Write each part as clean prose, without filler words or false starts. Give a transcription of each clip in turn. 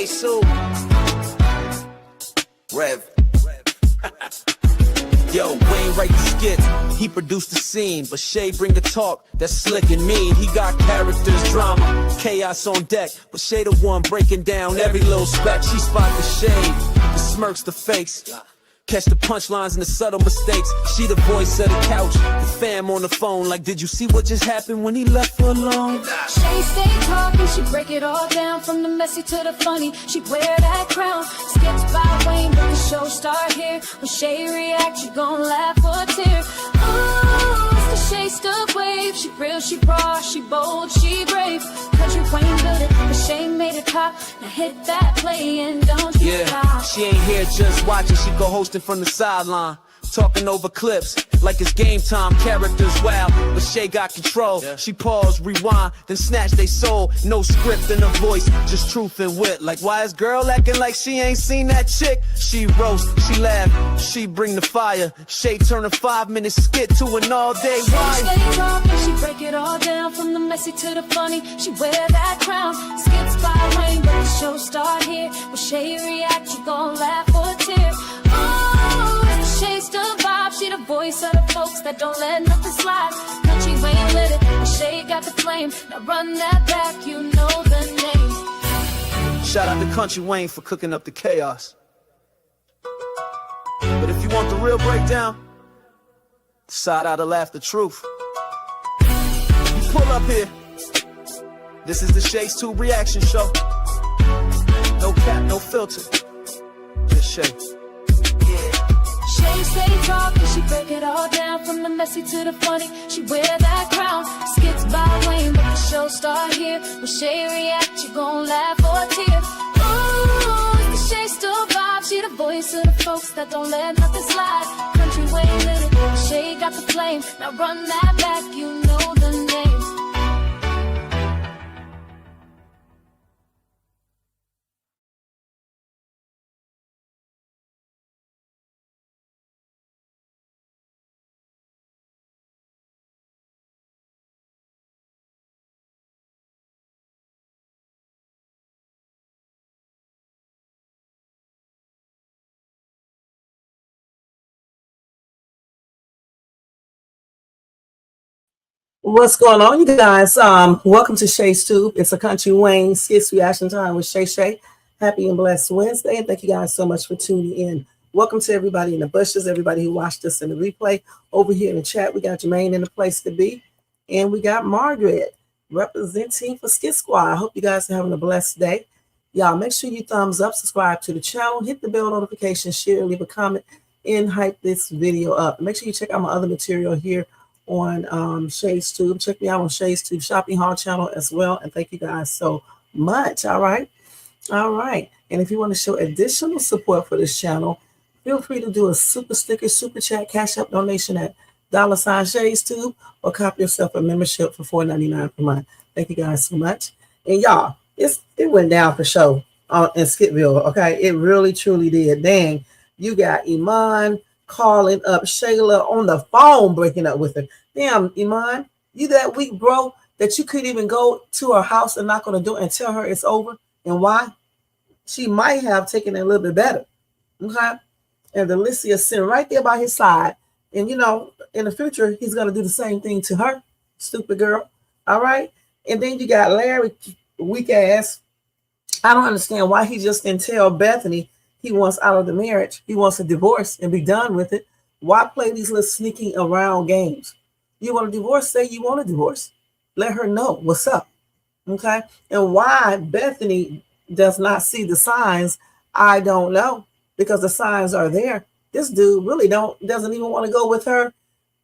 Shay, Sue. Rev. Yo, Wayne write the skits, he produced the scene, but Shay bring the talk, that's slick and mean. He got characters, drama, chaos on deck, but Shay the one breaking down every little speck. She spot the shade, the smirks, the fakes, catch the punchlines and the subtle mistakes. She the voice of the couch, the fam on the phone, like, did you see what just happened when he left her alone? Shay stay talking, she break it all down, from the messy to the funny, she wear that crown. Skits by Wayne, but the show start here. When Shay react, she gon' laugh or tear. Ooh, it's the Shay Stuck wave. She real, she raw, she bold, she brave. Country Wayne built it, but Shay made it pop. Now hit that play and don't you stop. She ain't here just watching, she go hosting from the sideline, talking over clips like it's game time. Characters wild, but Shay got control. She pause, rewind, then snatch they soul. No script in her voice, just truth and wit. Like, why is girl acting like she ain't seen that chick? She roast, she laugh, she bring the fire. Shay turn a 5-minute skit to an all-day ride. She stay talking, she break it all down, from the messy to the funny, she wear that crown. Skits by Wayne, but the show start here. When Shay react, you gon' laugh or tear. Oh, Shay's the vibe, she the voice of the folks that don't let nothing slide. Country Wayne lit it, and Shay got the flame. Now run that back, you know the name. Shout out to Country Wayne for cooking up the chaos. But if you want the real breakdown, side out to laugh the truth. You pull up here. This is the Shay's 2 reaction show. No cap, no filter. Just Shay. Shay stay talking, she break it all down, from the messy to the funny, she wear that crown. Skits by Wayne, but the show start here. When Shay react, you gon' laugh or tear. Ooh, it's the Shay still vibe, she the voice of the folks that don't let nothing slide. Country Wayne lit it, Shay got the flame. Now run that back, you know the name. What's going on, you guys? Welcome to Shay's Tube. It's a Country Wayne skits reaction time with Shay. Happy and blessed Wednesday, and thank you guys so much for tuning in. Welcome to everybody in the bushes, everybody who watched us in the replay. Over here in the chat, we got Jermaine in the place to be, and we got Margaret representing for Skit Squad. I hope you guys are having a blessed day. Y'all, make sure you thumbs up, subscribe to the channel, hit the bell notification, share, leave a comment, and hype this video up. Make sure you check out my other material here on Shay's Tube. Check me out on Shay's Tube shopping haul channel as well. And thank you guys so much. All right. And if you want to show additional support for this channel, feel free to do a super sticker, super chat, cash up donation at $ Shay's Tube, or copy yourself a membership for $4.99 per month. Thank you guys so much. And y'all, it went down for show in Skitville. Okay. It really truly did. Dang, you got Iman calling up Shayla on the phone, breaking up with her. Damn, Iman, you that weak, bro, that you couldn't even go to her house and knock on the door and tell her it's over. And why? She might have taken it a little bit better. Okay? And Alicia sitting right there by his side. And, you know, in the future, he's going to do the same thing to her. Stupid girl. All right? And then you got Larry, weak ass. I don't understand why he just didn't tell Bethany he wants out of the marriage. He wants a divorce and be done with it. Why play these little sneaking around games? You want a divorce? Say you want a divorce. Let her know what's up. Okay? And why Bethany does not see the signs, I don't know. Because the signs are there. This dude really doesn't even want to go with her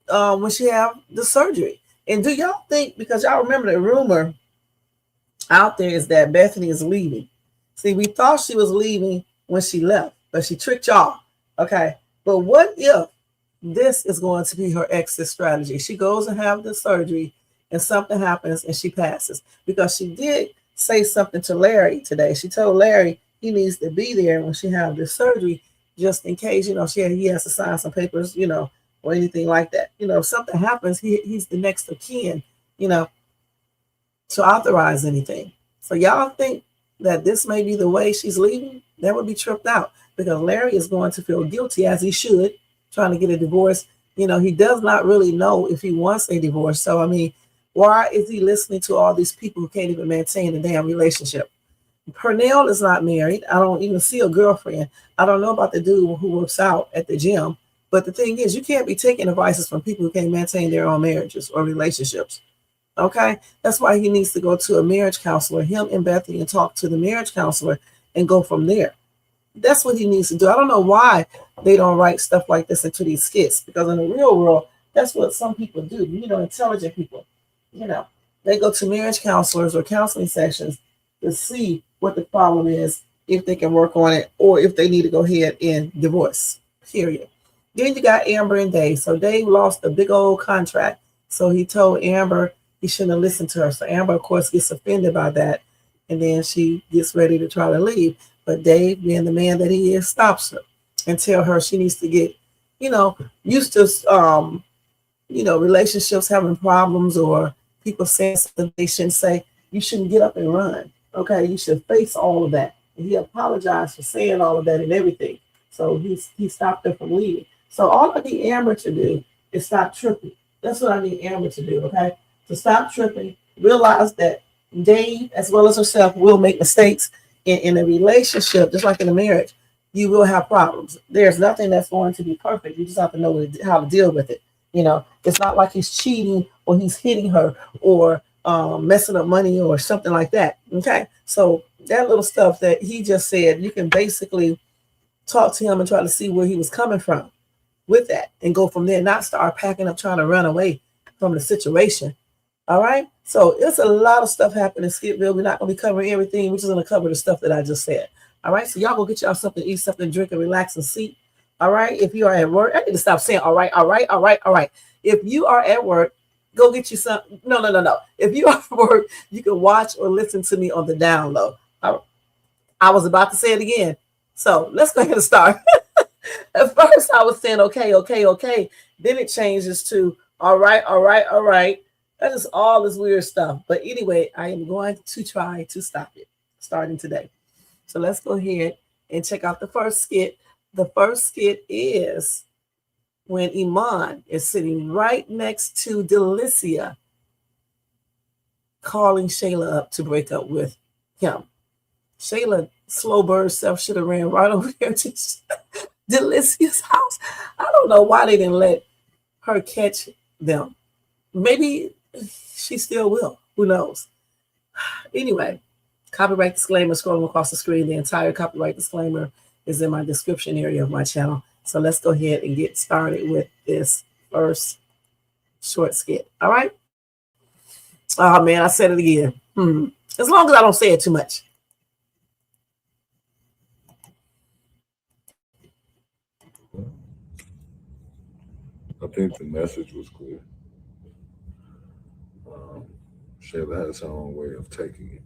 when she have the surgery. And do y'all think, because y'all remember the rumor out there is that Bethany is leaving. See, we thought she was leaving when she left, but she tricked y'all. Okay. But what if this is going to be her exit strategy? She goes and have the surgery and something happens and she passes, because she did say something to Larry today. She told Larry he needs to be there when she have the surgery, just in case, you know, he has to sign some papers, you know, or anything like that. You know, if something happens, he's the next of kin, you know, to authorize anything. So y'all think that this may be the way she's leaving, that would be tripped out, because Larry is going to feel guilty, as he should, trying to get a divorce. You know, he does not really know if he wants a divorce. So, I mean, why is he listening to all these people who can't even maintain a damn relationship? Pernell is not married. I don't even see a girlfriend. I don't know about the dude who works out at the gym. But the thing is, you can't be taking advices from people who can't maintain their own marriages or relationships. Okay? That's why he needs to go to a marriage counselor, him and Bethany, and talk to the marriage counselor and go from there. That's what he needs to do. I don't know why they don't write stuff like this into these skits, because in the real world, that's what some people do. You know, intelligent people, you know, they go to marriage counselors or counseling sessions to see what the problem is, if they can work on it, or if they need to go ahead and divorce, period. Then you got Amber and Dave. So Dave lost a big old contract. So he told Amber he shouldn't have listened to her. So Amber, of course, gets offended by that. And then she gets ready to try to leave. But Dave, being the man that he is, stops her and tell her she needs to get, you know, used to, you know, relationships having problems, or people saying something they shouldn't say. You shouldn't get up and run. Okay, you should face all of that. And he apologized for saying all of that and everything. So he stopped her from leaving. So all I need Amber to do is stop tripping. That's what I need Amber to do, okay? To stop tripping, realize that Dave, as well as herself, will make mistakes in a relationship, just like in a marriage. You will have problems. There's nothing that's going to be perfect. You just have to know how to deal with it. You know, it's not like he's cheating or he's hitting her or messing up money or something like that. Okay, so that little stuff that he just said, you can basically talk to him and try to see where he was coming from with that and go from there, not start packing up trying to run away from the situation. All right, so it's a lot of stuff happening in Skitville. We're not going to be covering everything. We're just going to cover the stuff that I just said. All right, so y'all go get y'all something to eat, something to drink, and relax and seat. All right, if you are at work, I need to stop saying all right, all right, all right, all right. If you are at work, go get you some. No. If you are at work, you can watch or listen to me on the download. I was about to say it again. So let's go ahead and start. At first, I was saying, okay. Then it changes to all right. That is all this weird stuff. But anyway, I am going to try to stop it starting today. So let's go ahead and check out the first skit. The first skit is when Iman is sitting right next to Delicia, calling Shayla up to break up with him. Shayla, slow bird self, should have ran right over there to Delicia's house. I don't know why they didn't let her catch them. Maybe she still will. Who knows? Anyway, copyright disclaimer scrolling across the screen. The entire copyright disclaimer is in my description area of my channel. So let's go ahead and get started with this first short skit. All right? Oh, man, I said it again. As long as I don't say it too much. I think the message was clear. Shayla has her own way of taking it.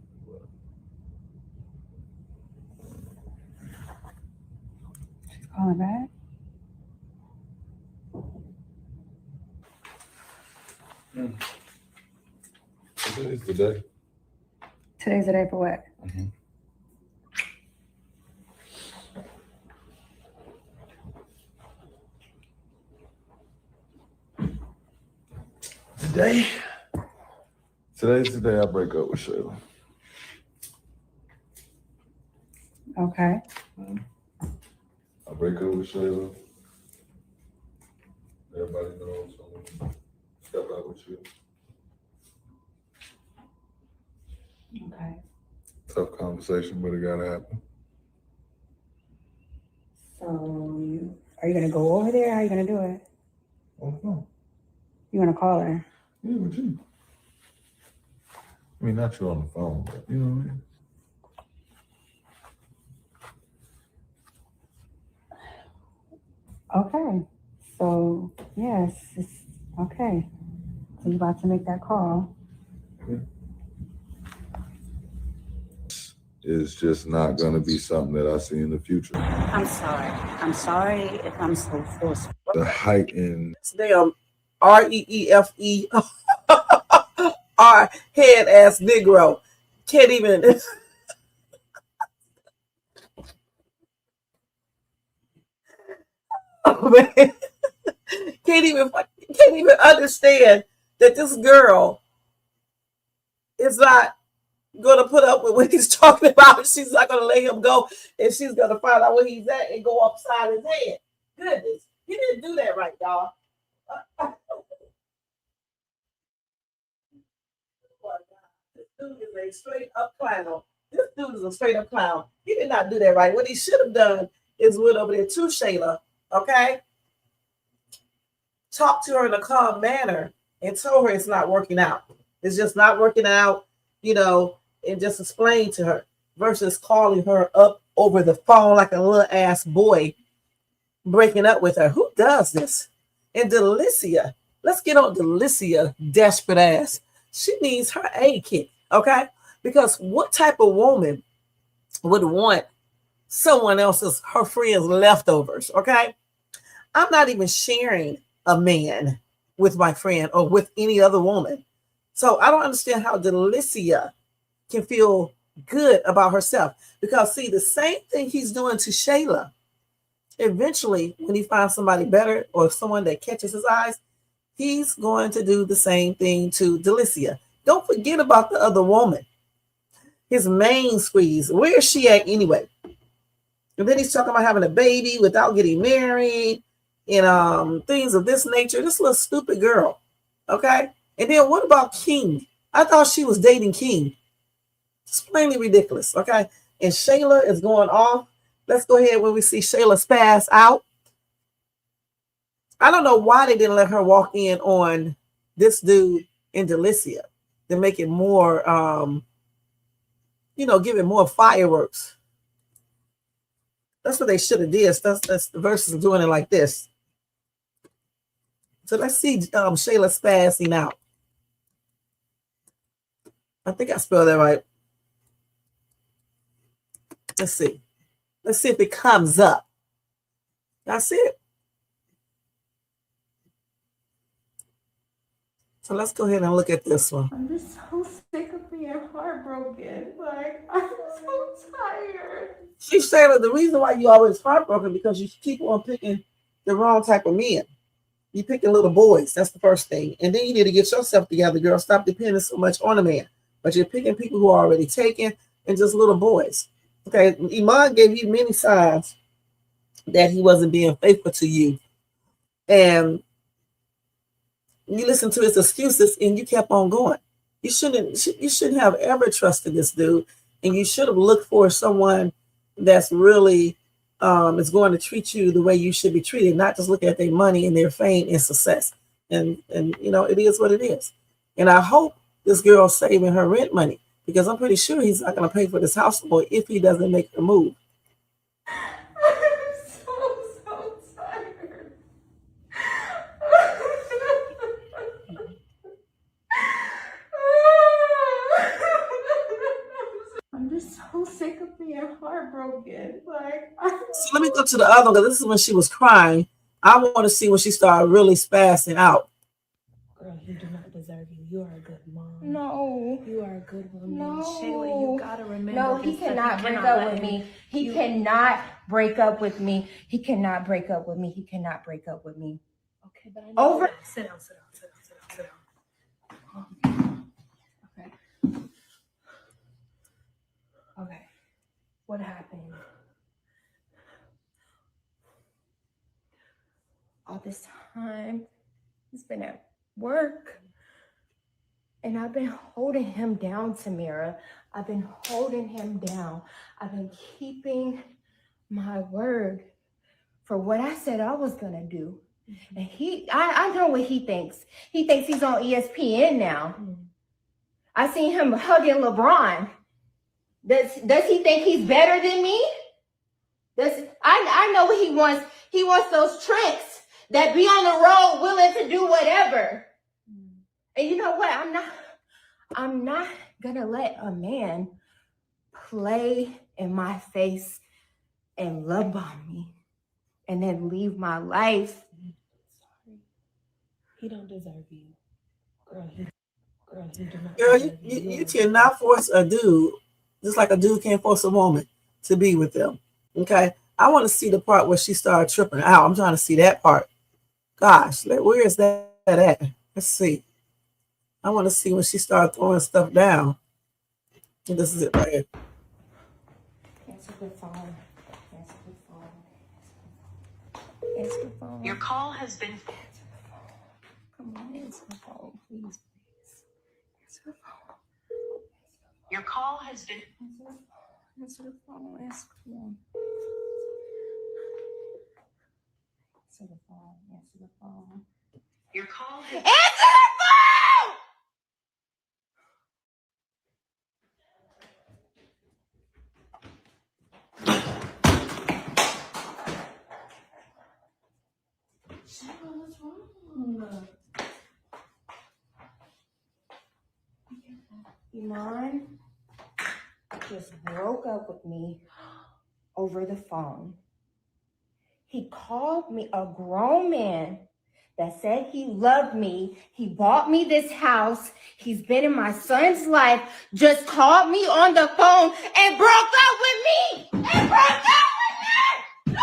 Calling back? Today's the day. Today's the day for what? Today's the day I break up with Shayla. Okay. I break up with Shayla. Everybody knows I'm gonna step out with you. Okay. Tough conversation, but it gotta happen. So are you gonna go over there? How are you gonna do it? Oh no. You wanna call her? Yeah, with you. I mean, not you on the phone, but you know what I mean? Okay. So yes, it's okay. So you're about to make that call. It's just not gonna be something that I see in the future. I'm sorry. I'm sorry if I'm so forceful. The heightened Damn REEFE R head ass Negro can't even man can't even understand that this girl is not going to put up with what he's talking about. She's not going to let him go, and she's going to find out where he's at and go upside his head. Goodness, he didn't do that right, y'all. This dude is a straight up clown. This dude is a straight up clown. He did not do that right. What he should have done is went over there to Shayla, okay? Talk to her in a calm manner and told her it's not working out. It's just not working out, and just explain to her versus calling her up over the phone like a little ass boy breaking up with her. Who does this? And Delicia, let's get on Delicia, desperate ass. She needs her A kick, okay? Because what type of woman would want someone else's, her friend's leftovers, okay? I'm not even sharing a man with my friend or with any other woman. So I don't understand how Delicia can feel good about herself. Because see, the same thing he's doing to Shayla, eventually when he finds somebody better or someone that catches his eyes, he's going to do the same thing to Delicia. Don't forget about the other woman. His main squeeze. Where is she at anyway? And then he's talking about having a baby without getting married and things of this nature. This little stupid girl. Okay? And then what about King? I thought she was dating King. It's plainly ridiculous. Okay? And Shayla is going off. Let's go ahead when we see Shayla spaz out. I don't know why they didn't let her walk in on this dude in Delicia to make it more, give it more fireworks. That's what they should have did. That's the versus doing it like this. So let's see Shayla spazzing out. I think I spelled that right. Let's see. Let's see if it comes up. That's it. So let's go ahead and look at this one. I'm just so sick of being heartbroken. Like, I'm so tired. See, Shayla, the reason why you always heartbroken because you keep on picking the wrong type of men. You picking little boys. That's the first thing. And then you need to get yourself together, girl. Stop depending so much on a man. But you're picking people who are already taken and just little boys. Okay, Iman gave you many signs that he wasn't being faithful to you. And you listened to his excuses and you kept on going. You shouldn't have ever trusted this dude. And you should have looked for someone that's really is going to treat you the way you should be treated, not just look at their money and their fame and success. And it is what it is. And I hope this girl's saving her rent money because I'm pretty sure he's not going to pay for this house boy if he doesn't make the move. I'm so tired. I'm just so sick of being heartbroken. Like, So let me go to the other one because this is when she was crying. I want to see when she started really spazzing out. Girl, you do not deserve you. You are a good mom. no. You are a good woman. No. Shayla, you gotta remember. No, he this, cannot you break cannot up let with him- me. He cannot break up with me. He cannot break up with me. He cannot break up with me. Okay, but I know. Over. Sit down. Okay. Okay. What happened? All this time, he's been at work. And I've been holding him down, Tamara. I've been holding him down. I've been keeping my word for what I said I was gonna do. And I know what he thinks. He thinks he's on ESPN now. I seen him hugging LeBron. Does he think he's better than me? I know what he wants. He wants those tricks that be on the road willing to do whatever. And you know what? I'm not gonna let a man play in my face and love bomb me and then leave my life. Sorry. He don't deserve you. Girl, you do not Girl, deserve you cannot force a dude, just like a dude can't force a woman to be with them. Okay? I want to see the part where she started tripping out. I'm trying to see that part. Gosh, where is that at? Let's see. I want to see when she started throwing stuff down. And this is it right here. Answer the phone. Answer the phone. Answer the phone. Your call has been. Answer the phone. Come on, answer the phone, please, please. Answer the phone. Your call has been. Answer the phone. Answer the phone. Answer the phone. Answer the phone. Your call has. Answer the phone! What's wrong? Iman just broke up with me over the phone. He called me a grown man that said he loved me. He bought me this house. He's been in my son's life. Just called me on the phone and broke up with me. And broke up with me.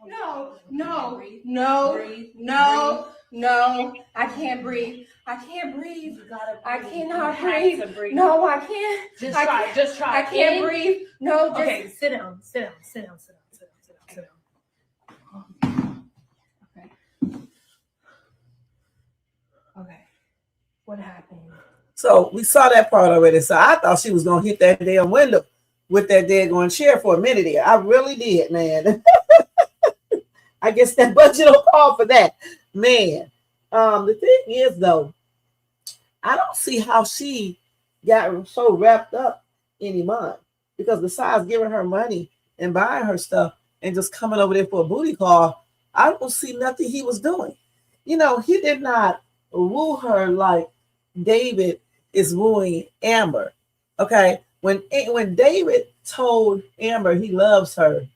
No! No! I'm so sick of this. No, I can't breathe. I can't breathe. I cannot breathe. No, I can't. Just I try. can't. Just try. I can't breathe. No, just Okay, sit down. okay. What happened? So we saw that part already. So I thought she was going to hit that damn window with that daggone chair for a minute there. I really did, man. I guess that budget will call for that. Man, the thing is, though, I don't see how she got so wrapped up in Iman, because besides giving her money and buying her stuff and just coming over there for a booty call, I don't see nothing he was doing. You know, he did not woo her like David is wooing Amber. Okay, when David told Amber he loves her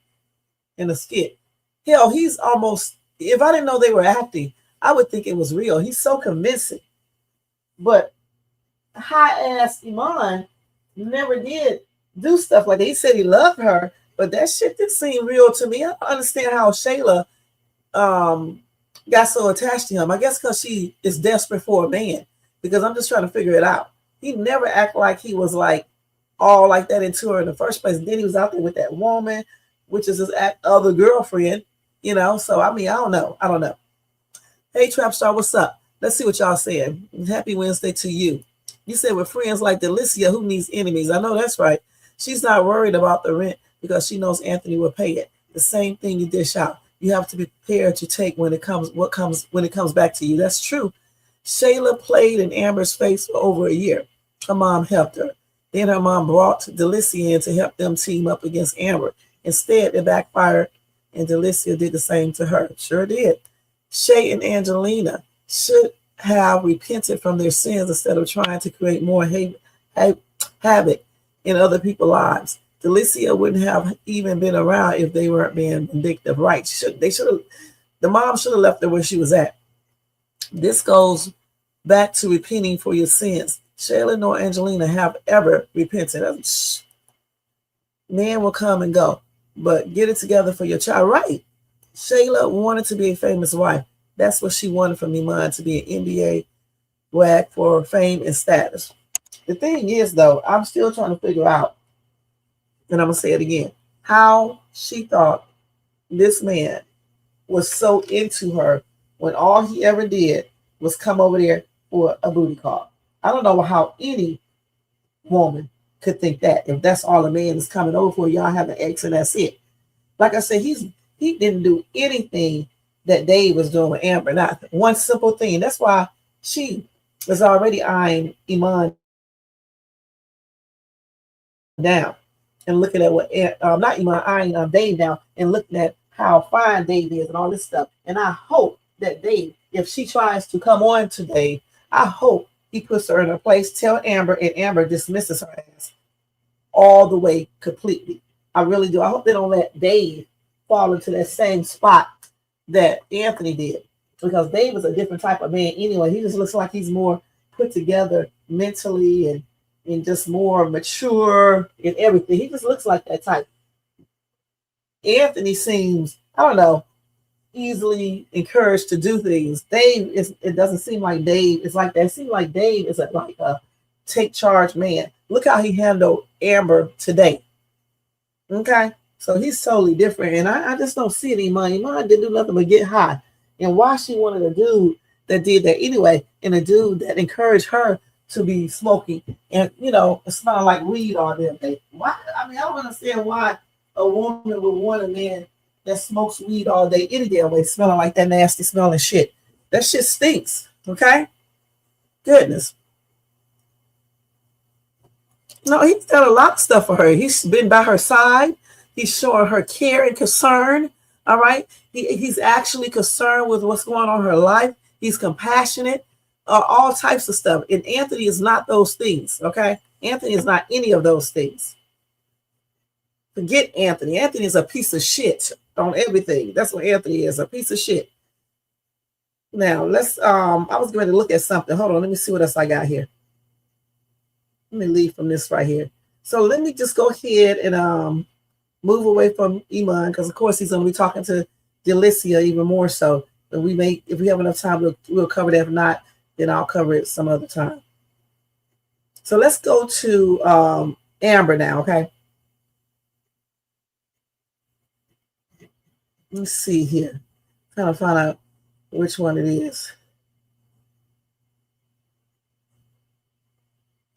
in a skit, hell, he's almost, if I didn't know they were acting, I would think it was real. He's so convincing. But high-ass Iman never did do stuff like that. He said he loved her, but that shit didn't seem real to me. I don't understand how Shayla got so attached to him. I guess because she is desperate for a man, because I'm just trying to figure it out. He never acted like he was like all like that into her in the first place. And then he was out there with that woman, which is his other girlfriend, you know. So, I mean, I don't know. Hey, Trap Star, what's up? Let's see what y'all saying. Happy Wednesday to you. You said with friends like Delicia, who needs enemies? I know that's right. She's not worried about the rent because she knows Anthony will pay it. The same thing you dish out. You have to be prepared to take when it comes back to you. That's true. Shayla played in Amber's face for over a year. Her mom helped her. Then her mom brought Delicia in to help them team up against Amber. Instead, it backfired, and Delicia did the same to her. Sure did. Shay and Angelina should have repented from their sins instead of trying to create more havoc in other people's lives. Delicia wouldn't have even been around if they weren't being vindictive. Right? The mom should have left her where she was at. This goes back to repenting for your sins. Shayla nor Angelina have ever repented. Man will come and go, but get it together for your child. Right? Shayla wanted to be a famous wife. That's what she wanted from Iman, to be an NBA wag for fame and status. The thing is, though, I'm still trying to figure out, and I'm going to say it again, how she thought this man was so into her when all he ever did was come over there for a booty call. I don't know how any woman could think that. If that's all a man is coming over for, y'all have an ex and that's it. Like I said, he didn't do anything that Dave was doing with Amber. Not one simple thing. That's why she was already eyeing Iman down and looking at what, not Iman, eyeing Dave down and looking at how fine Dave is and all this stuff. And I hope that Dave, if she tries to come on to Dave, I hope he puts her in her place, tell Amber, and Amber dismisses her ass all the way completely. I really do. I hope they don't let Dave fall into that same spot that Anthony did, because Dave is a different type of man anyway. He just looks like he's more put together mentally and and just more mature in everything. He just looks like that type. Anthony seems, I don't know, easily encouraged to do things. Dave is, it doesn't seem like Dave is like that. It seems like Dave is like a take charge man. Look how he handled Amber today. Okay, so he's totally different, and I just don't see it. Iman didn't do nothing but get high, and why she wanted a dude that did that anyway, and a dude that encouraged her to be smoking and smelling like weed all day. Why? I mean, I don't understand why a woman would want a man that smokes weed all day any damn way, smelling like that nasty smelling shit. That shit stinks. Okay, goodness. No, he's done a lot of stuff for her. He's been by her side. He's showing her care and concern. All right. He's actually concerned with what's going on in her life. He's compassionate, all types of stuff. And Anthony is not those things. Okay. Anthony is not any of those things. Forget Anthony. Anthony is a piece of shit on everything. That's what Anthony is, a piece of shit. Now let's, I was going to look at something. Hold on. Let me see what else I got here. Let me leave from this right here. So let me just go ahead and move away from Iman, because of course he's going to be talking to Delicia even more so. But we may, if we have enough time, we'll cover that. If not, then I'll cover it some other time. So let's go to Amber now, okay? Let's see here. Trying to find out which one it is.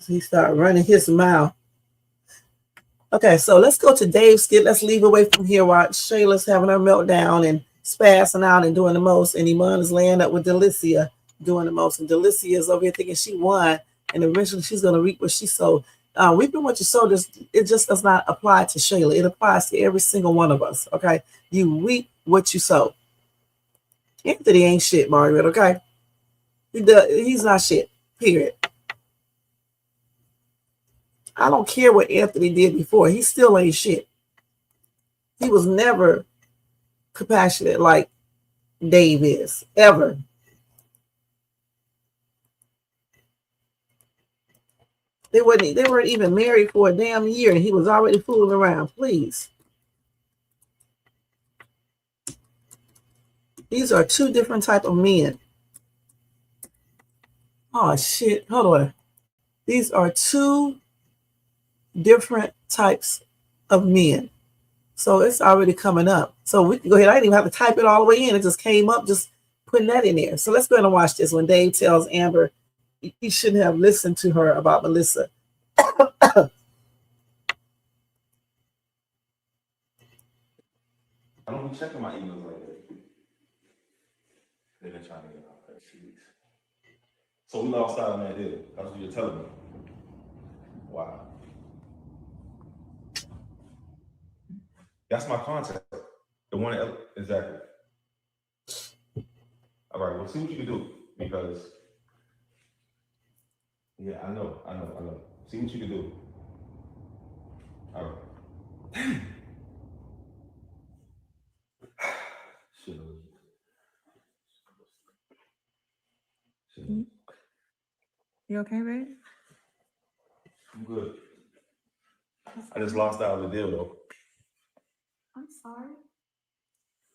He started running his mouth. Okay, so let's go to Dave's skit. Let's leave away from here while Shayla's having her meltdown and spazzing out and doing the most. And Iman is laying up with Delicia doing the most. And Delicia is over here thinking she won. And eventually she's going to reap what she sowed. Reaping what you sowed, it just does not apply to Shayla. It applies to every single one of us, okay? You reap what you sow. Anthony ain't shit, Margaret, okay? He's not shit, period. I don't care what Anthony did before. He still ain't shit. He was never compassionate like Dave is, ever. They weren't even married for a damn year, and he was already fooling around. Please. These are two different type of men. Oh, shit. Hold on. These are two different types of men. So it's already coming up. So we can go ahead. I didn't even have to type it all the way in. It just came up, just putting that in there. So let's go ahead and watch this. When Dave tells Amber he shouldn't have listened to her about Melissa. I don't be checking my emails like that. They've been trying to get out for 2 weeks. So we lost out on that deal. That's what you're telling me. Wow. That's my contact. The one that, exactly. All right, well, see what you can do, because yeah, I know. See what you can do. All right. Shit. You okay, babe? I'm good. I just lost out on the deal, though. I'm sorry.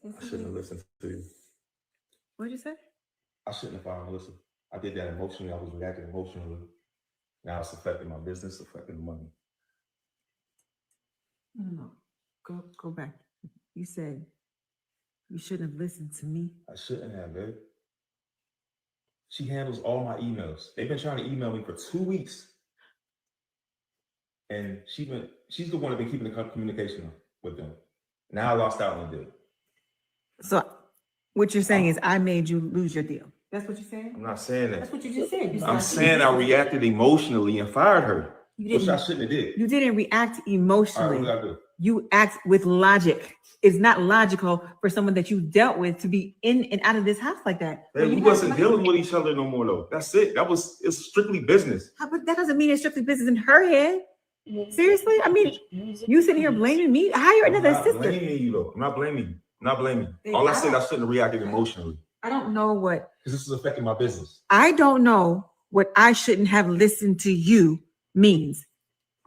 I shouldn't have listened to you. What'd you say? I shouldn't have found Melissa. I did that emotionally. I was reacting emotionally. Now it's affecting my business, affecting the money. No. Go back. You said you shouldn't have listened to me. I shouldn't have, babe. She handles all my emails. They've been trying to email me for 2 weeks. And she's the one that's been keeping the communication with them. Now I lost out on the deal. So what you're saying is I made you lose your deal. That's what you're saying? I'm not saying that. That's what you just said. I'm saying I reacted emotionally and fired her, which I shouldn't have did. You didn't react emotionally. All right, what did I do? You act with logic. It's not logical for someone that you dealt with to be in and out of this house like that. Hey, we wasn't dealing with each other no more, though. That's it. It's strictly business. But that doesn't mean it's strictly business in her head. Seriously? I mean, you sitting here blaming me? Hire another sister. I'm not blaming you, though. I'm not blaming you. All I said, I shouldn't have reacted emotionally. I don't know what. Because this is affecting my business. I don't know what I shouldn't have listened to you means.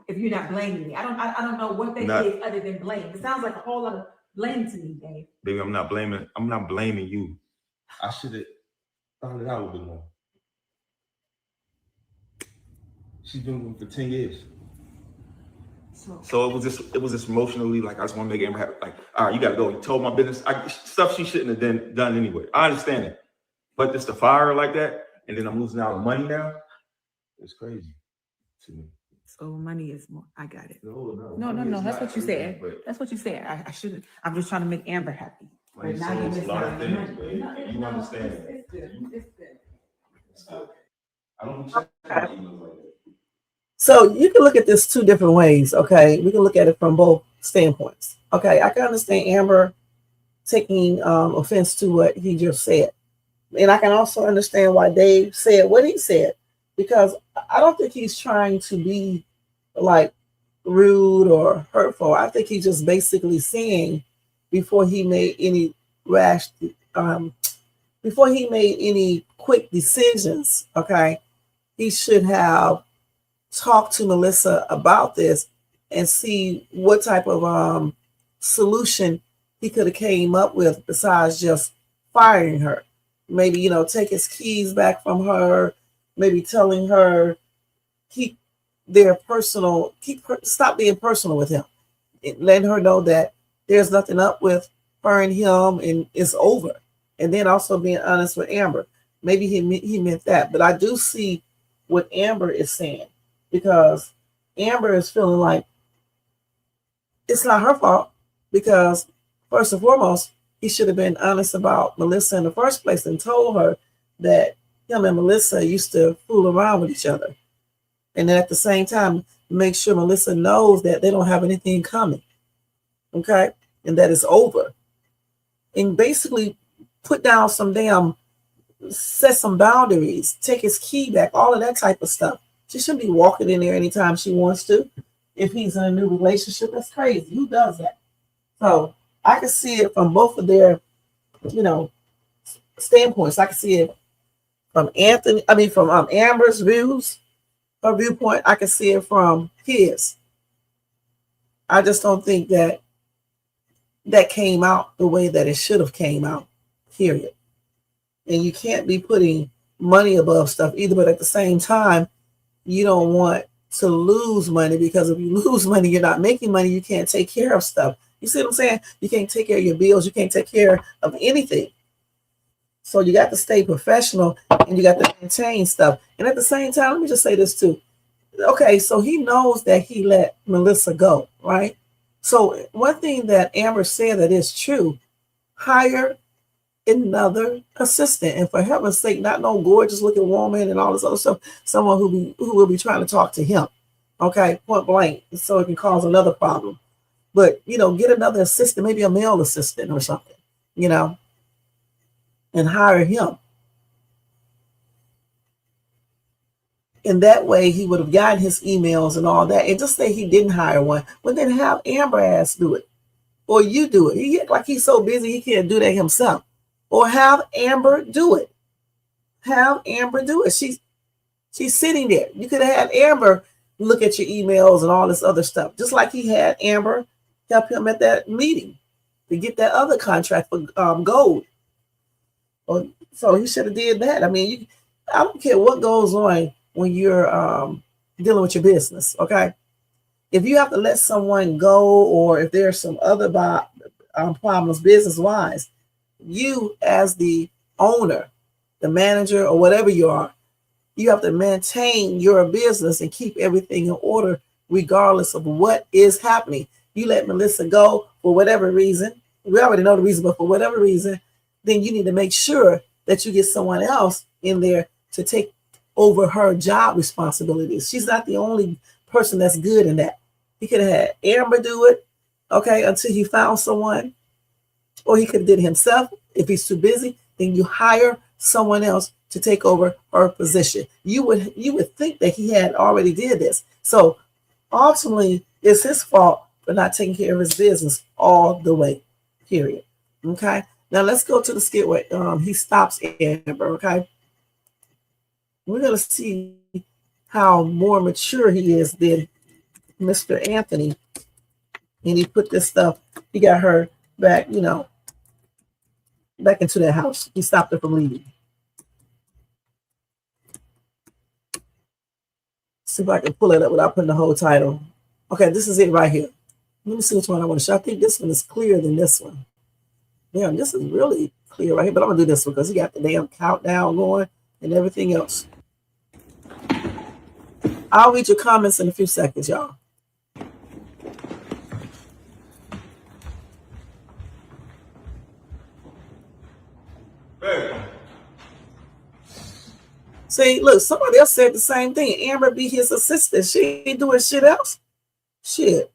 If you're not blaming me, I don't know what that Not- is other than blame. It sounds like a whole lot of blame to me, Dave. Baby, I'm not blaming you. I should have found it out a little bit more. She's been with me for 10 years. So it was just emotionally like I just want to make Amber happy. Like, all right, you gotta go. You told my business stuff she shouldn't have done anyway. I understand it. But just to fire her like that, and then I'm losing out on money now, it's crazy to me. So money is more. I got it. No. No. That's what you said. That's what you said. I shouldn't. I'm just trying to make Amber happy. Money solves a lot of things, babe. You understand that. It's good. It's good. I don't check my emails like that. So you can look at this two different ways, okay? We can look at it from both standpoints. Okay, I can understand Amber taking offense to what he just said. And I can also understand why Dave said what he said, because I don't think he's trying to be like rude or hurtful. I think he's just basically saying before he made any before he made any quick decisions, okay, he should have talked to Melissa about this and see what type of solution he could have came up with besides just firing her. Maybe, take his keys back from her, maybe telling her stop being personal with him, letting her know that there's nothing up with her and him and it's over. And then also being honest with Amber. Maybe he meant that, but I do see what Amber is saying, because Amber is feeling like it's not her fault, because first and foremost, he should have been honest about Melissa in the first place and told her that him and Melissa used to fool around with each other. And then at the same time, make sure Melissa knows that they don't have anything coming. Okay? And that it's over. And basically put down set some boundaries, take his key back, all of that type of stuff. She shouldn't be walking in there anytime she wants to. If he's in a new relationship, that's crazy. Who does that? So I can see it from both of their, standpoints. I can see it from Amber's viewpoint. I can see it from his. I just don't think that came out the way that it should have came out, period. And you can't be putting money above stuff either, but at the same time, you don't want to lose money, because if you lose money, you're not making money, you can't take care of stuff. You see what I'm saying? You can't take care of your bills, you can't take care of anything. So you got to stay professional and you got to maintain stuff. And at the same time, let me just say this too. Okay, so he knows that he let Melissa go, right? So one thing that Amber said that is true, hire another assistant, and for heaven's sake, not no gorgeous looking woman and all this other stuff, someone who will be trying to talk to him, okay, point blank, so it can cause another problem. But get another assistant, maybe a male assistant or something, and hire him. And that way he would have gotten his emails and all that. And just say he didn't hire one, but then have Amber ass do it, or you do it. He act like he's so busy he can't do that himself. Or have Amber do it. Have Amber do it. She's sitting there. You could have had Amber look at your emails and all this other stuff, just like he had Amber help him at that meeting to get that other contract for gold. So he should have did that. I mean, I don't care what goes on when you're dealing with your business, okay? If you have to let someone go, or if there's some other problems business-wise, you as the owner, the manager, or whatever you are, you have to maintain your business and keep everything in order regardless of what is happening. You let Melissa go for whatever reason. We already know the reason, but for whatever reason, then you need to make sure that you get someone else in there to take over her job responsibilities. She's not the only person that's good in that. He could have had Amber do it, okay, until he found someone, or he could have did it himself. If he's too busy, then you hire someone else to take over her position. You would think that he had already did this. So ultimately, it's his fault for not taking care of his business all the way, period. Okay, now let's go to the skit where he stops Amber, okay? We're going to see how more mature he is than Mr. Anthony. And he put this stuff, he got her back, back into that house. He stopped her from leaving. See if I can pull it up without putting the whole title. Okay, this is it right here. Let me see which one I want to show. I think this one is clearer than this one. Damn, this is really clear right here, but I'm going to do this one because he got the damn countdown going and everything else. I'll read your comments in a few seconds, y'all. Hey. See, look, somebody else said the same thing. Amber be his assistant. She ain't doing shit else. Shit.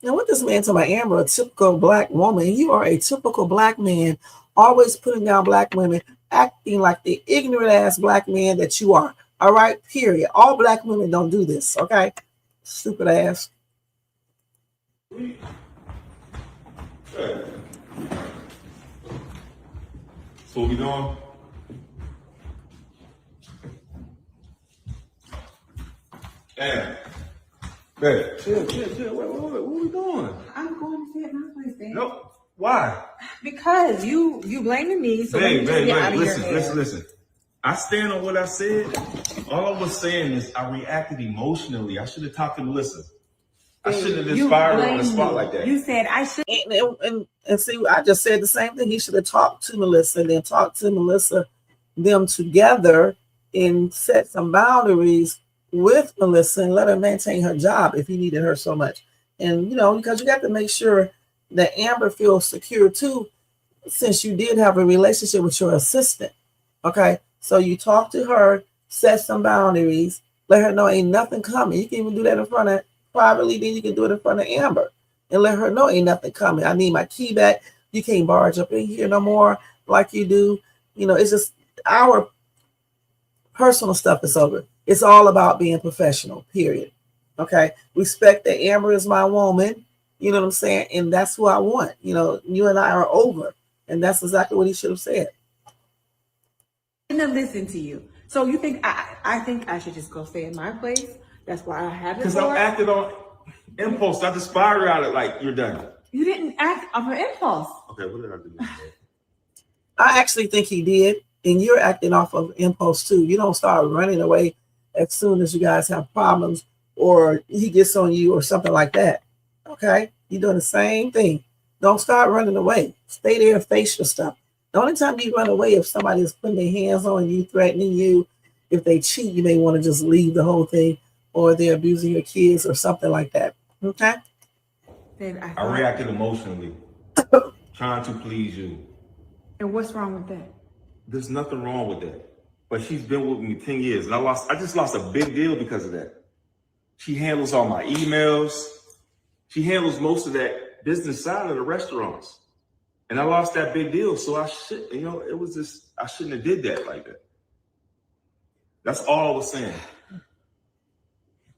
Now, what this man talking about, Amber, a typical black woman. You are a typical black man, always putting down black women, acting like the ignorant ass black man that you are. All right, period. All black women don't do this, okay? Stupid ass. Hey. So what we doing? Damn. Hey, chill. What we doing? I'm going to stay at my place, babe. No, why? Because you blaming me, so let me just get out of your hair. Listen. I stand on what I said. All I was saying is I reacted emotionally. I should have talked to Melissa. I shouldn't have inspired her on the spot like that. You said I should. And see, I just said the same thing. He should have talked to Melissa and then talked to Melissa, them together, and set some boundaries with Melissa and let her maintain her job if he needed her so much. And, because you got to make sure that Amber feels secure too, since you did have a relationship with your assistant. Okay. So you talk to her, set some boundaries, let her know ain't nothing coming. You can even do that in front of privately, then you can do it in front of Amber and let her know ain't nothing coming. I need my key back. You can't barge up in here no more like you do. It's just our personal stuff is over. It's all about being professional, period. Okay. Respect that Amber is my woman. You know what I'm saying? And that's who I want. You and I are over. And that's exactly what he should have said. I didn't listen to you. So you think I think I should just go stay in my place? That's why I have it. Because I acted on impulse. I just fired out it like you're done. You didn't act on an impulse. Okay, what did I do? I actually think he did. And you're acting off of impulse too. You don't start running away as soon as you guys have problems or he gets on you or something like that. Okay? You're doing the same thing. Don't start running away. Stay there and face your stuff. The only time you run away if somebody is putting their hands on you, threatening you. If they cheat, you may want to just leave the whole thing, or they're abusing your kids or something like that. Okay? I reacted emotionally, trying to please you. And what's wrong with that? There's nothing wrong with that. But she's been with me 10 years, and I just lost a big deal because of that. She handles all my emails. She handles most of that business side of the restaurants. And I lost that big deal, so I shouldn't have did that like that. That's all I was saying.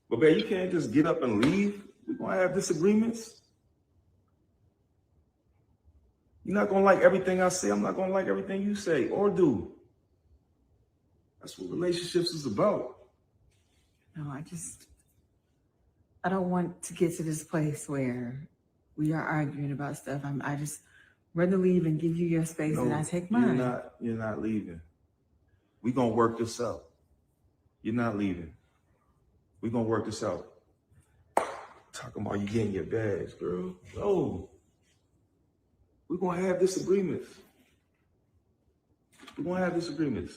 But babe, you can't just get up and leave. We're gonna have disagreements. You're not gonna like everything I say. I'm not gonna like everything you say or do. That's what relationships is about. No, I don't want to get to this place where we are arguing about stuff. I just rather leave and give you your space and I take mine. You're not leaving. We're gonna work this out. You're not leaving. We're gonna work this out. Talking about you getting your bags, girl. No. We're gonna have disagreements. We're gonna have disagreements.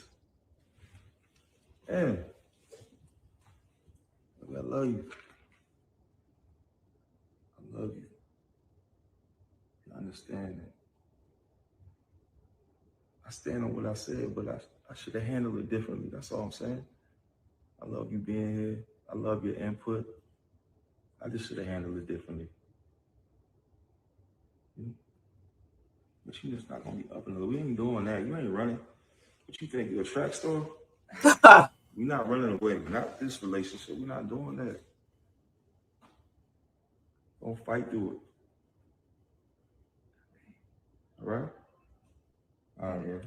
And I love you. I love you. I understand that. I stand on what I said, but I should have handled it differently. That's all I'm saying. I love you being here. I love your input. I just should have handled it differently. But you just not gonna be up and we ain't doing that. You ain't running. What you think? You're a track star? We're not running away. Not this relationship. We're not doing that. Don't fight through it. All right? All right, bro.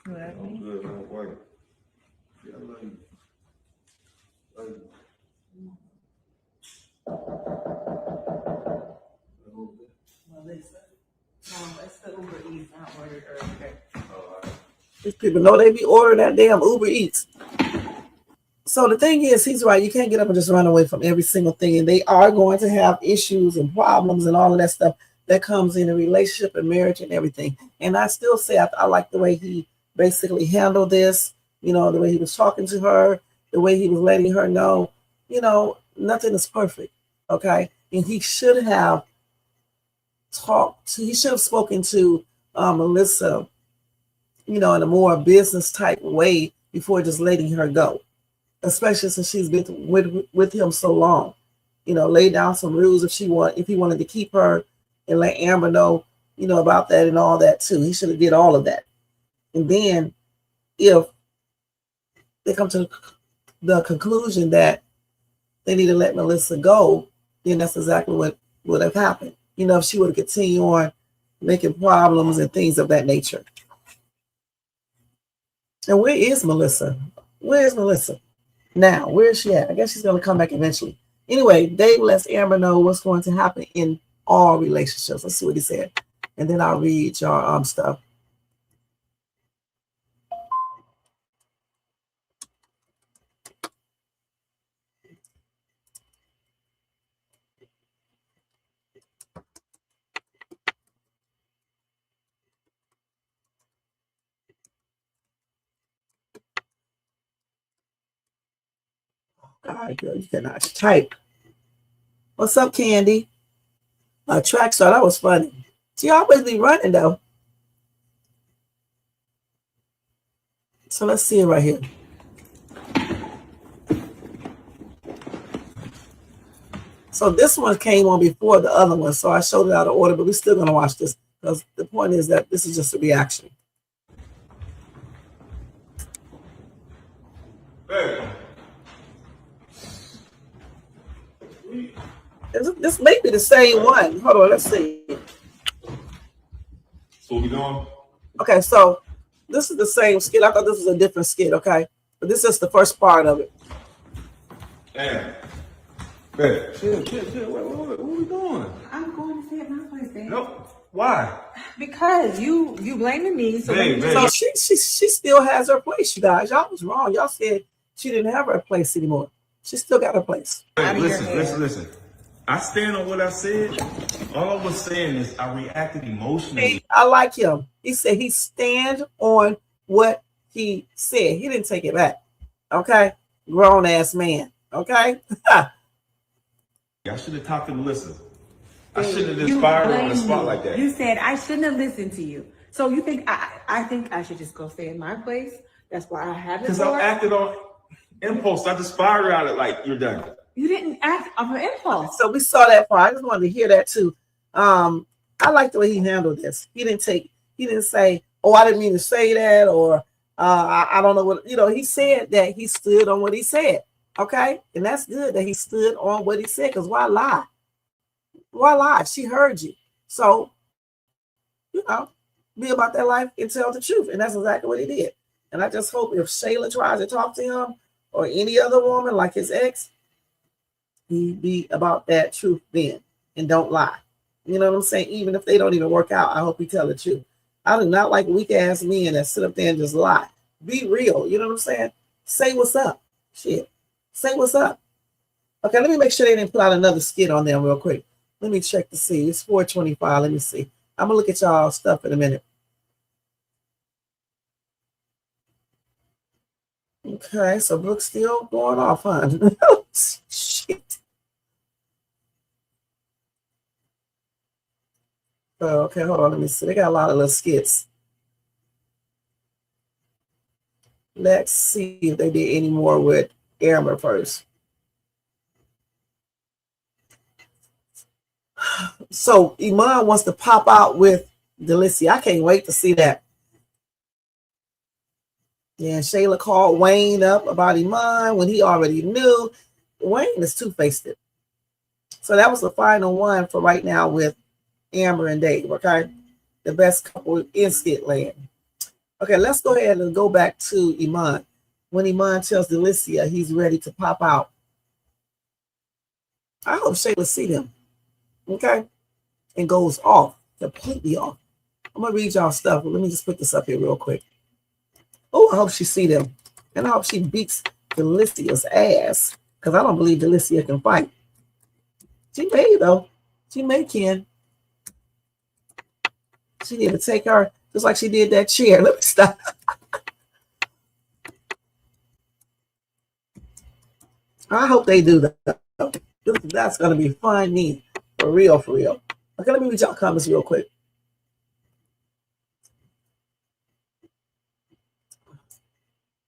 You love I'm me? good, man. Wait. Yeah, I love you. Love you. Melissa. No, it's the Uber Eats I ordered earlier. These people know they be ordering that damn Uber Eats. So the thing is, he's right. You can't get up and just run away from every single thing. And they are going to have issues and problems and all of that stuff that comes in a relationship and marriage and everything. And I still say I like the way he basically handled this, you know, the way he was talking to her, the way he was letting her know, you know, nothing is perfect. Okay. And he should have he should have spoken to Melissa, you know, in a more business type way before just letting her go, especially since she's been with him so long. You know, lay down some rules if he wanted to keep her, and let Amber know, you know, about that and all that too. He should have did all of that. And then if they come to the conclusion that they need to let Melissa go, then that's exactly what would have happened. You know, if she would have continued on making problems and things of that nature. And where is Melissa? Where is Melissa? Now, where is she at? I guess she's going to come back eventually. Anyway, Dave lets Amber know what's going to happen in all relationships. Let's see what he said. And then I'll read your stuff. God, girl, you cannot type. What's up, Candy? Track star, that was funny. She always be running though. So let's see it right here. So this one came on before the other one, so I showed it out of order, but we're still gonna watch this because the point is that this is just a reaction. Hey. This may be the same one. Hold on, let's see. So what we doing? Okay, so this is the same skit. I thought this was a different skit, okay? But this is the first part of it. Damn. Hey, chill. What are we doing? I'm going to stay at my place, babe. No. Why? Because you blaming me. So Babe, So she still has her place, you guys. Y'all was wrong. Y'all said she didn't have her place anymore. She still got her place. Hey, listen. I stand on what I said. All I was saying is I reacted emotionally. I like him. He said he stand on what he said. He didn't take it back. Okay? Grown ass man. Okay? I should have talked to Melissa. I shouldn't have inspired her on the spot like that. You said I shouldn't have listened to you. So you think I think I should just go stay in my place? That's why I have it. Because I acted on impulse. I just fired her out of like, you're done. You didn't act on her impulse. So we saw that part. I just wanted to hear that too. I like the way he handled this. He didn't say, oh, I didn't mean to say that, or I don't know what, you know, he said that he stood on what he said. Okay. And that's good that he stood on what he said, because why lie? Why lie? She heard you. So, you know, be about that life and tell the truth. And that's exactly what he did. And I just hope if Shayla tries to talk to him or any other woman like his ex, he be about that truth then and don't lie. You know what I'm saying? Even if they don't even work out, I hope he tell the truth. I do not like weak ass men that sit up there and just lie. Be real. You know what I'm saying? Say what's up. Shit. Say what's up. Okay, let me make sure they didn't put out another skit on them real quick. Let me check to see. It's 4:25. Let me see. I'm gonna look at y'all stuff in a minute. Okay, so Brooke's still going off, huh? Shit. Oh, okay, hold on. Let me see. They got a lot of little skits. Let's see if they did any more with Amber first. So Iman wants to pop out with Delicia. I can't wait to see that. Yeah, Shayla called Wayne up about Iman when he already knew. Wayne is two-faced. So that was the final one for right now with Amber and Dave, okay? The best couple in skit land. Okay, let's go ahead and go back to Iman. When Iman tells Delicia he's ready to pop out, I hope Shayla see them, okay? And goes off, completely off. I'm gonna read y'all stuff, but let me just put this up here real quick. Oh, I hope she see them. And I hope she beats Delicia's ass, because I don't believe Delicia can fight. She may, though. She may can. She need to take her, just like she did that chair. Let me stop. I hope they do that. That's going to be fun, neat. For real, for real. Okay, let me read y'all comments real quick.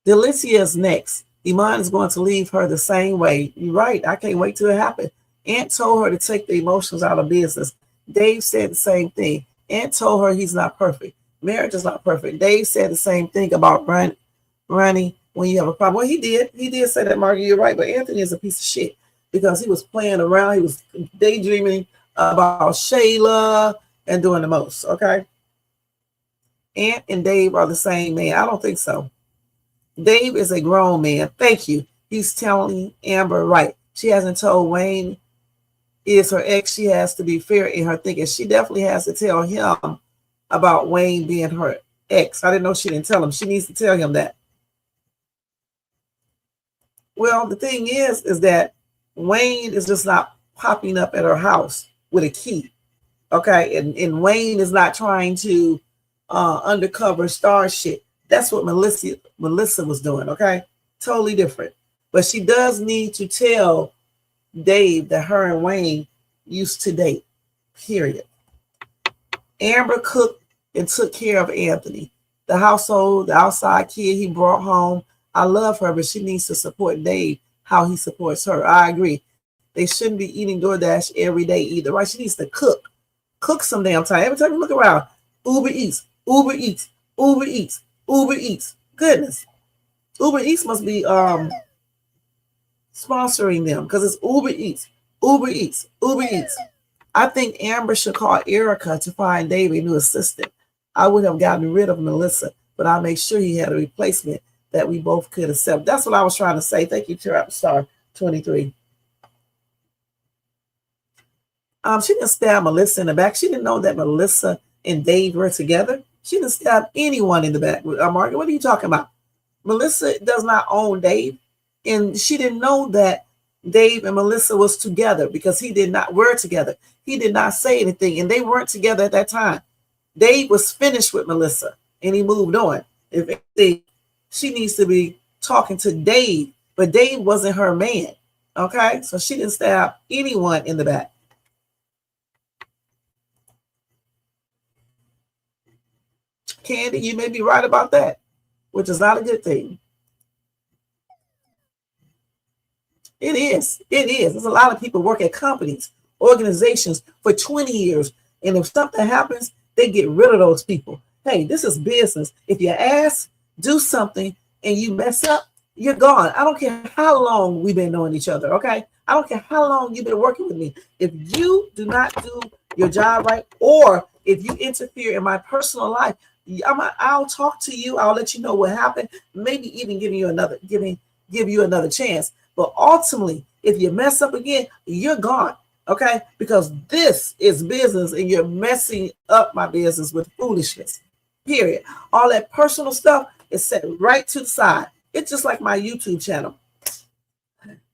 Delicia is next. Iman is going to leave her the same way. You're right. I can't wait till it happens. Aunt told her to take the emotions out of business. Dave said the same thing. Aunt told her he's not perfect. Marriage is not perfect. Dave said the same thing about Ronnie when you have a problem. Well, he did. He did say that, Margaret. You're right. But Anthony is a piece of shit because he was playing around. He was daydreaming about Shayla and doing the most. Okay. Aunt and Dave are the same man. I don't think so. Dave is a grown man. Thank you. He's telling Amber right. She hasn't told Wayne is her ex. She has to be fair in her thinking. She definitely has to tell him about Wayne being her ex. I didn't know she didn't tell him. She needs to tell him that. Well, the thing is that Wayne is just not popping up at her house with a key. Okay. And Wayne is not trying to undercover star shit. That's what Melissa was doing, okay? Totally different. But she does need to tell Dave that her and Wayne used to date, period. Amber cooked and took care of Anthony. The household, the outside kid he brought home. I love her, but she needs to support Dave how he supports her. I agree. They shouldn't be eating DoorDash every day either, right? She needs to cook. Cook some damn time. Every time you look around, Uber Eats, Uber Eats, Uber Eats. Uber Eats. Goodness. Uber Eats must be sponsoring them because it's Uber Eats. Uber Eats. Uber Eats. I think Amber should call Erica to find Dave a new assistant. I would have gotten rid of Melissa, but I made sure he had a replacement that we both could accept. That's what I was trying to say. Thank you, Trap Star 23. She didn't stab Melissa in the back. She didn't know that Melissa and Dave were together. She didn't stab anyone in the back. Margaret, what are you talking about? Melissa does not own Dave. And she didn't know that Dave and Melissa was together because were together. He did not say anything. And they weren't together at that time. Dave was finished with Melissa and he moved on. If anything, she needs to be talking to Dave. But Dave wasn't her man. Okay? So she didn't stab anyone in the back. Candy, you may be right about that, which is not a good thing. It is. It is. There's a lot of people work at companies, organizations for 20 years. And if something happens, they get rid of those people. Hey, this is business. If you ask, do something, and you mess up, you're gone. I don't care how long we've been knowing each other, okay? I don't care how long you've been working with me. If you do not do your job right, or if you interfere in my personal life, I'll talk to you. I'll let you know what happened. Maybe even give you another chance. But ultimately, if you mess up again, you're gone. Okay? Because this is business and you're messing up my business with foolishness. Period. All that personal stuff is set right to the side. It's just like my YouTube channel.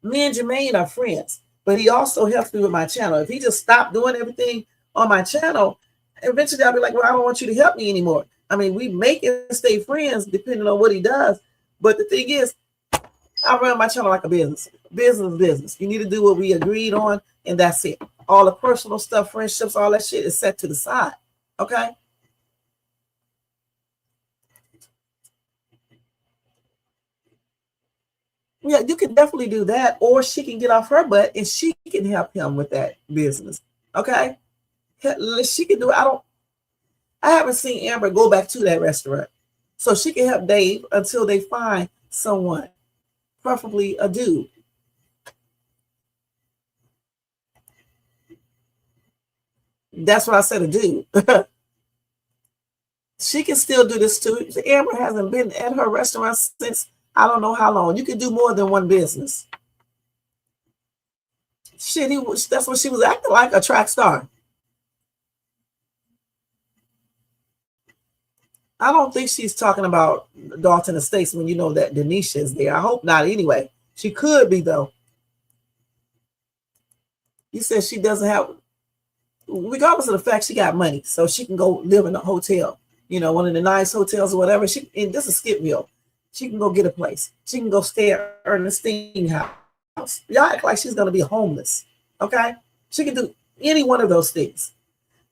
Me and Jermaine are friends, but he also helps me with my channel. If he just stopped doing everything on my channel, eventually I'll be like, well, I don't want you to help me anymore. I mean, we make and stay friends depending on what he does. But the thing is, I run my channel like a business. Business. You need to do what we agreed on, and that's it. All the personal stuff, friendships, all that shit is set to the side. Okay? Yeah, you can definitely do that, or she can get off her butt and she can help him with that business. Okay? She can do it. I haven't seen Amber go back to that restaurant. So she can help Dave until they find someone, preferably a dude. That's what I said, a dude. She can still do this too. Amber hasn't been at her restaurant since I don't know how long. You can do more than one business. Shit, that's what she was acting like, a track star. I don't think she's talking about Dalton Estates when you know that Denisha is there. I hope not anyway. She could be though. You said she doesn't have, regardless of the fact she got money, so she can go live in a hotel, you know, one of the nice hotels or whatever. And this is Skitville. She can go get a place. She can go stay at Ernestine house. Y'all act like she's going to be homeless, okay? She can do any one of those things.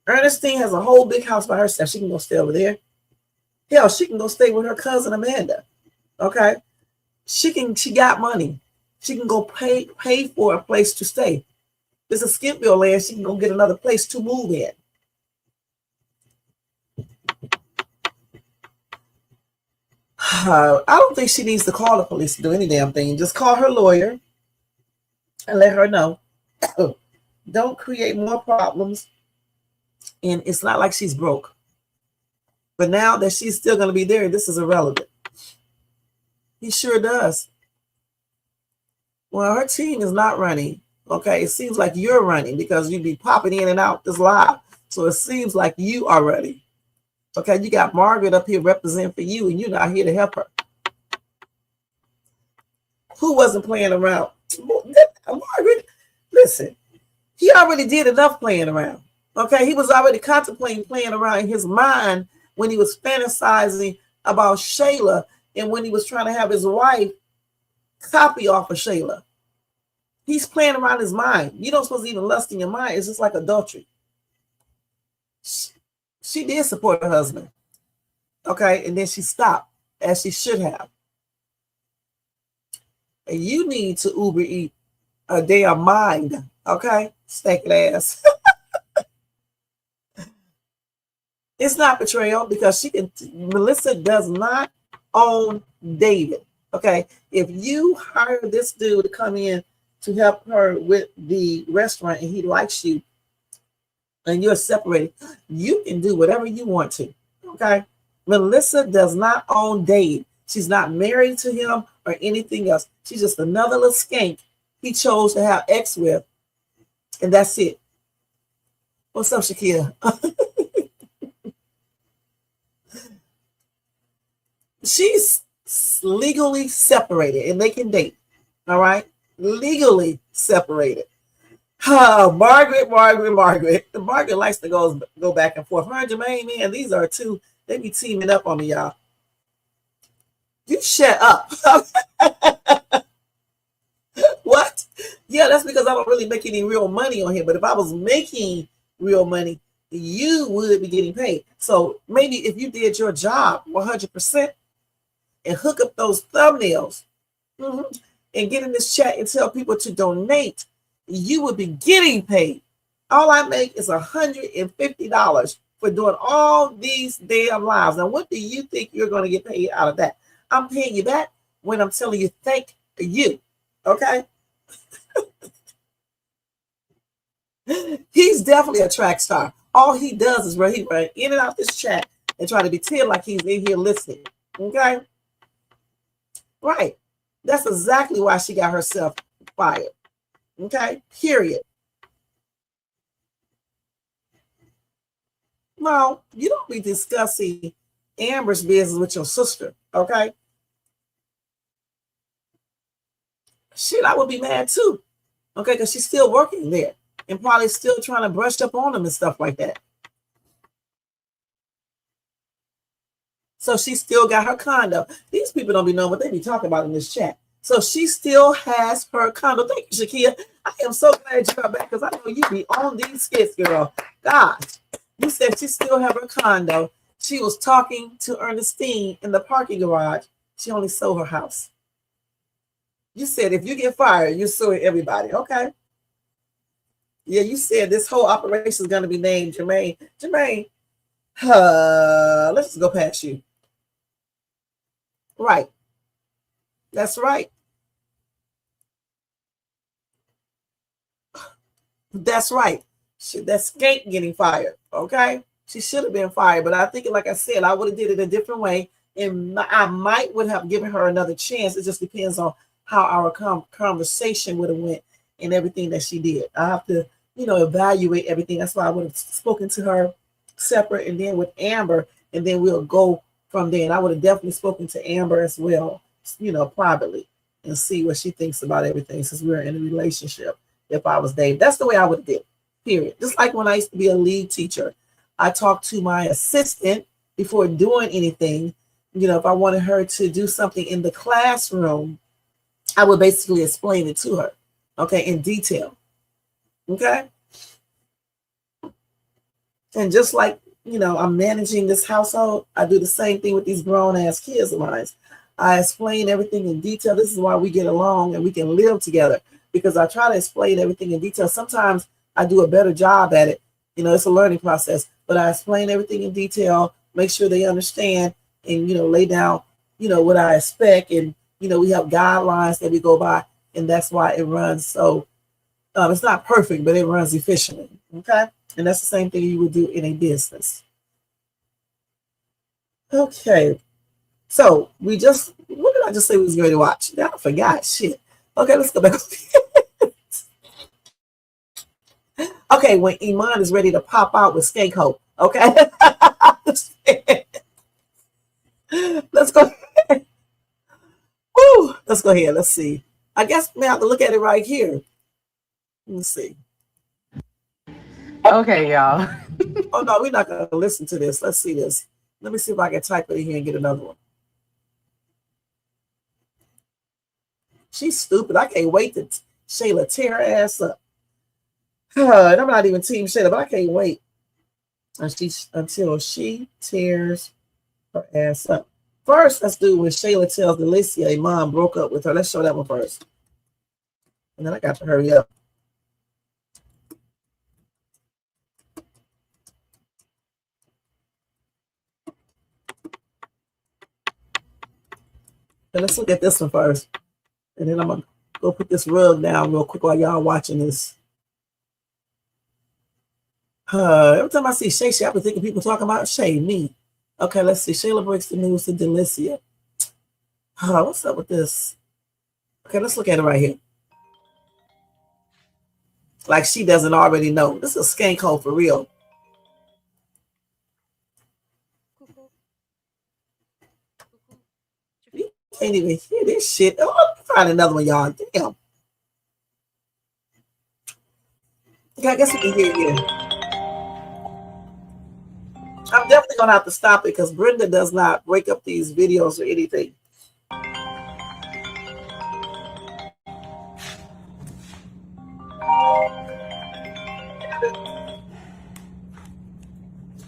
Ernestine has a whole big house by herself. She can go stay over there. Hell, she can go stay with her cousin Amanda, okay? She got money. She can go pay for a place to stay. This is Skitville land. She can go get another place to move in. I don't think she needs to call the police to do any damn thing. Just call her lawyer and let her know. Don't create more problems. And it's not like she's broke. But now that she's still going to be there, this is irrelevant. He sure does. Well, her team is not running. Okay, it seems like you're running because you'd be popping in and out this live. So it seems like you are running. Okay, you got Margaret up here representing for you, and you're not here to help her. Who wasn't playing around? Margaret, listen, he already did enough playing around. Okay, he was already contemplating playing around in his mind when he was fantasizing about Shayla and when he was trying to have his wife copy off of Shayla. He's playing around his mind. You don't supposed to even lust in your mind. It's just like adultery. She did support her husband. Okay, and then she stopped, as she should have. And you need to Uber eat a damn mind. Okay, stinking ass. It's not betrayal because Melissa does not own David. Okay, if you hire this dude to come in to help her with the restaurant and he likes you and you're separated, you can do whatever you want to. Okay, Melissa does not own Dave. She's not married to him or anything else. She's just another little skank he chose to have ex with, and that's it. What's up, Shakira? She's legally separated and they can date. All right, legally separated. Margaret. Margaret likes to go back and forth. Her and Jermaine, man, these are two. They be teaming up on me, y'all. You shut up. What? Yeah, that's because I don't really make any real money on here. But if I was making real money, you would be getting paid. So maybe if you did your job 100% and hook up those thumbnails and get in this chat and tell people to donate, you would be getting paid. All I make is $150 for doing all these damn lives. Now, what do you think you're going to get paid out of that? I'm paying you back when I'm telling you thank you. Okay? He's definitely a track star. All he does is he run in and out this chat and try to pretend like he's in here listening. Okay? Right. That's exactly why she got herself fired. Okay? Period. No, you don't be discussing Amber's business with your sister. Okay? Shit, I would be mad too. Okay? Because she's still working there and probably still trying to brush up on them and stuff like that. So she still got her condo. These people don't be knowing what they be talking about in this chat. So she still has her condo. Thank you, Shakia. I am so glad you got back because I know you be on these skits, girl. Gosh, you said she still have her condo. She was talking to Ernestine in the parking garage. She only sold her house. You said if you get fired, you're suing everybody. Okay. Yeah, you said this whole operation is going to be named Jermaine. Jermaine, let's just go past you. Right. That's right. That's right. That skank getting fired. Okay. She should have been fired. But I think, like I said, I would have did it a different way, and I would have given her another chance. It just depends on how our conversation would have went and everything that she did. I have to, evaluate everything. That's why I would have spoken to her separate, and then with Amber, and then we'll go from there. And I would have definitely spoken to Amber as well, privately, and see what she thinks about everything, since we're in a relationship. If I was Dave, that's the way I would have did it, period. Just like when I used to be a lead teacher, I talked to my assistant before doing anything. If I wanted her to do something in the classroom, I would basically explain it to her, okay, in detail, okay? And just like, I'm managing this household, I do the same thing with these grown-ass kids of mine. I explain everything in detail. This is why we get along and we can live together, because I try to explain everything in detail. Sometimes I do a better job at it. It's a learning process, but I explain everything in detail, make sure they understand, and, lay down, what I expect. And, we have guidelines that we go by, and that's why it runs. So it's not perfect, but it runs efficiently. Okay. And that's the same thing you would do in a business. Okay. So what did I just say we was going to watch? Now I forgot. Shit. Okay, let's go back. Okay, when Iman is ready to pop out with Skank Hope. Okay. Let's go ahead. Woo, let's go ahead. Let's see. I guess we have to look at it right here. Let's see. Okay, y'all. Oh no, we're not gonna listen to this. Let's see this. Let me see if I can type it in here and get another one. She's stupid. I can't wait to Shayla tear her ass up. And I'm not even Team Shayla, but I can't wait until she tears her ass up. First, let's do when Shayla tells Delicia Iman broke up with her. Let's show that one first. And then I got to hurry up. And let's look at this one first. And then I'm going to go put this rug down real quick while y'all watching this. Every time I see Shay, I've been thinking people talking about Shay, me. Okay, let's see. Shayla breaks the news to Delicia. What's up with this? Okay, let's look at it right here. Like she doesn't already know. This is a skank hole for real. You can't even hear this shit. Oh, let me find another one, y'all. Damn. Okay, I guess we can hear it here. I'm definitely going to have to stop it because Brenda does not break up these videos or anything.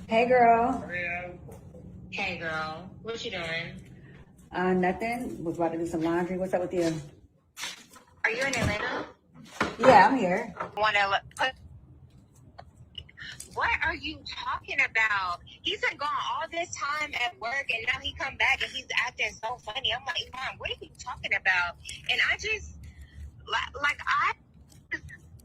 Hey, girl. Hey girl, what you doing? Nothing. Was about to do some laundry. What's up with you? Are you in Atlanta? Yeah, I'm here. What are you talking about? He's been gone all this time at work, and now he come back and he's acting so funny. I'm like, Mom, what are you talking about? And I just I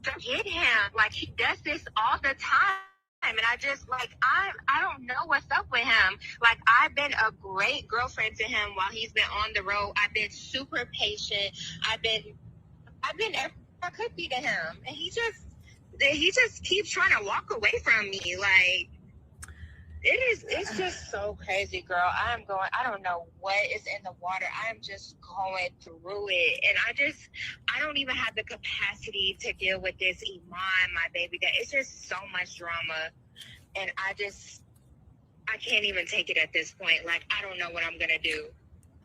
don't get him. Like he does this all the time. And I just I don't know what's up with him. Like I've been a great girlfriend to him while he's been on the road. I've been super patient. I've been everything I could be to him, and he just keeps trying to walk away from me. Like it's just so crazy, girl. I don't know what is in the water. I'm just going through it, and I don't even have the capacity to deal with this Iman, my baby. That it's just so much drama, and I can't even take it at this point. Like I don't know what I'm gonna do.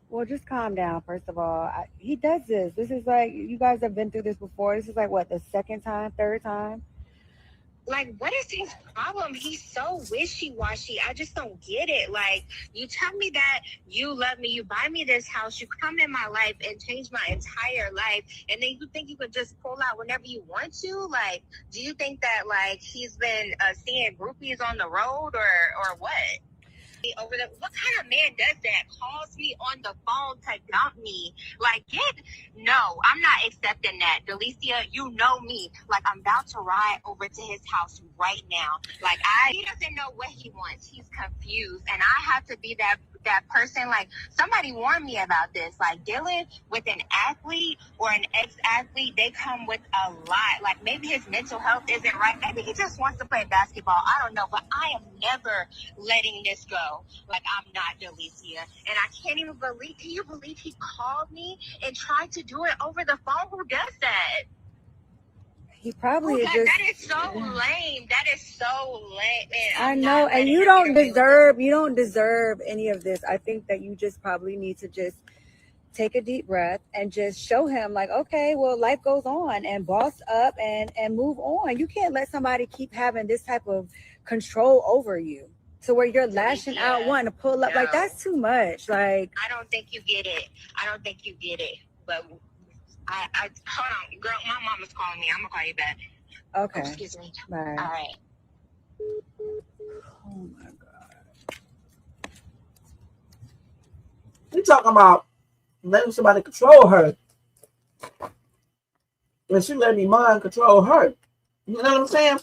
Well, just calm down, first of all. He does this. This is like, you guys have been through this before. This is like, what, the second time, third time? Like, what is his problem? He's so wishy-washy. I just don't get it. Like, you tell me that you love me, you buy me this house, you come in my life and change my entire life, and then you think you could just pull out whenever you want to? Like, do you think that, like, he's been seeing groupies on the road or what? over the, what kind of man does that? Calls me on the phone to dump me. Like, no, I'm not accepting that. Delicia, you know me. Like, I'm about to ride over to his house right now. Like, he doesn't know what he wants. He's confused. And I have to be that person. Like, somebody warned me about this. Like, dealing with an athlete or an ex-athlete, they come with a lot. Like, maybe his mental health isn't right. Maybe he just wants to play basketball. I don't know. But I am never letting this go. Like, I'm not Delicia. And I can't even believe, can you believe he called me and tried to do it over the phone? Who does that? He probably is just. That is so lame. That is so lame, man. I know, and you don't deserve any of this. I think that you just probably need to just take a deep breath and just show him, like, okay, well, life goes on, and boss up and move on. You can't let somebody keep having this type of control over you to where you're lashing out, wanting to pull up. Like, that's too much. Like, I don't think you get it. But I hold on, girl. My mom is calling me. I'm gonna call you back. Okay. Oh, excuse me. Bye. All right. Oh my God. You talking about letting somebody control her, and she letting Iman control her. You know what I'm saying?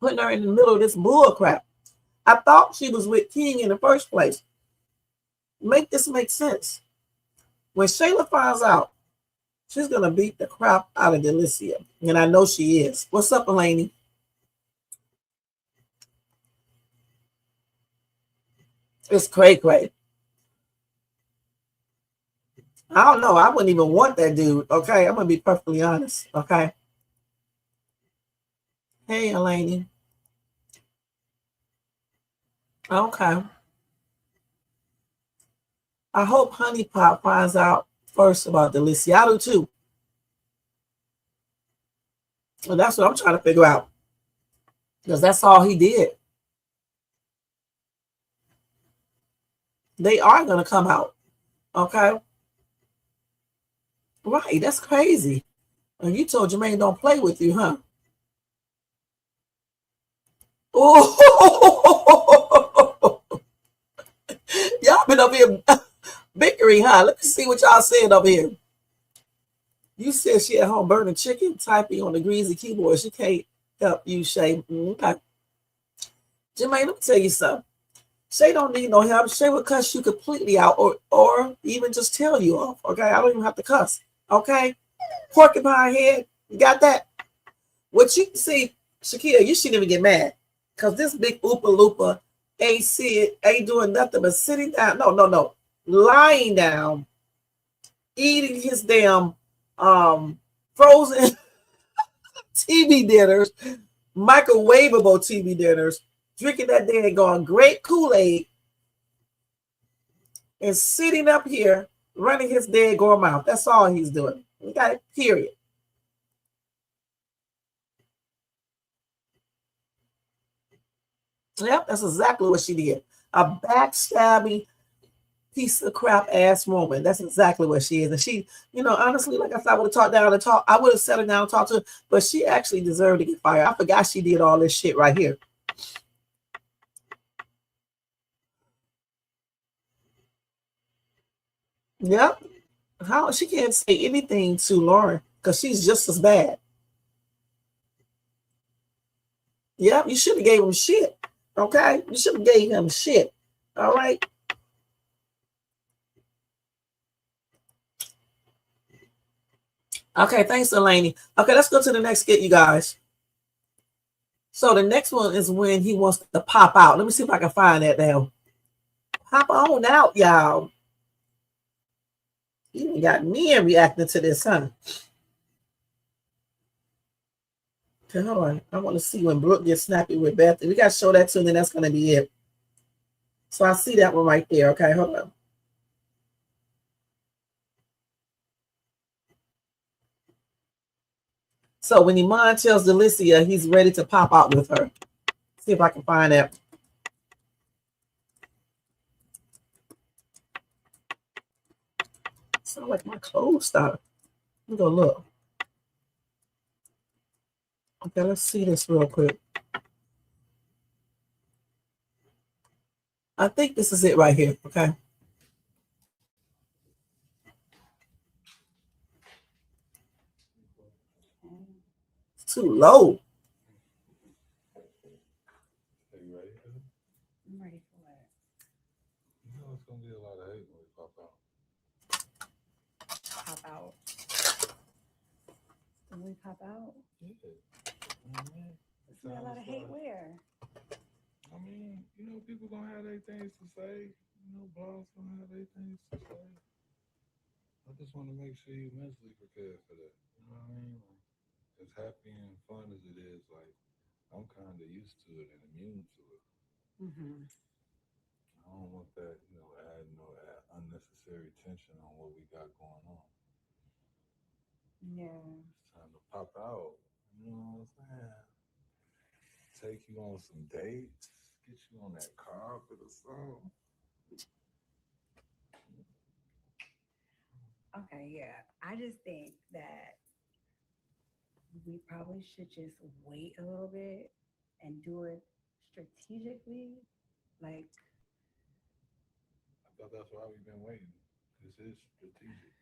Putting her in the middle of this bull crap. I thought she was with King in the first place. Make this make sense. When Shayla finds out, she's gonna beat the crap out of Delicia, and I know she is. What's up, Elaney? It's cray. I don't know. I wouldn't even want that dude. Okay, I'm gonna be perfectly honest. Okay. Hey, Elaney. Okay. I hope Honeypot finds out first about Delicia. I do too. And that's what I'm trying to figure out. Because that's all he did. They are going to come out. Okay? Right. That's crazy. And you told Jermaine don't play with you, huh? Oh, y'all been up here bickering, huh? Let me see what y'all said up here. You said she at home burning chicken, typing on the greasy keyboard. She can't help you, Shay. Okay. Jermaine, let me tell you something. Shay don't need no help. Shay will cuss you completely out or even just tell you off. Okay? I don't even have to cuss. Okay? Porcupine head. You got that? What you see, Shakia, you shouldn't even get mad. Because this big Oopa Loopa ain't doing nothing but sitting down. No. Lying down, eating his damn frozen TV dinners, microwavable TV dinners, drinking that daggone great Kool-Aid, and sitting up here running his daggone mouth. That's all he's doing. Okay, period. Yep, that's exactly what she did. A backstabbing piece of crap ass woman. That's exactly what she is. And she, honestly, like I said, I would have talked down and talked. I would have sat her down and talked to her, but she actually deserved to get fired. I forgot she did all this shit right here. Yep. How she can't say anything to Lauren because she's just as bad. Yep, you should have gave him shit. Okay? You should have gave him shit. All right? Okay, thanks, Elaney. Okay, let's go to the next skit, you guys. So the next one is when he wants to pop out. Let me see if I can find that now. Pop on out, y'all. You even got me reacting to this, huh? Okay, hold on. I want to see when Brooke gets snappy with Bethany. We got to show that too, and then that's going to be it. So I see that one right there. Okay, hold on. So when Iman tells Delicia he's ready to pop out with her. See if I can find that. Sound like my clothes stopped. Let me go look. Okay, let's see this real quick. I think this is it right here. Okay. It's too low. Are you ready for it? I'm ready for it. You know it's gonna be a lot of hate when we pop out. Pop out. When we pop out, Yeah. Mm-hmm. it's a lot of hate where? I mean, you know, people gonna have their things to say. You know, blogs gonna have their things to say. I just want to make sure you mentally prepared for that. You know what I mean? Like, as happy and fun as it is, like, I'm kind of used to it and immune to it. Mm-hmm. I don't want that, you know, add unnecessary tension on what we got going on. Yeah. It's time to pop out. You know what I'm saying? Take you on some dates, get you on that carpet or something. Okay, yeah. I just think that we probably should just wait a little bit and do it strategically. Like, I thought that's why we've been waiting. This is strategic.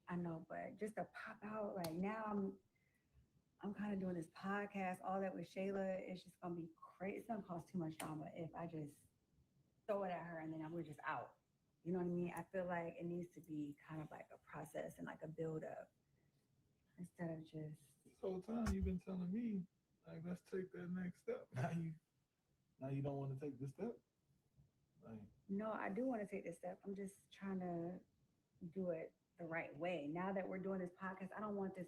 I know, but just to pop out, like now I'm kind of doing this podcast, all that with Shayla. It's just gonna be crazy. It's gonna cause too much drama if I just throw it at her and then we're just out. You know what I mean? I feel like it needs to be kind of like a process and like a build up instead of just. This whole time you've been telling me, like, let's take that next step. Now you don't want to take this step. Like, No, I do want to take this step. I'm just trying to do it the right way. Now that we're doing this podcast, I don't want this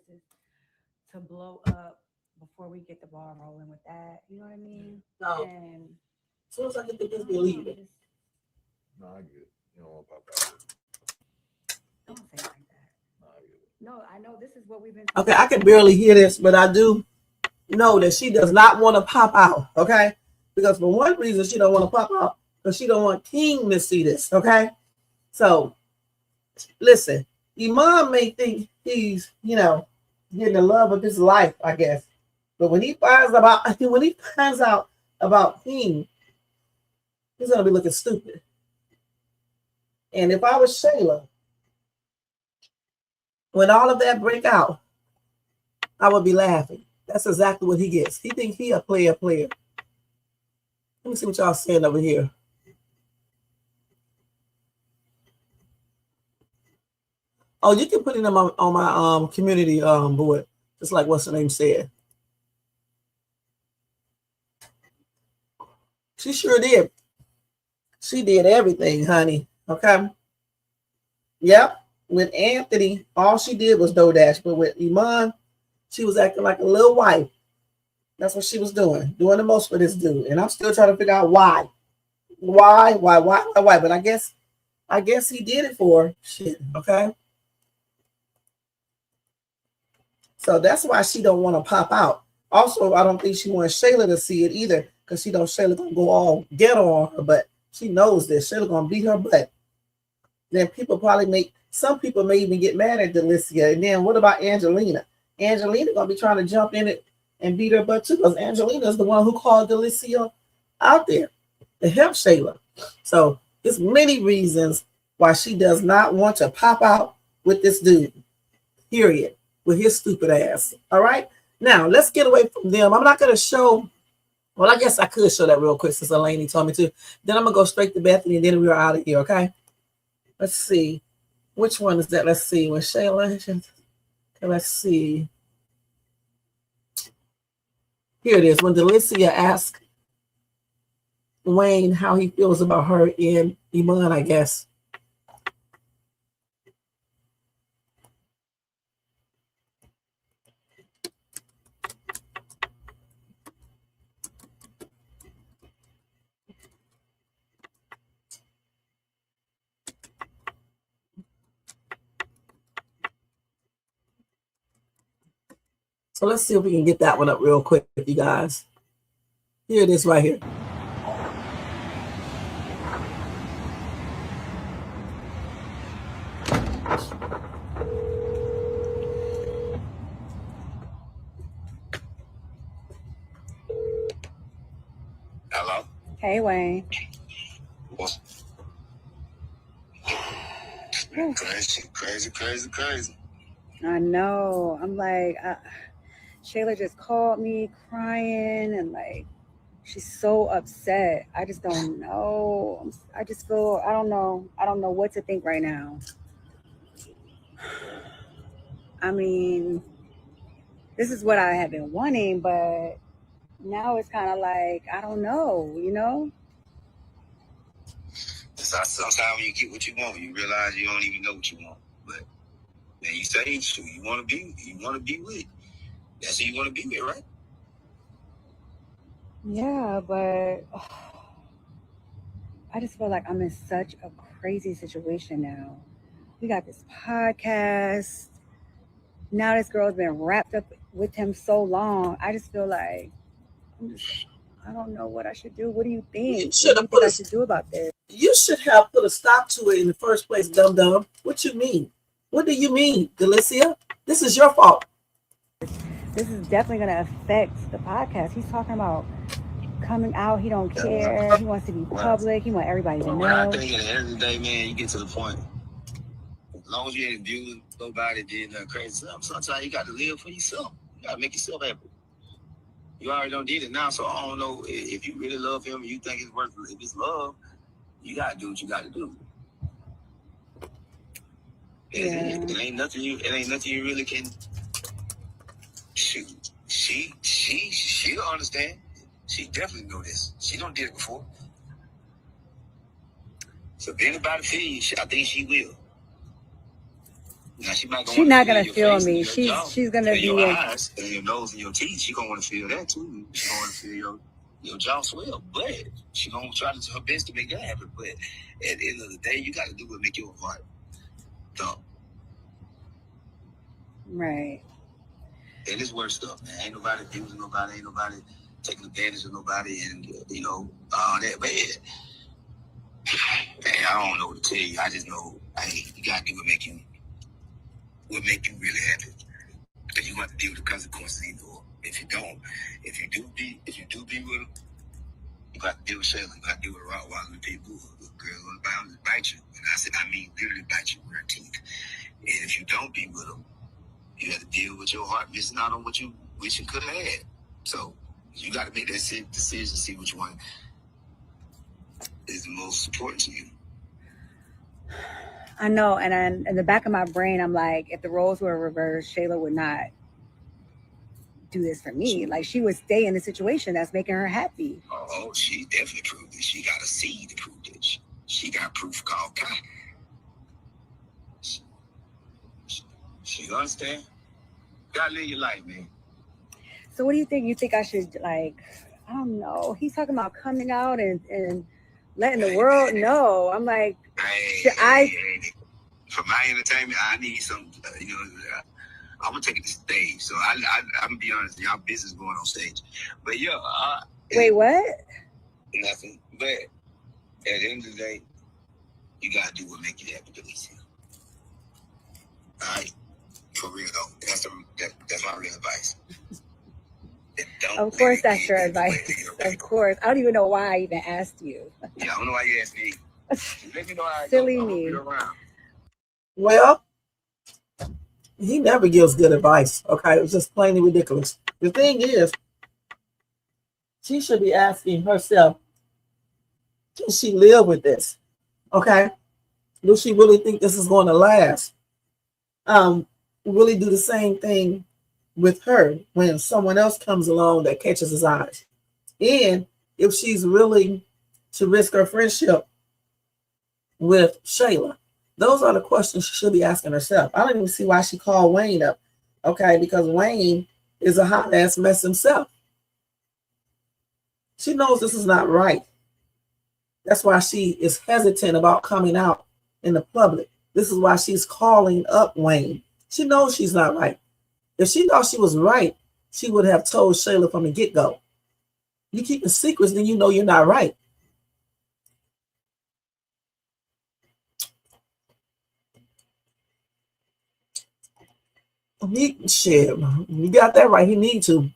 to blow up before we get the ball rolling with that. You know what I mean? No. And As soon as I get the this, believe it. no, I get it. You don't want to pop out. Don't say it like that. No, I get it. No, I know this is what we've been. Okay, I can barely hear this, but I do know that she does not want to pop out. Okay, because for one reason she don't want to pop out because she don't want King to see this. Okay, so listen, Iman may think he's getting the love of his life, I guess, but when he finds out about King, he's gonna be looking stupid. And if I was Shayla, when all of that break out, I would be laughing. That's exactly what he gets. He thinks he a player. Let me see what y'all saying over here. Oh, you can put it on my community board, just like what's her name said. She sure did. She did everything, honey. Okay. Yep. With Anthony, all she did was DoorDash, but with Iman, she was acting like a little wife. That's what she was doing the most for this dude. And I'm still trying to figure out why. Why? But I guess he did it for her. Shit. Okay. So that's why she don't want to pop out. Also, I don't think she wants Shayla to see it either, because she knows Shayla gonna go all ghetto on her, but she knows this. Shayla gonna beat her butt. Then some people may even get mad at Delicia. And then what about Angelina? Angelina gonna be trying to jump in it and beat her butt too, because Angelina is the one who called Delicia out there to help Shayla. So there's many reasons why she does not want to pop out with this dude. Period. With his stupid ass. All right. Now let's get away from them. I'm not gonna show. Well, I guess I could show that real quick since Elaine told me to. Then I'm gonna go straight to Bethany and then we're out of here. Okay. Let's see. Which one is that? Let's see. When Shayla. Okay, let's see. Here it is. When Delicia asked Wayne how he feels about her in Iman, I guess. So let's see if we can get that one up real quick with you guys. Here it is right here. Hey, Wayne. Crazy. I know. I'm like, Shayla just called me crying and like, she's so upset. I just don't know. I just feel, I don't know. I don't know what to think right now. I mean, this is what I had been wanting, but now it's kind of like, I don't know, you know? Sometimes when you get what you want, you realize you don't even know what you want. But then you say you want to be with. That's who you want to be with, right? Yeah, but I just feel like I'm in such a crazy situation now. We got this podcast. Now this girl's been wrapped up with him so long. I just feel like I don't know what I should do. What do you think? What do you think I should do about this? You should have put a stop to it in the first place, dum dum. What you mean? What do you mean, Delicia? This is your fault. This is definitely going to affect the podcast. He's talking about coming out. He don't care. He wants to be public. He wants everybody to know. I think at the end of the day, man, you get to the point. As long as you ain't abusing nobody, did nothing crazy, sometimes you got to live for yourself. You got to make yourself happy. You already don't need it now, so I don't know if you really love him and you think it's worth it. If it's love, you got to do what you got to do. It ain't nothing you really can. Shoot, she don't understand. She definitely know this. She don't did it before. So if anybody feel you, I think she will. Now she's not gonna feel me. She's gonna be your eyes and your nose and your teeth. She gonna want to feel that too. She gonna want to feel your jaw swell. But she gonna try to do her best to make that happen. But at the end of the day, you got to do what make your heart thump. Right. And it's worse stuff, man. Ain't nobody abusing nobody. Ain't nobody taking advantage of nobody, and all that. But man, I don't know what to tell you. I just know, you gotta do what make you really happy. Because you have to deal with the consequences either. If you don't, if you do be with them, you got to deal with Shayla. You got to deal with Rottweiler and Pitbull. The girl on the bound to bite you. And I mean literally bite you with her teeth. And if you don't be with them, you have to deal with your heart missing out on what you wish you could have had. So you got to make that decision to see which one is the most important to you. I know, and in the back of my brain, I'm like, if the roles were reversed, Shayla would not do this for me. Like, she would stay in the situation that's making her happy. Oh, she definitely proved it. She got a seed to prove it. She got proof called God. She understand? You gotta live your life, man. So what do you think? You think I should, like, I don't know. He's talking about coming out and letting the world know. I'm like, for my entertainment, I need some, I'm gonna take it to stage. So I'm gonna be honest, y'all business going on stage. But yeah, wait, what? Nothing. But at the end of the day, you gotta do what make you happy, Delicia. All right, for real though. That's my real advice. Of course, that's your advice. Of course, I don't even know why I even asked you. Yeah, I don't know why you asked me. Let me know how Silly me. Well, he never gives good advice. Okay, it was just plainly ridiculous. The thing is, she should be asking herself, can she live with this? Okay, do she really think this is going to last? Really do the same thing with her when someone else comes along that catches his eyes. And if she's willing to risk her friendship with Shayla, those are the questions she should be asking herself. I don't even see why she called Wayne up. Okay, because Wayne is a hot ass mess himself. She knows this is not right. That's why she is hesitant about coming out in the public. This is why she's calling up Wayne. She knows she's not right. If she thought she was right, she would have told Shayla from the get-go. You keep the secrets, then you know you're not right. Shit, you got that right. He need to.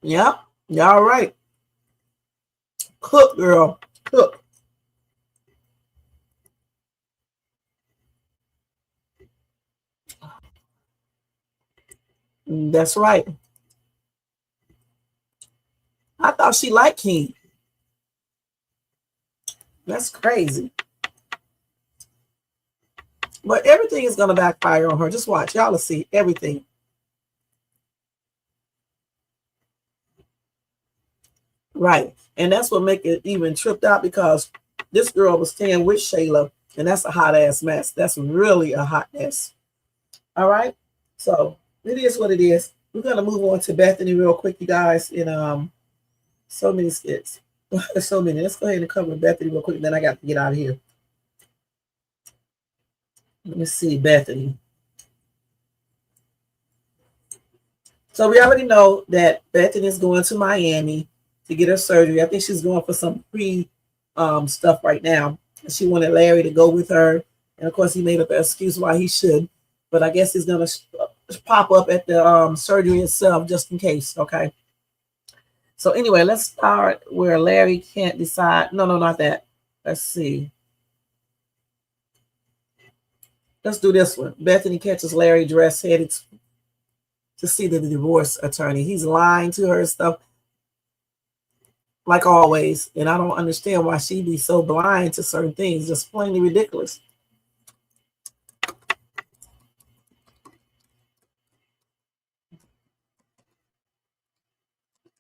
Yeah. Y'all right. Cook, girl. Cook. That's right. I thought she liked King. That's crazy. But everything is going to backfire on her. Just watch. Y'all will see everything. Right. And that's what make it even tripped out, because this girl was staying with Shayla, and that's a hot ass mess. That's really a hot mess. All right. So it is what it is. We're going to move on to Bethany real quick, you guys. And so many skits. So many. Let's go ahead and cover Bethany real quick. Then I got to get out of here. Let me see, Bethany. So we already know that Bethany is going to Miami to get her surgery. I think she's going for some pre stuff right now. She wanted Larry to go with her. And of course, he made up an excuse why he should. But I guess he's going to pop up at the surgery itself just in case. Okay. So anyway, let's start where Larry can't decide. No, not that. Let's see. Let's do this one. Bethany catches Larry dressed, headed to see the divorce attorney. He's lying to her and stuff, like always. And I don't understand why she be so blind to certain things. Just plainly ridiculous.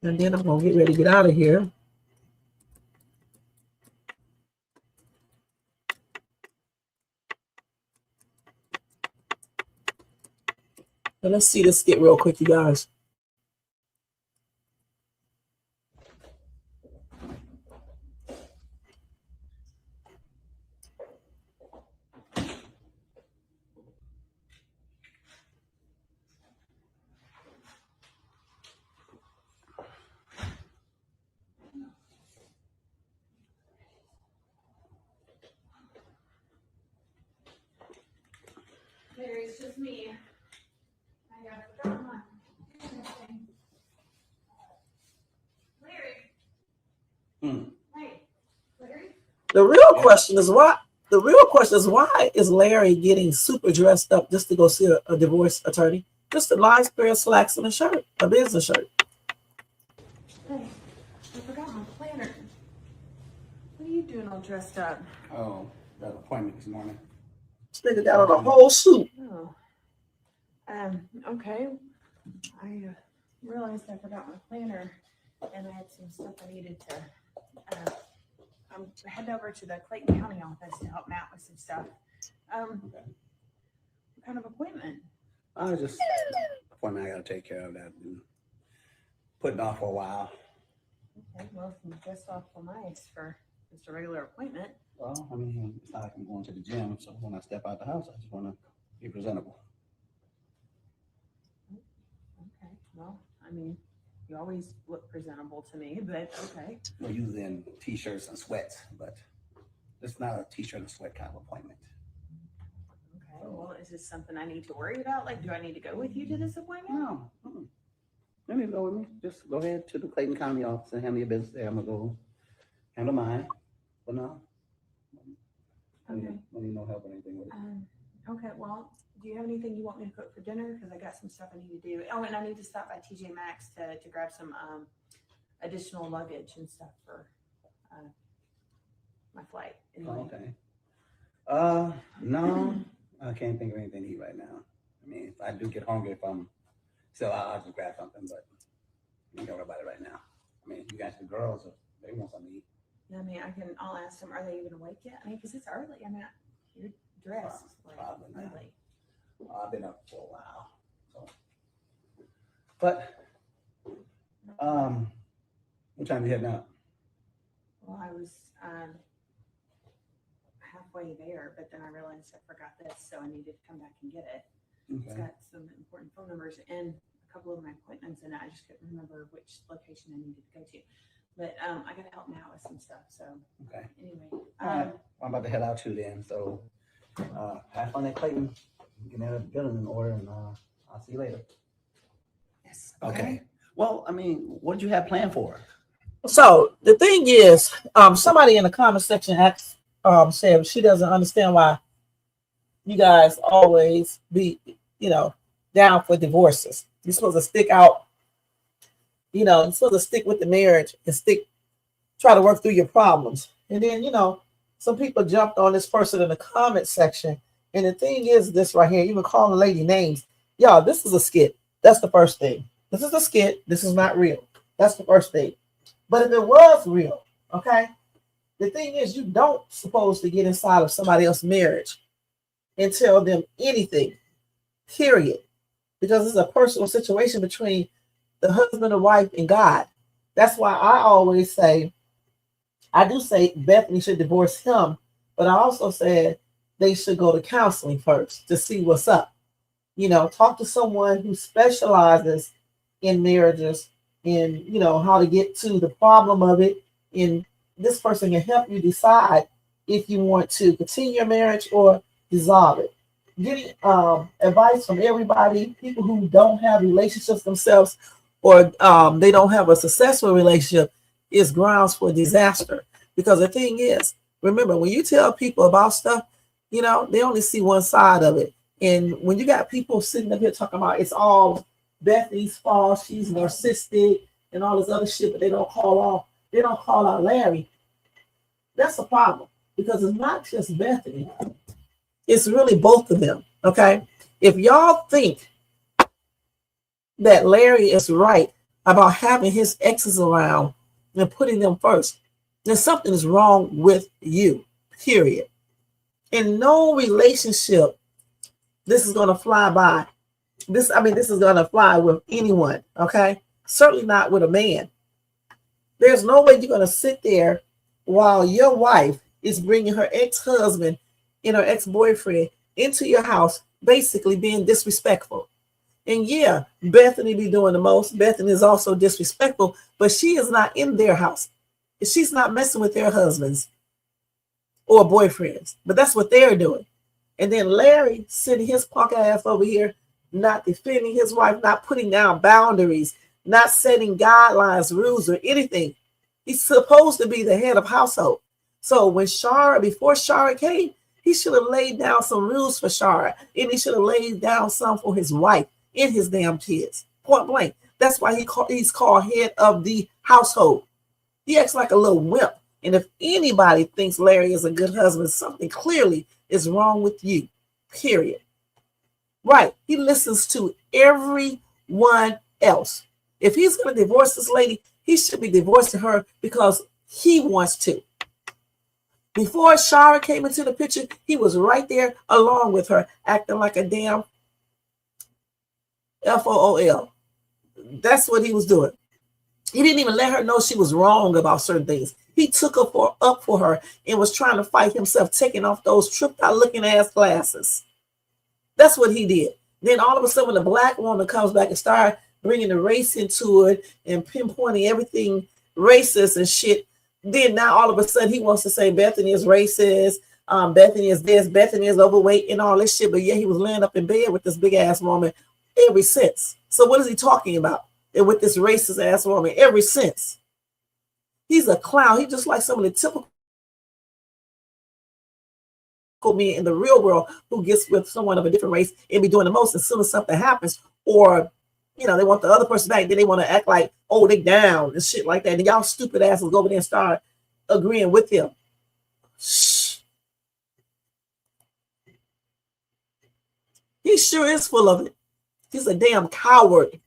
And then I'm going to get ready to get out of here. But let's see this skit real quick, you guys. Larry, it's just me. I got forgotten my Larry. Hey, Larry. The real question is why. The real question is why is Larry getting super dressed up just to go see a divorce attorney? Just a nice pair of slacks and a shirt, a business shirt. Hey, I forgot my planner. What are you doing all dressed up? Oh, got an appointment this morning. This nigga got on a whole suit. Oh. Okay. I realized I forgot my planner, and I had some stuff I needed to. I'm heading over to the Clayton County office to help Matt with some stuff. What kind of appointment? Just appointment I got to take care of that. Been putting off for a while. Okay, well, if you dressed off for nice for just a regular appointment. Well, I mean, it's not like I'm going to the gym, so when I step out the house, I just want to be presentable. Okay, well, I mean, you always look presentable to me, but okay. We're using t-shirts and sweats, but it's not a t-shirt and sweat kind of appointment. Okay, well, is this something I need to worry about? Like, do I need to go with you to this appointment? No. You need to go with me. Just go ahead to the Clayton County office and handle your business there. I'm going to go handle mine. But no. Okay. I need no help or anything with it. Okay, well, do you have anything you want me to cook for dinner? Because I got some stuff I need to do. Oh, and I need to stop by TJ Maxx to grab some additional luggage and stuff for my flight. Anyway. Okay. No, I can't think of anything to eat right now. I mean, if I do get hungry, I'll just grab something, but you don't worry about it right now. I mean, you guys, the girls, they want something to eat. Yeah, I mean, I'll ask them, are they even awake yet? I mean, because it's early. I mean, you're dressed Probably not. early. I've been up for a while. So. But, what time are you heading out? Well, I was halfway there, but then I realized I forgot this, so I needed to come back and get it. Okay. It's got some important phone numbers and a couple of my appointments, and I just couldn't remember which location I needed to go to. But I got to help Matt with some stuff. So okay. Anyway, all right. I'm about to head out too then. So have fun at Clayton. You can have a building in order, and I'll see you later. Yes. Okay. Well, I mean, what did you have planned for her? So the thing is, somebody in the comment section asked, said she doesn't understand why you guys always be, down for divorces. You're supposed to stick out, you're supposed to stick with the marriage and try to work through your problems. And then, some people jumped on this person in the comment section. And the thing is this right here, even calling the lady names. Y'all, this is a skit. That's the first thing. This is a skit. This is not real. That's the first thing. But if it was real, okay, the thing is you don't supposed to get inside of somebody else's marriage and tell them anything, period. Because it's a personal situation between the husband and wife and God. That's why I do say Bethany should divorce him, but I also said they should go to counseling first to see what's up. Talk to someone who specializes in marriages and, how to get to the problem of it. And this person can help you decide if you want to continue your marriage or dissolve it. Getting advice from everybody, people who don't have relationships themselves or they don't have a successful relationship, is grounds for disaster. Because the thing is, remember, when you tell people about stuff, they only see one side of it. And when you got people sitting up here talking about it's all Bethany's fault, she's narcissistic and all this other shit, but they don't call out Larry, that's a problem. Because it's not just Bethany. It's really both of them, okay? If y'all think that Larry is right about having his exes around and putting them first, then something is wrong with you, period. In no relationship, this is going to fly by. This is going to fly with anyone, okay? Certainly not with a man. There's no way you're going to sit there while your wife is bringing her ex-husband and her ex-boyfriend into your house, basically being disrespectful. And yeah, Bethany be doing the most. Bethany is also disrespectful, but she is not in their house. She's not messing with their husbands or boyfriends, but that's what they're doing. And then Larry sitting his punk ass over here, not defending his wife, not putting down boundaries, not setting guidelines, rules, or anything. He's supposed to be the head of household. So before Shara came, he should have laid down some rules for Shara, and he should have laid down some for his wife and his damn kids. Point blank. That's why he's called head of the household. He acts like a little wimp. And if anybody thinks Larry is a good husband, something clearly is wrong with you, period. Right. He listens to everyone else. If he's going to divorce this lady, he should be divorcing her because he wants to. Before Shara came into the picture, he was right there along with her, acting like a damn FOOL. That's what he was doing. He didn't even let her know she was wrong about certain things. He took up for her and was trying to fight himself, taking off those tripped out looking ass glasses. That's what he did. Then all of a sudden, when the black woman comes back and starts bringing the race into it and pinpointing everything racist and shit, then now all of a sudden he wants to say Bethany is racist, Bethany is this, Bethany is overweight and all this shit. But yeah, he was laying up in bed with this big ass woman ever since. So what is he talking about? And with this racist ass woman ever since. He's a clown. He's just like some of the typical men in the real world who gets with someone of a different race and be doing the most as soon as something happens, or they want the other person back, then they want to act like, oh, they down and shit like that. And y'all stupid asses go over there and start agreeing with him. Shh. He sure is full of it. He's a damn coward.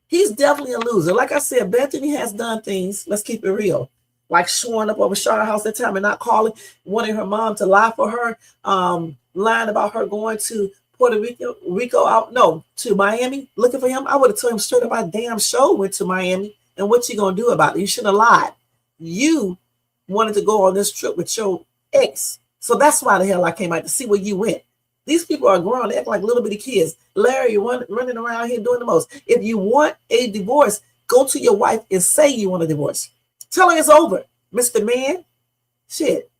He's definitely a loser. Like I said, Bethany has done things, let's keep it real, like showing up over Shara's house that time and not calling, wanting her mom to lie for her, lying about her going to Puerto Rico, to Miami, looking for him. I would have told him straight up, my damn show went to Miami, and what you gonna do about it? You shouldn't have lied. You wanted to go on this trip with your ex. So that's why the hell I came out, to see where you went. These people are grown. They act like little bitty kids. Larry, you're running around here doing the most. If you want a divorce, go to your wife and say you want a divorce. Tell her it's over, Mr. Man. Shit.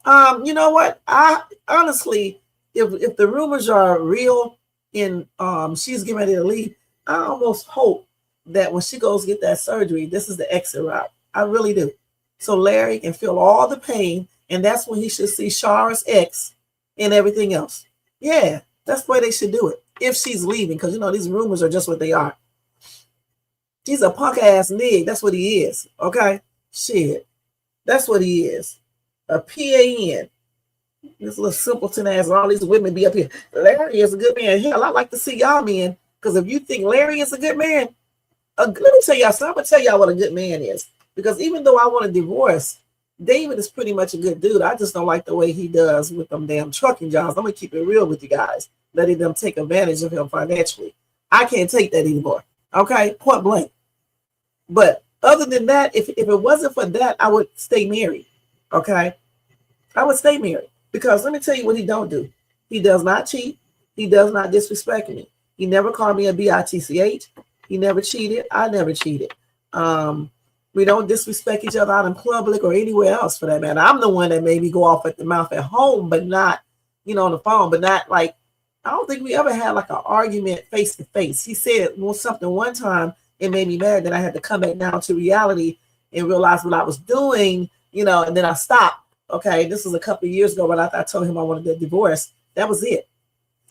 You know what? I honestly, if the rumors are real and she's getting ready to leave, I almost hope that when she goes get that surgery, this is the exit route. I really do. So Larry can feel all the pain, and that's when he should see Shara's ex and everything else. Yeah, that's the way they should do it. If she's leaving, because you know these rumors are just what they are. He's a punk ass nigga. That's what he is. Okay? Shit. That's what he is. A PAN. This little simpleton ass, all these women be up here. Larry is a good man. Hell, I like to see y'all men. Because if you think Larry is a good man, let me tell y'all something. I'm going to tell y'all what a good man is. Because even though I want a divorce, David is pretty much a good dude. I just don't like the way he does with them damn trucking jobs. I'm going to keep it real with you guys. Letting them take advantage of him financially. I can't take that anymore. Okay? Point blank. But other than that, if it wasn't for that, I would stay married. Okay? I would stay married. Because let me tell you what he don't do. He does not cheat. He does not disrespect me. He never called me a bitch. He never cheated. I never cheated. We don't disrespect each other out in public or anywhere else for that matter. I'm the one that made me go off at the mouth at home, but not, on the phone, but not like, I don't think we ever had like an argument face to face. He said something one time, it made me mad that I had to come back down to reality and realize what I was doing, and then I stopped. Okay, this was a couple of years ago when I told him I wanted a divorce. That was it.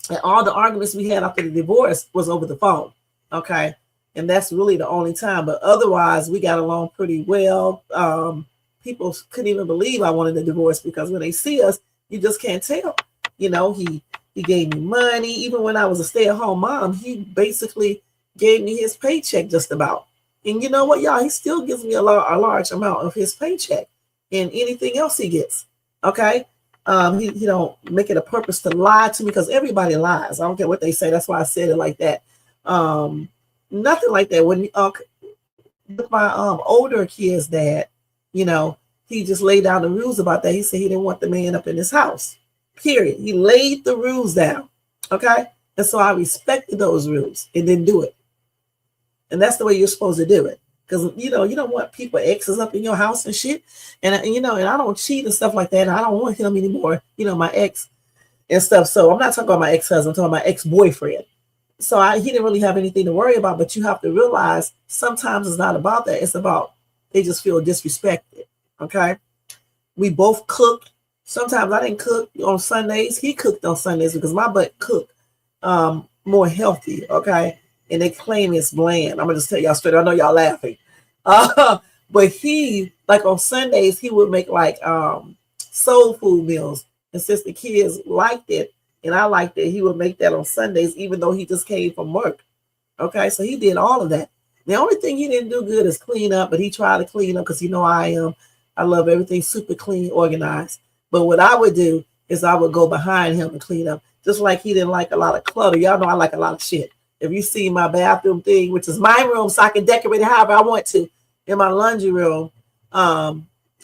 And all the arguments we had after the divorce was over the phone. Okay, and that's really the only time. But otherwise, we got along pretty well. People couldn't even believe I wanted a divorce because when they see us, you just can't tell. He gave me money. Even when I was a stay-at-home mom, he basically gave me his paycheck just about. And you know what, y'all? He still gives me a large amount of his paycheck. And anything else he gets, okay? He don't make it a purpose to lie to me because everybody lies. I don't care what they say. That's why I said it like that. Nothing like that. When with my older kid's dad, he just laid down the rules about that. He said he didn't want the man up in his house. Period. He laid the rules down, okay? And so I respected those rules and didn't do it. And that's the way you're supposed to do it. Because, you don't want people exes up in your house and shit. And I don't cheat and stuff like that. And I don't want him anymore, my ex and stuff. So I'm not talking about my ex-husband. I'm talking about my ex-boyfriend. So he didn't really have anything to worry about. But you have to realize sometimes it's not about that. It's about they just feel disrespected, okay? We both cooked. Sometimes I didn't cook on Sundays. He cooked on Sundays because my butt cooked more healthy, okay? And they claim it's bland. I'm going to just tell y'all straight. I know y'all laughing. But he, like on Sundays, he would make like soul food meals. And since the kids liked it, and I liked it, he would make that on Sundays, even though he just came from work. Okay, so he did all of that. The only thing he didn't do good is clean up, but he tried to clean up because I am. I love everything super clean, organized. But what I would do is I would go behind him and clean up. Just like he didn't like a lot of clutter. Y'all know I like a lot of shit. If you see my bathroom thing, which is my room, so I can decorate it however I want to, in my laundry room,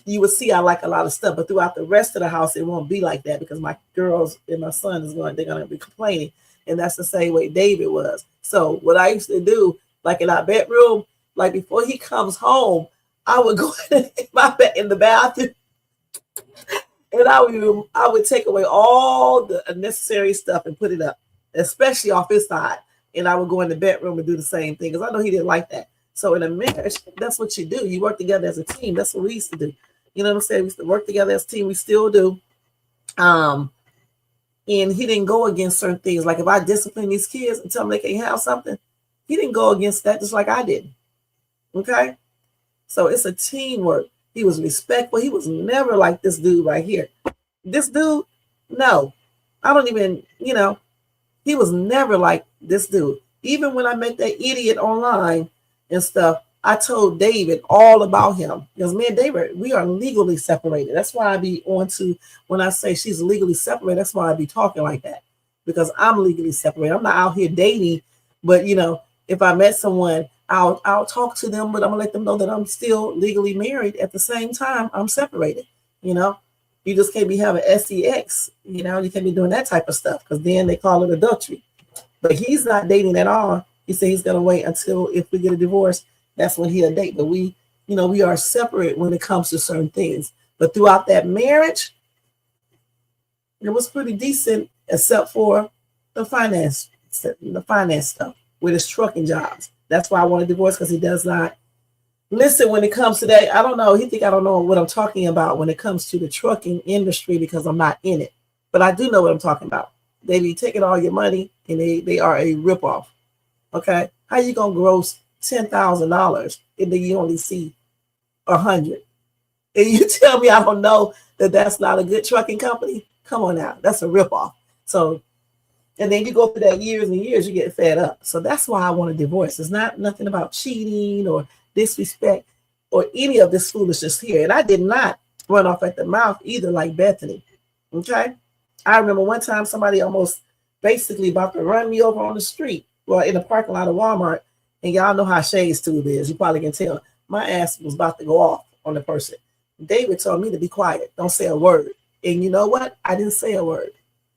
you will see I like a lot of stuff. But throughout the rest of the house, it won't be like that because my girls and my son they're going to be complaining. And that's the same way David was. So what I used to do, like in our bedroom, like before he comes home, I would go in the bathroom and I would take away all the unnecessary stuff and put it up, especially off his side. And I would go in the bedroom and do the same thing because I know he didn't like that. So in a marriage, that's what you do. You work together as a team. That's what we used to do. You know what I'm saying? We used to work together as a team. We still do. And he didn't go against certain things. Like if I discipline these kids and tell them they can't have something, he didn't go against that just like I did. Okay? So it's a teamwork. He was respectful. He was never like this dude right here. This dude, no. I don't even, he was never like this dude. Even when I met that idiot online and stuff, I told David all about him. Because me and David, we are legally separated. That's why I be on to, when I say she's legally separated, that's why I be talking like that. Because I'm legally separated. I'm not out here dating, but if I met someone, I'll talk to them, but I'm gonna let them know that I'm still legally married. At the same time, I'm separated. You just can't be having sex. You can't be doing that type of stuff because then they call it adultery. But he's not dating at all. He said he's gonna wait until if we get a divorce, that's when he'll date. But we are separate when it comes to certain things. But throughout that marriage, It was pretty decent, except for the finance stuff with his trucking jobs. That's why I want a divorce, because he does not listen when it comes to that. I don't know. He think I don't know what I'm talking about when it comes to the trucking industry because I'm not in it. But I do know what I'm talking about. They be taking all your money and they are a ripoff. Okay? How you gonna gross $10,000 and then you only see 100? And you tell me I don't know that that's not a good trucking company? Come on now. That's a ripoff. So, and then you go through that years and years, you get fed up. So that's why I want a divorce. It's not nothing about cheating or disrespect or any of this foolishness here. And I did not run off at the mouth either like Bethany. Okay? I remember one time somebody almost basically about to run me over on the street, well, in the parking lot of Walmart. And y'all know how Shay's tube is. You probably can tell. My ass was about to go off on the person. David told me to be quiet. Don't say a word. And you know what? I didn't say a word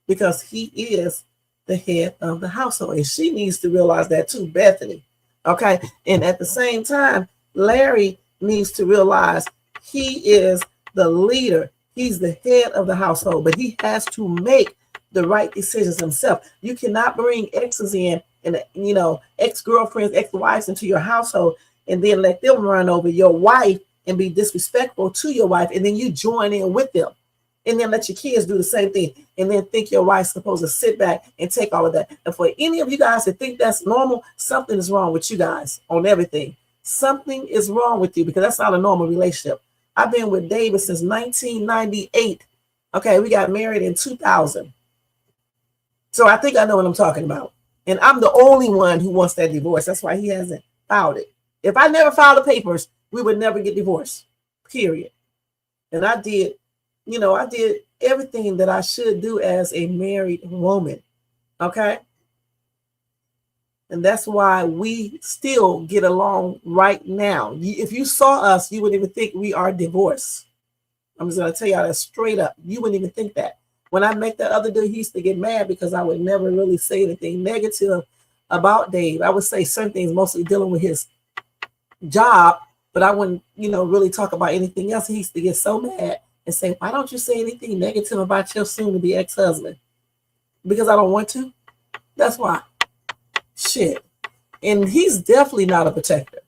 because he is the head of the household. And she needs to realize that too, Bethany. Okay? And at the same time, Larry needs to realize he is the leader. He's the head of the household, but he has to make the right decisions himself. You cannot bring exes in and, you know, ex-girlfriends, ex-wives into your household and then let them run over your wife and be disrespectful to your wife, and then you join in with them, and then let your kids do the same thing, and then think your wife's supposed to sit back and take all of that. And for any of you guys to think that's normal, something is wrong with you guys on everything. Something is wrong with you because that's not a normal relationship. I've been with David since 1998. Okay, we got married in 2000. So I think I know what I'm talking about. And I'm the only one who wants that divorce. That's why he hasn't filed it. If I never filed the papers, we would never get divorced, period. And I did, you know, I did everything that I should do as a married woman, okay? And that's why we still get along right now. If you saw us, you wouldn't even think we are divorced. I'm just going to tell y'all that straight up. You wouldn't even think that. When I met that other dude, he used to get mad because I would never really say anything negative about Dave. I would say certain things, mostly dealing with his job, but I wouldn't, you know, really talk about anything else. He used to get so mad and say, why don't you say anything negative about your soon-to-be ex-husband? Because I don't want to. That's why. Shit. And he's definitely not a protector.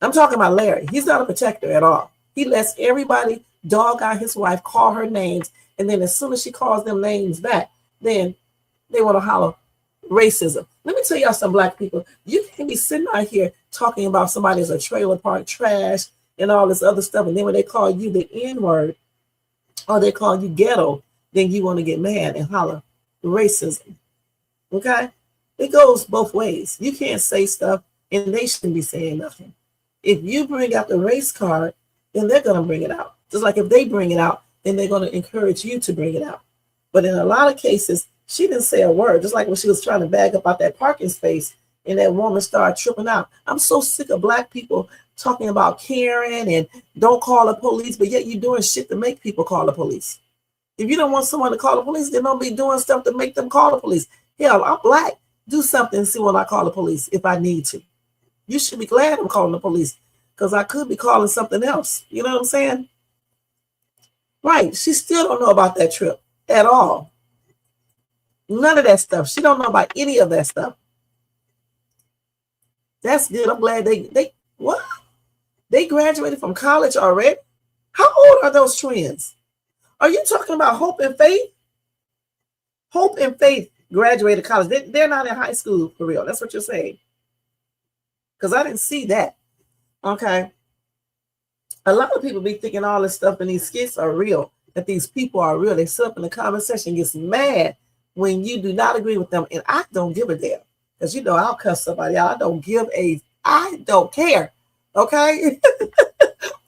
I'm talking about Larry. He's not a protector at all. He lets everybody dog out his wife, call her names, and then as soon as she calls them names back, then they want to holler racism. Let me tell y'all some black people. You can't be sitting out here talking about somebody as a trailer park trash and all this other stuff, and then when they call you the N-word or they call you ghetto, then you want to get mad and holler racism. Okay? It goes both ways. You can't say stuff and they shouldn't be saying nothing. If you bring out the race card, then they're going to bring it out. Just like if they bring it out, then they're going to encourage you to bring it out. But in a lot of cases, she didn't say a word. Just like when she was trying to bag up out that parking space and that woman started tripping out. I'm so sick of black people talking about caring and don't call the police, but yet you're doing shit to make people call the police. If you don't want someone to call the police, then don't be doing stuff to make them call the police. Hell, I'm black. Do something and see when I call the police if I need to. You should be glad I'm calling the police because I could be calling something else. You know what I'm saying? Right. She still don't know about that trip at all. None of that stuff. She don't know about any of that stuff. That's good. I'm glad they what? They graduated from college already? How old are those twins? Are you talking about Hope and Faith? Hope and Faith graduated college. They're not in high school for real. That's what you're saying. Because I didn't see that. Okay. A lot of people be thinking all this stuff and these skits are real, that these people are real. They sit up in the comment section and gets mad when you do not agree with them. And I don't give a damn. Because you know I'll cuss somebody out. I don't care. Okay?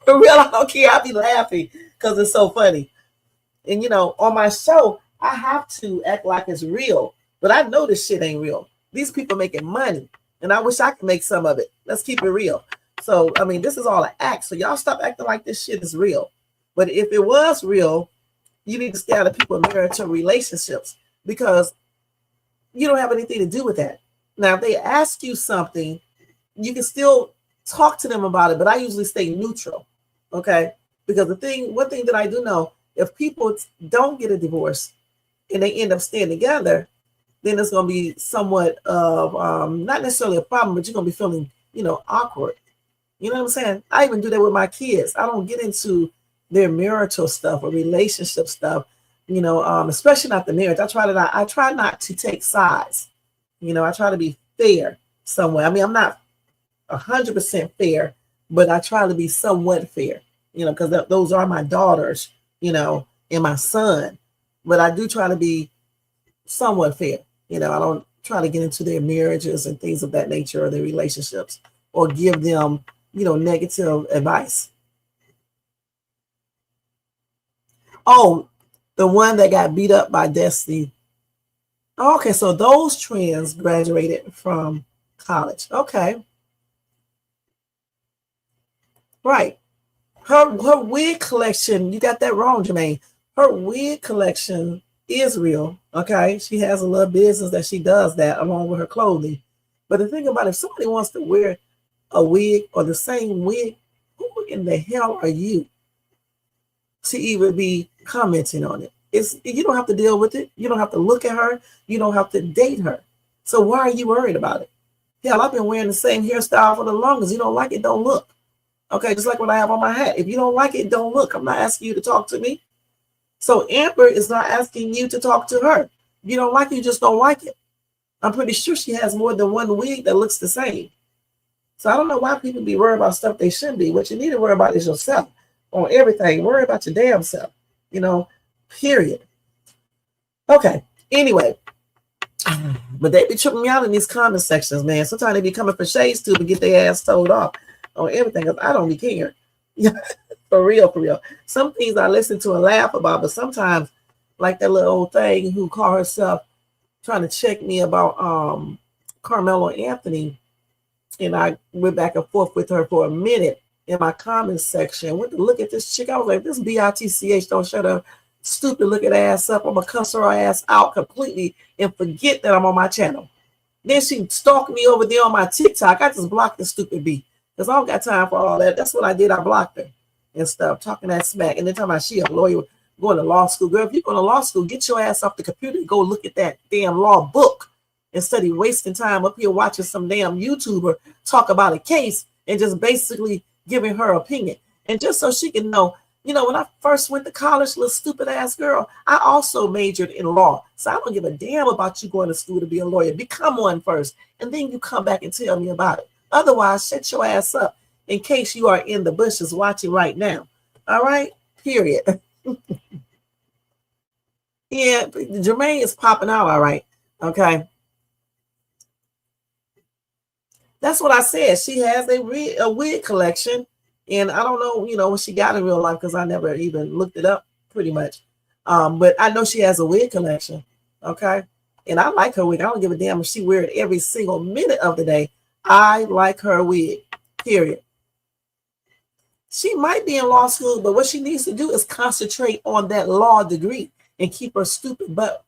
For real, I don't care. I'll be laughing because it's so funny. And you know, on my show, I have to act like it's real. But I know this shit ain't real. These people making money. And I wish I could make some of it. Let's keep it real. So, I mean, this is all an act. So y'all stop acting like this shit is real. But if it was real, you need to stay out of people's marital relationships because you don't have anything to do with that. Now, if they ask you something, you can still talk to them about it, but I usually stay neutral, okay? Because one thing that I do know, if people don't get a divorce, and they end up staying together, then it's going to be somewhat of not necessarily a problem, but you're going to be feeling, awkward. You know what I'm saying? I even do that with my kids. I don't get into their marital stuff or relationship stuff, especially not the marriage. I try not to take sides. I try to be fair somewhere. I mean, I'm not 100% fair, but I try to be somewhat fair, because those are my daughters, and my son. But I do try to be somewhat fair. I don't try to get into their marriages and things of that nature or their relationships or give them, negative advice. Oh, the one that got beat up by Destiny. Okay, so those twins graduated from college. Okay. Right. Her wig collection, you got that wrong, Jermaine. Her wig collection is real. Okay. She has a little business that she does that along with her clothing. But the thing about it, if somebody wants to wear a wig or the same wig, who in the hell are you to even be commenting on it? You don't have to deal with it. You don't have to look at her. You don't have to date her. So why are you worried about it? Hell, I've been wearing the same hairstyle for the longest. You don't like it, don't look. Okay, just like what I have on my hat. If you don't like it, don't look. I'm not asking you to talk to me. So Amber is not asking you to talk to her. If you don't like it, you just don't like it. I'm pretty sure she has more than one wig that looks the same. So I don't know why people be worried about stuff they shouldn't be. What you need to worry about is yourself on everything. Worry about your damn self, period. Okay, anyway. But they be tripping me out in these comment sections, man. Sometimes they be coming for shades too, but get their ass told off on everything because I don't be caring. For real. Some things I listen to and laugh about, but sometimes, like that little old thing who called herself trying to check me about Carmelo Anthony, and I went back and forth with her for a minute in my comments section. Went to look at this chick. I was like, this bitch don't shut her stupid looking ass up. I'm gonna cuss her ass out completely and forget that I'm on my channel. Then she stalked me over there on my TikTok. I just blocked the stupid B because I don't got time for all that. That's what I did. I blocked her and stuff, talking that smack. And then talking about she a lawyer going to law school. Girl, if you're going to law school, get your ass off the computer and go look at that damn law book instead of wasting time up here watching some damn YouTuber talk about a case and just basically giving her opinion. And just so she can know, when I first went to college, little stupid ass girl, I also majored in law. So I don't give a damn about you going to school to be a lawyer. Become one first, and then you come back and tell me about it. Otherwise, shut your ass up in case you are in the bushes watching right now. All right? Period. Yeah, Jermaine is popping out all right. Okay. That's what I said. She has a wig collection. And I don't know, when she got in real life because I never even looked it up pretty much. But I know she has a wig collection. Okay. And I like her wig. I don't give a damn if she wear it every single minute of the day. I like her wig. Period. She might be in law school, but what she needs to do is concentrate on that law degree and keep her stupid butt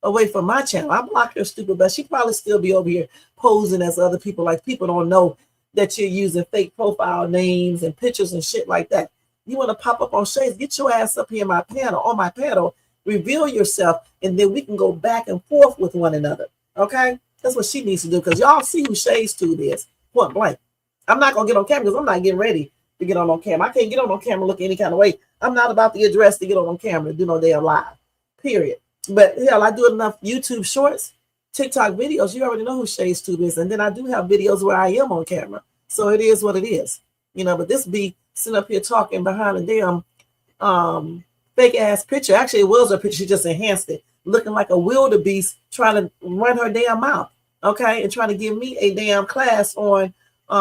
away from my channel. I blocked her stupid butt. She probably still be over here posing as other people. Like people don't know that you're using fake profile names and pictures and shit like that. You want to pop up on Shades, get your ass up here on my panel, reveal yourself, and then we can go back and forth with one another. Okay? That's what she needs to do because y'all see who Shades Tube is. Point blank. I'm not going to get on camera because I'm not getting ready to get on camera. I can't get on camera looking any kind of way. I'm not about to get dressed to get on camera and do no damn live. Period. But hell, I do enough YouTube shorts, TikTok videos. You already know who Shades Tube is. And then I do have videos where I am on camera. So it is what it is. But this be sitting up here talking behind a damn fake ass picture. Actually, it was a picture. She just enhanced it. Looking like a wildebeest trying to run her damn mouth. Okay. And trying to give me a damn class on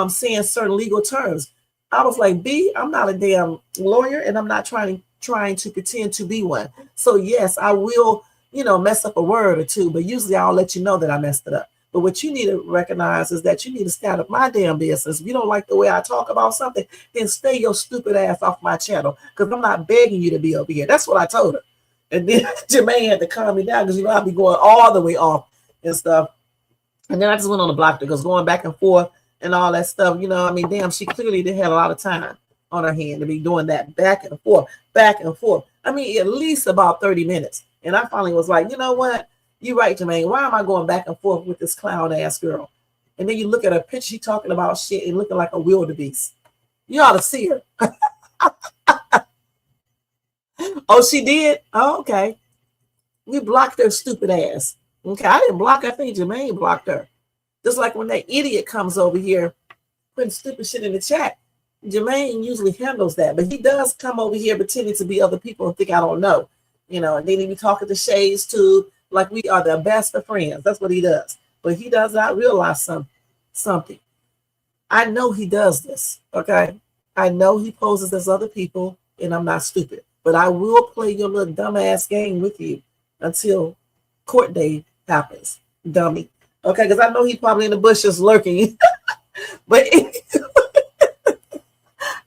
saying certain legal terms. I was like, B, I'm not a damn lawyer and I'm not trying to pretend to be one. So yes, I will, mess up a word or two, but usually I'll let you know that I messed it up. But what you need to recognize is that you need to stand up my damn business. If you don't like the way I talk about something, then stay your stupid ass off my channel because I'm not begging you to be over here. That's what I told her. And then Jermaine had to calm me down because, I'll be going all the way off and stuff. And then I just went on the block because going back and forth and all that stuff, damn, she clearly did have a lot of time on her hand to be doing that back and forth. I mean, at least about 30 minutes. And I finally was like, you know what? You're right, Jermaine. Why am I going back and forth with this clown ass girl? And then you look at her picture, she talking about shit and looking like a wildebeest. You ought to see her. Oh, she did? Oh, okay. We blocked her stupid ass. Okay, I didn't block her. I think Jermaine blocked her. Just like when that idiot comes over here putting stupid shit in the chat. Jermaine usually handles that, but he does come over here pretending to be other people and think I don't know. You know, and then he be talking to Shays too, like we are the best of friends. That's what he does. But he does not realize something. I know he does this, okay? I know he poses as other people, and I'm not stupid. But I will play your little dumbass game with you until court day happens, dummy. Okay, because I know he's probably in the bushes lurking. But I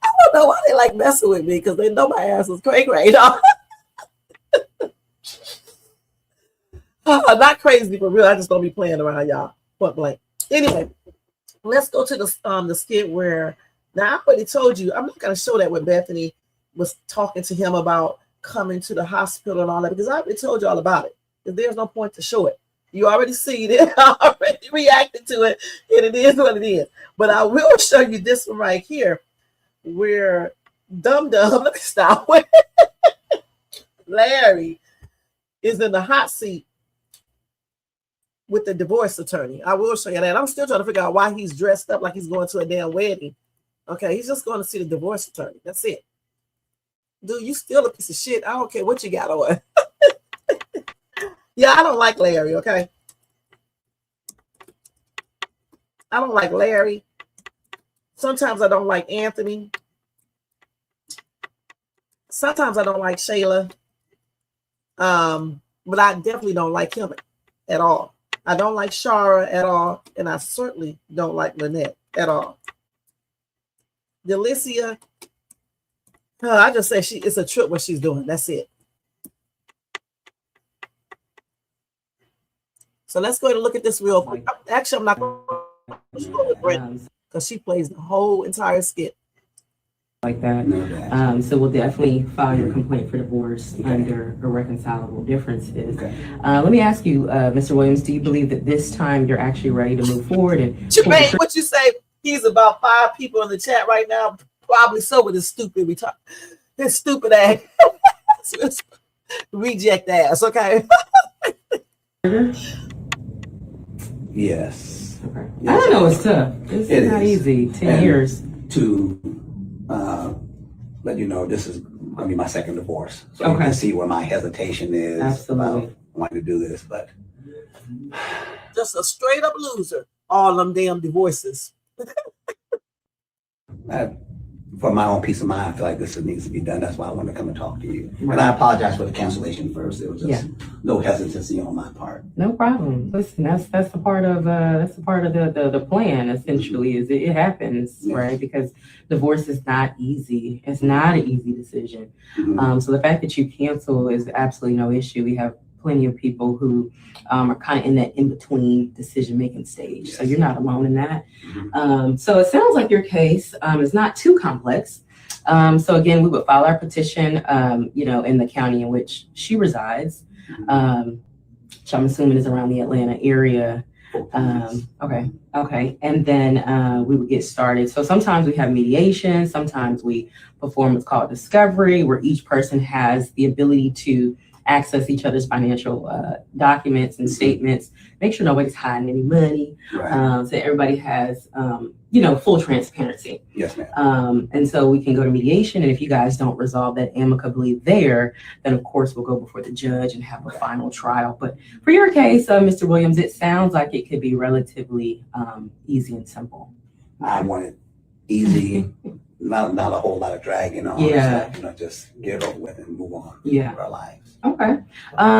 don't know why they like messing with me, because they know my ass is cray-cray. Not crazy for real. I just don't be playing around, y'all. Point blank. Anyway, let's go to the skit where, now I already told you, I'm not going to show that when Bethany was talking to him about coming to the hospital and all that, because I already told you all about it. There's no point to show it. You already seen it. I already reacted to it, and it is what it is. But I will show you this one right here, where Dum Dum, let me stop. Larry is in the hot seat with the divorce attorney. I will show you that. I'm still trying to figure out why he's dressed up like he's going to a damn wedding. Okay, he's just going to see the divorce attorney. That's it. Dude, you still a piece of shit. I don't care what you got on. Yeah, I don't like Larry, okay? I don't like Larry. Sometimes I don't like Anthony. Sometimes I don't like Shayla. But I definitely don't like him at all. I don't like Shara at all, and I certainly don't like Lynette at all. Delicia, I just say it's a trip what she's doing. That's it. So let's go ahead and look at this real quick. Actually, I'm not going to show it Brenda because she plays the whole entire skit. Like that. So we'll definitely file your complaint for divorce under irreconcilable differences. Let me ask you, Mr. Williams, do you believe that this time you're actually ready to move forward? And Jermaine, what you say? He's about 5 people in the chat right now. Probably so with his stupid his stupid ass. Reject ass, okay? Yes. Okay. Yes. I don't know, it's tough. It's not easy. 10 years. To let you know, this is going to be my second divorce. So you can see where my hesitation is. Absolutely. About wanting to do this, but just a straight up loser. All them damn divorces. For my own peace of mind, I feel like this needs to be done. That's why I wanted to come and talk to you. Right. And I apologize for the cancellation first. It was just no hesitancy on my part. No problem. Listen, that's the part of the plan. Essentially, is it happens, right? Because divorce is not easy. It's not an easy decision. Mm-hmm. So the fact that you cancel is absolutely no issue. We have plenty of people who are kind of in that in-between decision-making stage. So you're not alone in that. Mm-hmm. So it sounds like your case is not too complex. So again, we would file our petition, in the county in which she resides, which I'm assuming is around the Atlanta area. Okay. And then we would get started. So sometimes we have mediation. Sometimes we perform what's called discovery, where each person has the ability to access each other's financial documents and statements, make sure nobody's hiding any money, so everybody has, full transparency. Yes, ma'am. And so we can go to mediation, and if you guys don't resolve that amicably there, then of course we'll go before the judge and have a final trial. But for your case, Mr. Williams, it sounds like it could be relatively easy and simple. I want it easy. Not a whole lot of dragging on. Stuff, just get over with and move on with our lives. Okay.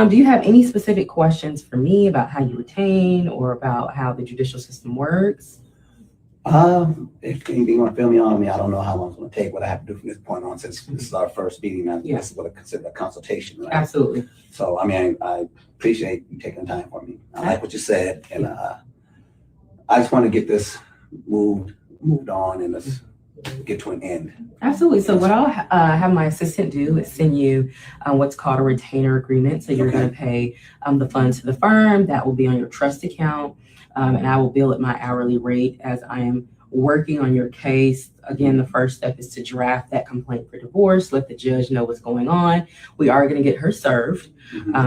Do you have any specific questions for me about how you retain or about how the judicial system works? If anything you want to fill me on, I don't know how long it's going to take, what I have to do from this point on, since this is our first meeting. This is what I consider a consultation, right? Absolutely. So, I appreciate you taking the time for me. I like what you said, and I just want to get this moved on, and let's get to an end? Absolutely. So what I'll have my assistant do is send you what's called a retainer agreement. So you're going to pay the funds to the firm that will be on your trust account, and I will bill at my hourly rate as I am working on your case. Again, the first step is to draft that complaint for divorce, let the judge know what's going on. We are going to get her served.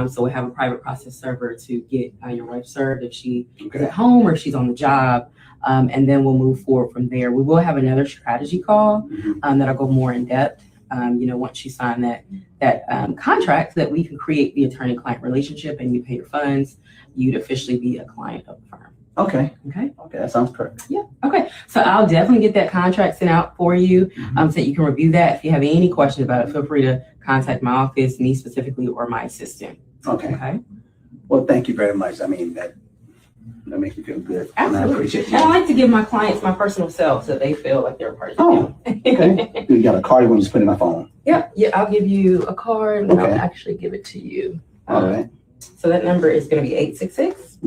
So we have a private process server to get your wife served if she is at home or if she's on the job. And then we'll move forward from there. We will have another strategy call that'll go more in depth. Once you sign that contract, that we can create the attorney-client relationship and you pay your funds, you'd officially be a client of the firm. Okay, that sounds perfect. Yeah. Okay. So I'll definitely get that contract sent out for you, so that you can review that. If you have any questions about it, feel free to contact my office, me specifically, or my assistant. Okay. Well, thank you very much. I mean, that makes me feel good. Absolutely. And I appreciate you. And I like to give my clients my personal self so they feel like they're a part of the family. Okay. You got a card you want to just put in my phone? Yeah. I'll give you a card and I'll actually give it to you. All right. So that number is going to be 866.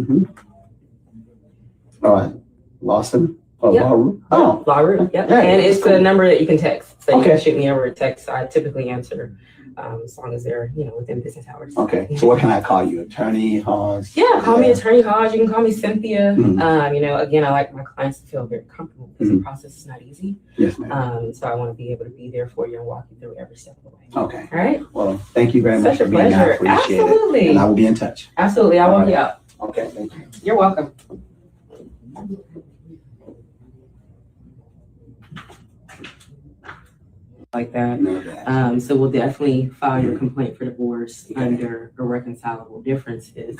All right. Lawson? LaRue. LaRue. Yep. Yeah, and it's cool. a number that you can text. So you can shoot me over a text. I typically answer as long as they're, within business hours. Okay. So what can I call you? Attorney Hodge? Yeah, call me Attorney Hodge. You can call me Cynthia. Again, I like my clients to feel very comfortable because the process is not easy. Yes, ma'am. So I want to be able to be there for you and walk you through every step of the way. Okay. All right. Well, thank you very much Such for a being here. I pleasure. appreciate Absolutely. it. And I will be in touch. Absolutely. I'll walk you out. Okay. Thank you. You're welcome. Like that. So we'll definitely file your complaint for divorce under irreconcilable differences.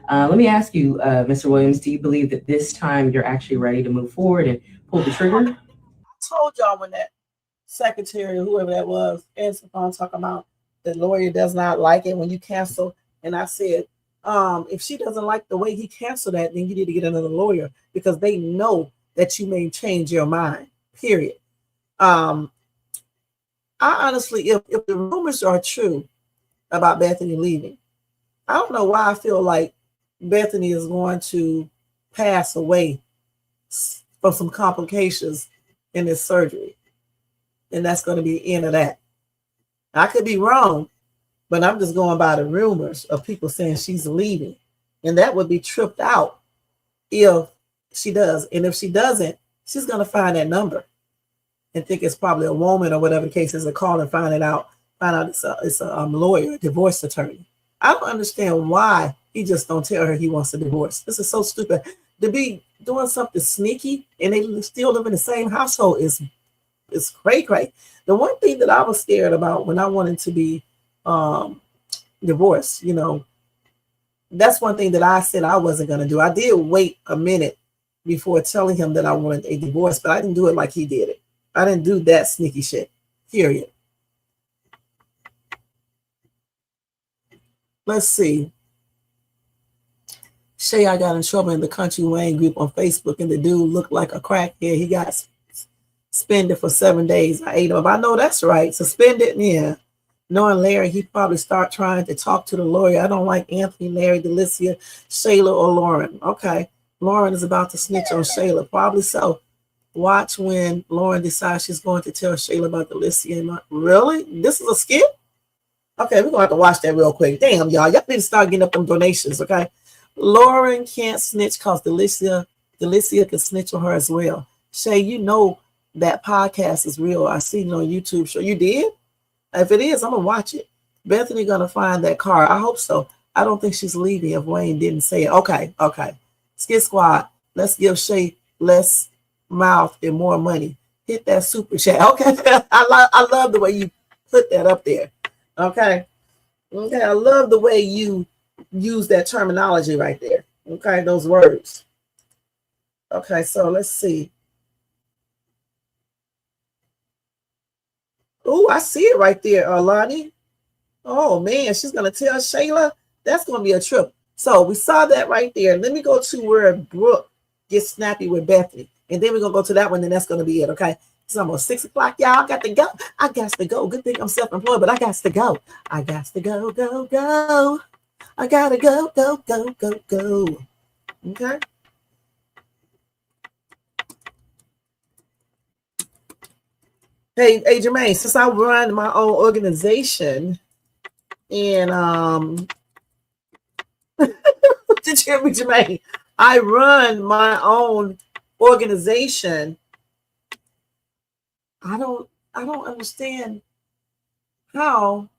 Let me ask you, Mr. Williams, do you believe that this time you're actually ready to move forward and pull the trigger? I told y'all when that secretary, whoever that was, answered the phone talking about the lawyer does not like it when you cancel. And I said, if she doesn't like the way he canceled that, then you need to get another lawyer because they know that you may change your mind, period. I honestly, if the rumors are true about Bethany leaving, I don't know why I feel like Bethany is going to pass away from some complications in this surgery. And that's going to be the end of that. I could be wrong, but I'm just going by the rumors of people saying she's leaving. And that would be tripped out if she does. And if she doesn't, she's going to find that number and think it's probably a woman or whatever the case is, and call and find out it's a lawyer, a divorce attorney. I don't understand why he just don't tell her he wants a divorce. This is so stupid. To be doing something sneaky and they still live in the same household is cray. The one thing that I was scared about when I wanted to be divorced, that's one thing that I said I wasn't going to do. I did wait a minute before telling him that I wanted a divorce, but I didn't do it like he did it. I didn't do that sneaky shit, period. Let's see. Shay, I got in trouble in the Country Wayne group on Facebook, and the dude looked like a crackhead. He got suspended for 7 days. I ate him up. I know that's right. Suspended, yeah. Knowing Larry, he probably start trying to talk to the lawyer. I don't like Anthony, Larry, Delicia, Shayla, or Lauren. Okay. Lauren is about to snitch on Shayla. Probably so. Watch when Lauren decides she's going to tell Shayla about Delicia. And really? This is a skit? Okay, we're going to have to watch that real quick. Damn, y'all. Y'all need to start getting up them donations, okay? Lauren can't snitch because Delicia can snitch on her as well. Shay, you know that podcast is real. I seen it on YouTube show. You did? If it is, I'm going to watch it. Bethany going to find that car. I hope so. I don't think she's leaving if Wayne didn't say it. Okay. Skit Squad, let's give Shay less mouth and more money. Hit that super chat. Okay. I love the way you put that up there. Okay. I love the way you use that terminology right there. Okay, those words. Okay, so let's see. Oh, I see it right there, Lonnie. Oh man, she's gonna tell Shayla. That's gonna be a trip. So we saw that right there. Let me go to where Brooke gets snappy with Bethany. And then we're going to go to that one, and that's going to be it, okay? It's almost 6 o'clock, y'all. I got to go. Good thing I'm self-employed, but I got to go. I got to go. I got to go. Okay? Hey, Jermaine, since I run my own organization and did you hear me, Jermaine? I run my own organization. I don't understand how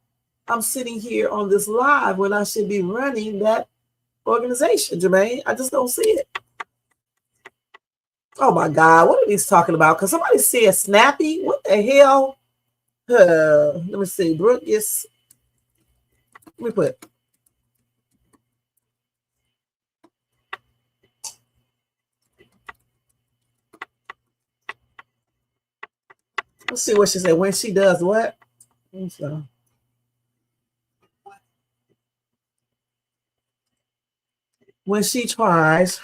I'm sitting here on this live when I should be running that organization, Jermaine. I just don't see it. Oh my God, what are these talking about? Because somebody said snappy. What the hell? Let me see. Brooke is. Let me put. Let's see what she said. When she does what? So, when she tries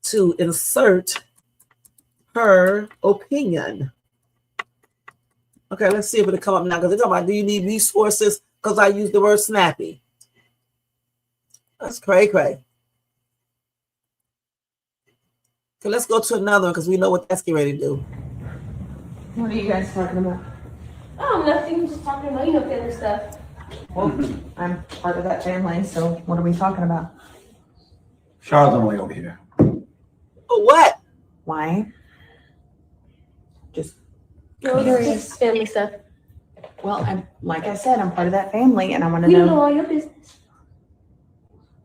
to insert her opinion. Okay, let's see if it'll come up now. Because they're talking about, do you need resources? Because I use the word snappy. That's cray. Okay, let's go to another one because we know what that's getting ready to do. What are you guys talking about? Oh, nothing. Just talking about, family stuff. Well, I'm part of that family, so what are we talking about? Charles on the way over here. What? Why? Just Curious. Family stuff. well, like I said, I'm part of that family, and I want to We know. don't know all your business.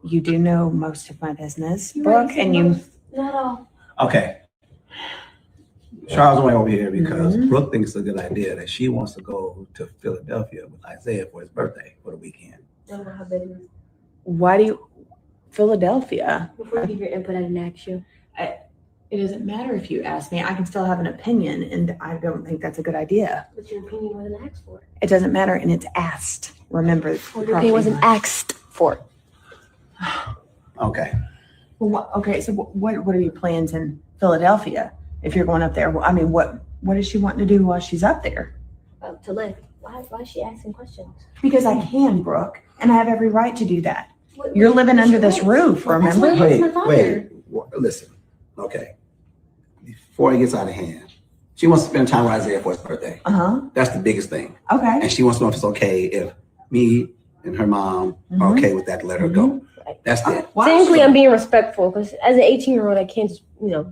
You do know most of my business, You're Brooke, right, and you. Not all. Okay. Charles on the way over here because Brooke thinks it's a good idea that she wants to go to Philadelphia with Isaiah for his birthday for the weekend. Don't know how big it is. Why do you? Philadelphia. Before you give your input, I didn't ask you. It doesn't matter if you ask me. I can still have an opinion, and I don't think that's a good idea. But your opinion wasn't asked for. It doesn't matter, and it's asked. Remember, Well, your opinion wasn't asked for. Okay. Well, okay, so what are your plans in Philadelphia if you're going up there? I mean, what is she wanting to do while she's up there? To live. Why is she asking questions? Because I can, Brooke, and I have every right to do that. You're living under this roof, remember? Wait. Listen. Okay. Before it gets out of hand, she wants to spend time with Isaiah for his birthday. That's the biggest thing. Okay. And she wants to know if it's okay if me and her mom are okay with that to let her go. That's it. Technically, I'm being respectful because as an 18-year-old, I can't just,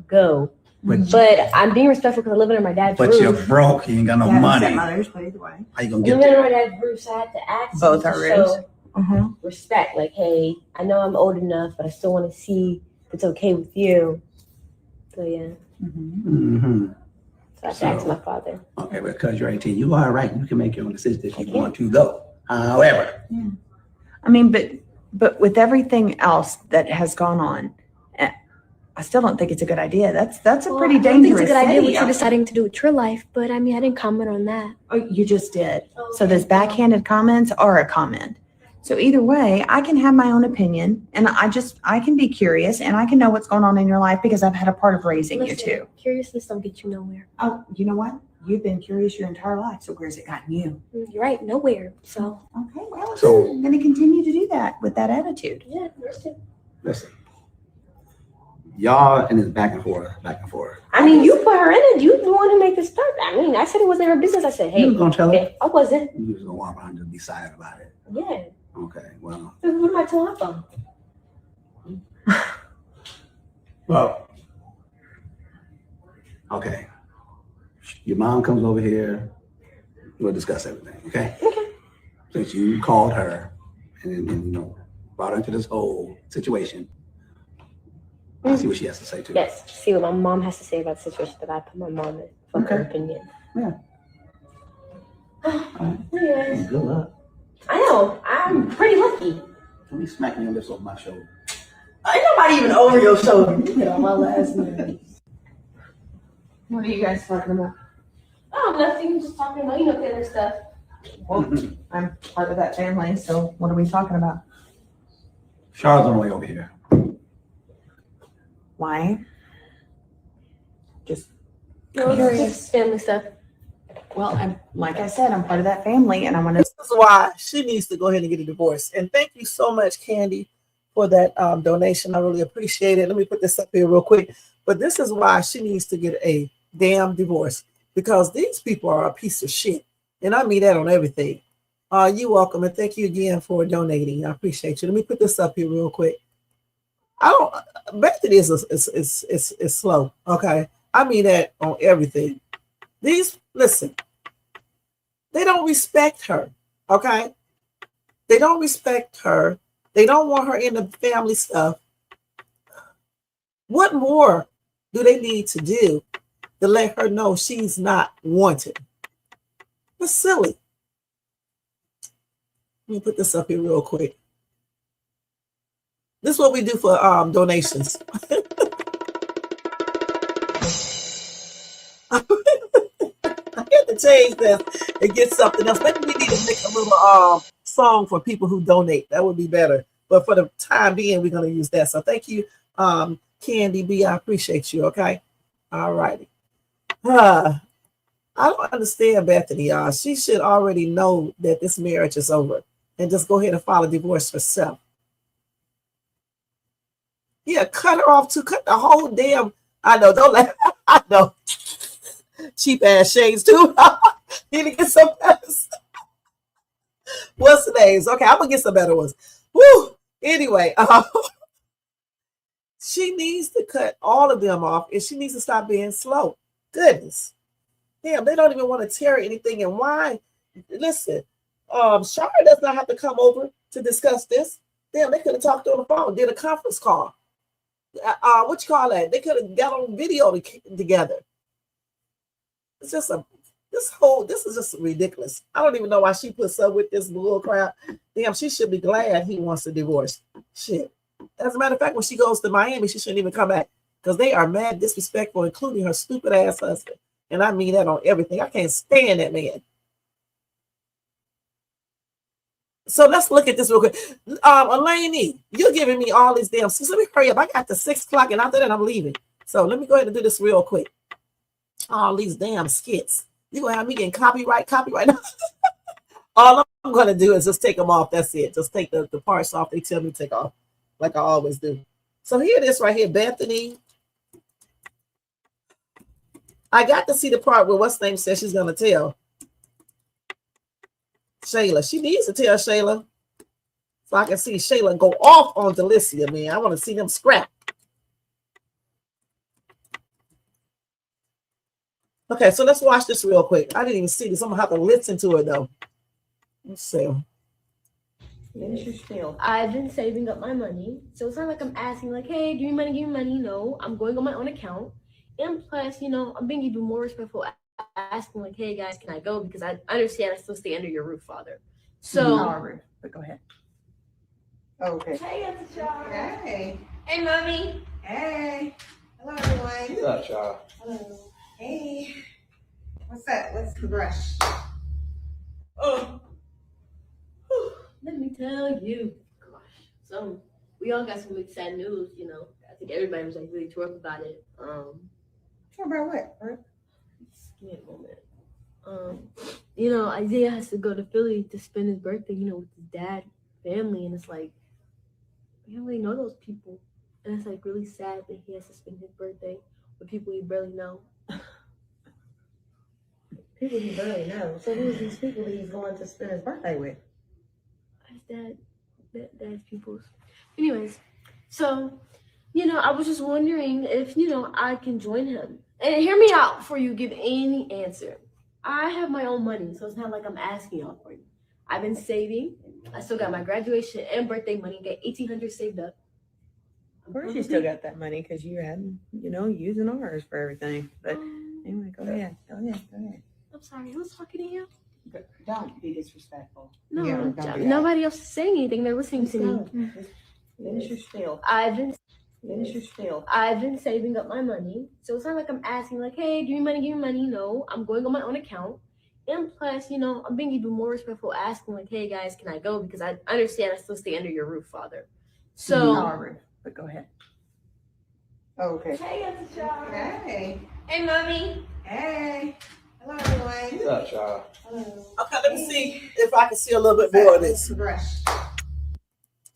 go. But I'm being respectful because I live under my dad's roof. But you're broke. You ain't got no money. Mothers, but either way. How you gonna I get live under there? my dad's roof, so I have to ask Both him are to roofs. show respect. Like, hey, I know I'm old enough, but I still want to see if it's okay with you. So, yeah. So I have to ask my father. Okay, because you're 18, you are right. You can make your own decision if you want to go. However, I mean, but with everything else that has gone on, I still don't think it's a good idea. That's a pretty I don't think dangerous it's a good idea what city. you're deciding to do with your life, but I mean, I didn't comment on that. Oh, you just did. So those backhanded comments are a comment. So either way, I can have my own opinion, and I can be curious, and I can know what's going on in your life because I've had a part of raising you too. Curiousness don't get you nowhere. Oh, you know what? You've been curious your entire life, so where's it gotten you? You're right, nowhere. So okay, well, So- I'm going to continue to do that with that attitude. yeah, that's it. listen. Y'all and it's back and forth. I mean, you put her in it. You the one who made the start. I mean, I said it wasn't her business. I said, hey, You was gonna tell her? okay, I wasn't. You was gonna walk around and just be silent about it. Yeah. Okay, well. What am I telling her for? Well, okay. Your mom comes over here. We'll discuss everything, okay? Okay. Since you called her and brought her into this whole situation, I'll see what she has to say too. Yes. See what my mom has to say about the situation that I put my mom in for her opinion. Yeah. Anyways, Good luck. I know. I'm pretty lucky. Don't be smacking your lips off my shoulder. Ain't nobody even over your shoulder. You get on my last nerve. What are you guys talking about? Oh, nothing. Just talking about, family stuff. Well, I'm part of that family, so what are we talking about? Charles on the way over here. Why? Just Curious. Family stuff. well, like I said, I'm part of that family, and I want to. This is why she needs to go ahead and get a divorce. And thank you so much, Candy, for that donation. I really appreciate it. Let me put this up here real quick. But this is why she needs to get a damn divorce. because these people are a piece of shit. And I mean that on everything. You're welcome, and thank you again for donating. I appreciate you. Let me put this up here real quick. Bethany is slow. Okay. I mean that on everything. Listen, they don't respect her. Okay. They don't respect her. They don't want her in the family stuff. What more do they need to do to let her know she's not wanted? It's silly. Let me put this up here real quick. This is what we do for donations. I get to change this and get something else. Maybe we need to make a little song for people who donate. That would be better. But for the time being, we're going to use that. So thank you, Candy B. I appreciate you. Okay. All righty. I don't understand Bethany, y'all. She should already know that this marriage is over and just go ahead and file a divorce herself. Yeah, cut her off too. Cut the whole damn. I know. Don't let. I know. Cheap ass shades too. Need to get some better. What's the names? Okay, I'm gonna get some better ones. Woo. Anyway, she needs to cut all of them off, and she needs to stop being slow. Goodness. Damn, they don't even want to tear anything. And why? Listen, Shara does not have to come over to discuss this. Damn, they could have talked on the phone, did a conference call. What you call that? They could have got on video together. It's just this is just ridiculous. I don't even know why she puts up with this bull crap. Damn, she should be glad he wants a divorce. Shit. As a matter of fact, when she goes to Miami, she shouldn't even come back because they are mad disrespectful, including her stupid ass husband. And I mean that on everything. I can't stand that man. So let's look at this real quick. Elaine, you're giving me all these damn skits. Let me hurry up. I got to 6 o'clock and after that I'm leaving. So let me go ahead and do this real quick. All these damn skits. You're going to have me getting copyright now. All I'm going to do is just take them off. That's it. Just take the parts off they tell me to take off like I always do. So here it is right here. Bethany. I got to see the part where what's name says she's going to tell Shayla. She needs to tell Shayla so I can see Shayla go off on Delicia, man. I want to see them scrap. Okay, so let's watch this real quick. I didn't even see this. I'm going to have to listen to it, though. Let's see. I've been saving up my money. So it's not like I'm asking, like, hey, give me money. No, I'm going on my own account. And plus, I'm being even more respectful, asking, like, hey, guys, can I go? Because I understand I still stay under your roof, Father. So, But go ahead. Okay. Hey, it's Shara. Hey. Hey, Mommy. Hey. Hello, everyone. What's up, y'all? Hello. Hey. What's that? What's the brush? Let me tell you. Gosh. So, we all got some really sad news, I think everybody was, like, really tore up about it. Tore about what? Right? Just give me a moment. Isaiah has to go to Philly to spend his birthday, with his dad, family, and it's like, we don't really know those people. And it's like really sad that he has to spend his birthday with people he barely know. People he barely know. So who's these people that he's going to spend his birthday with? His dad's people's. Anyways, so, I was just wondering if, I can join him. And hear me out before you give any answer. I have my own money, so it's not like I'm asking y'all for you. I've been saving. I still got my graduation and birthday money. Got $1,800 saved up. Of course you still got that money because you had, using ours for everything. But anyway, go ahead. I'm sorry, who's talking to you? Don't be disrespectful. No, Yeah, nobody else is saying anything. They're listening to me. Finish your spiel. I've been saving up my money. So it's not like I'm asking, like, hey, give me money. No, I'm going on my own account. And plus, I'm being even more respectful, asking, like, hey, guys, can I go? Because I understand I still stay under your roof, Father. So, but go ahead. Okay. Hey, it's Shara. Hey. Hey, Mommy. Hey. Hello, everyone. What's up, y'all? Hello. Okay, let me see if I can see a little bit more of this. Brush.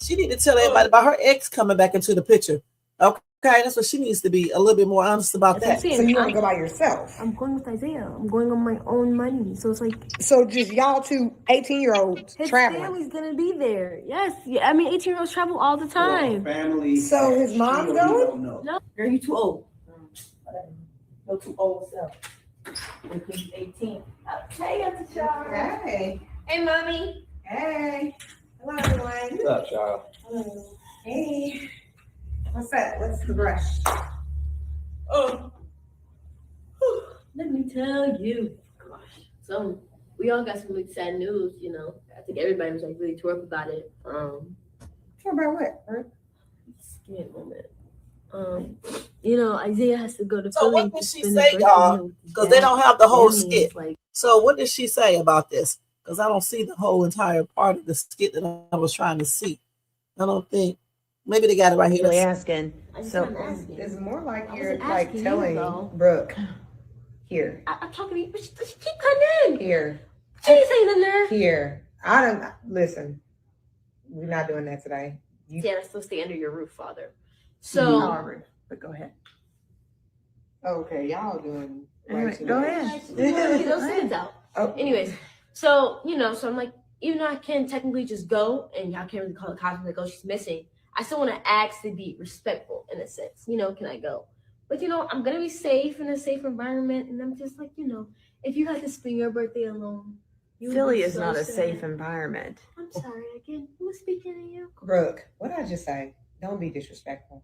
She need to tell everybody about her ex coming back into the picture. Okay, Okay, that's what she needs to be a little bit more honest about That's what I'm that. saying. So you want to go by yourself? I'm going with Isaiah. I'm going on my own money. So it's like So just y'all two 18-year-olds his traveling. family's gonna be there. Yes. Yeah. I mean, 18-year-olds travel all the time. Family. So his mom's You going? don't know. No. Girl, you too old. You're too old self. He's 18. Hey, Auntie Shara. Hey. Hey, mommy. Hey. Hello, everyone. What's up, child? Hello. Hey. What's that? What's the brush? Oh. Let me tell you. Gosh. So we all got some really sad news, you know. I think everybody was like really tore up about it. Talk about what? Right? Skin moment. You know, Isaiah has to go to So Philly what to did she spend the say, birthday, y'all? you know, with his Because they dad. don't have the whole Family skit. is like, So what did she say about this? Because I don't see the whole entire part of the skit that I was trying to see. I don't think. Maybe they got it right here. Really Let's- asking. I just So wanna ask you. it's more like I you're wasn't like asking you, telling though. Brooke, here, I'm talking to you, but she keep cutting in. here, She ain't saying in there. here. I don't listen. We're not doing that today. You Yeah, that's supposed to stay under your roof, Father. So, however, but go ahead. Okay, y'all doing Alright, way too go much. ahead. Get those sins out. Oh. Anyways, so you know, so I'm like, even though I can technically just go and y'all can't really call the cops and like, oh, she's missing. I still want to actually be respectful in a sense. You know, can I go? But you know, I'm gonna be safe in a safe environment, and I'm just like, you know, if you had to spend your birthday alone, you would Philly be is so not a sad. safe environment. I'm sorry again. Who was speaking to you? Brooke, what did I just say? Don't be disrespectful.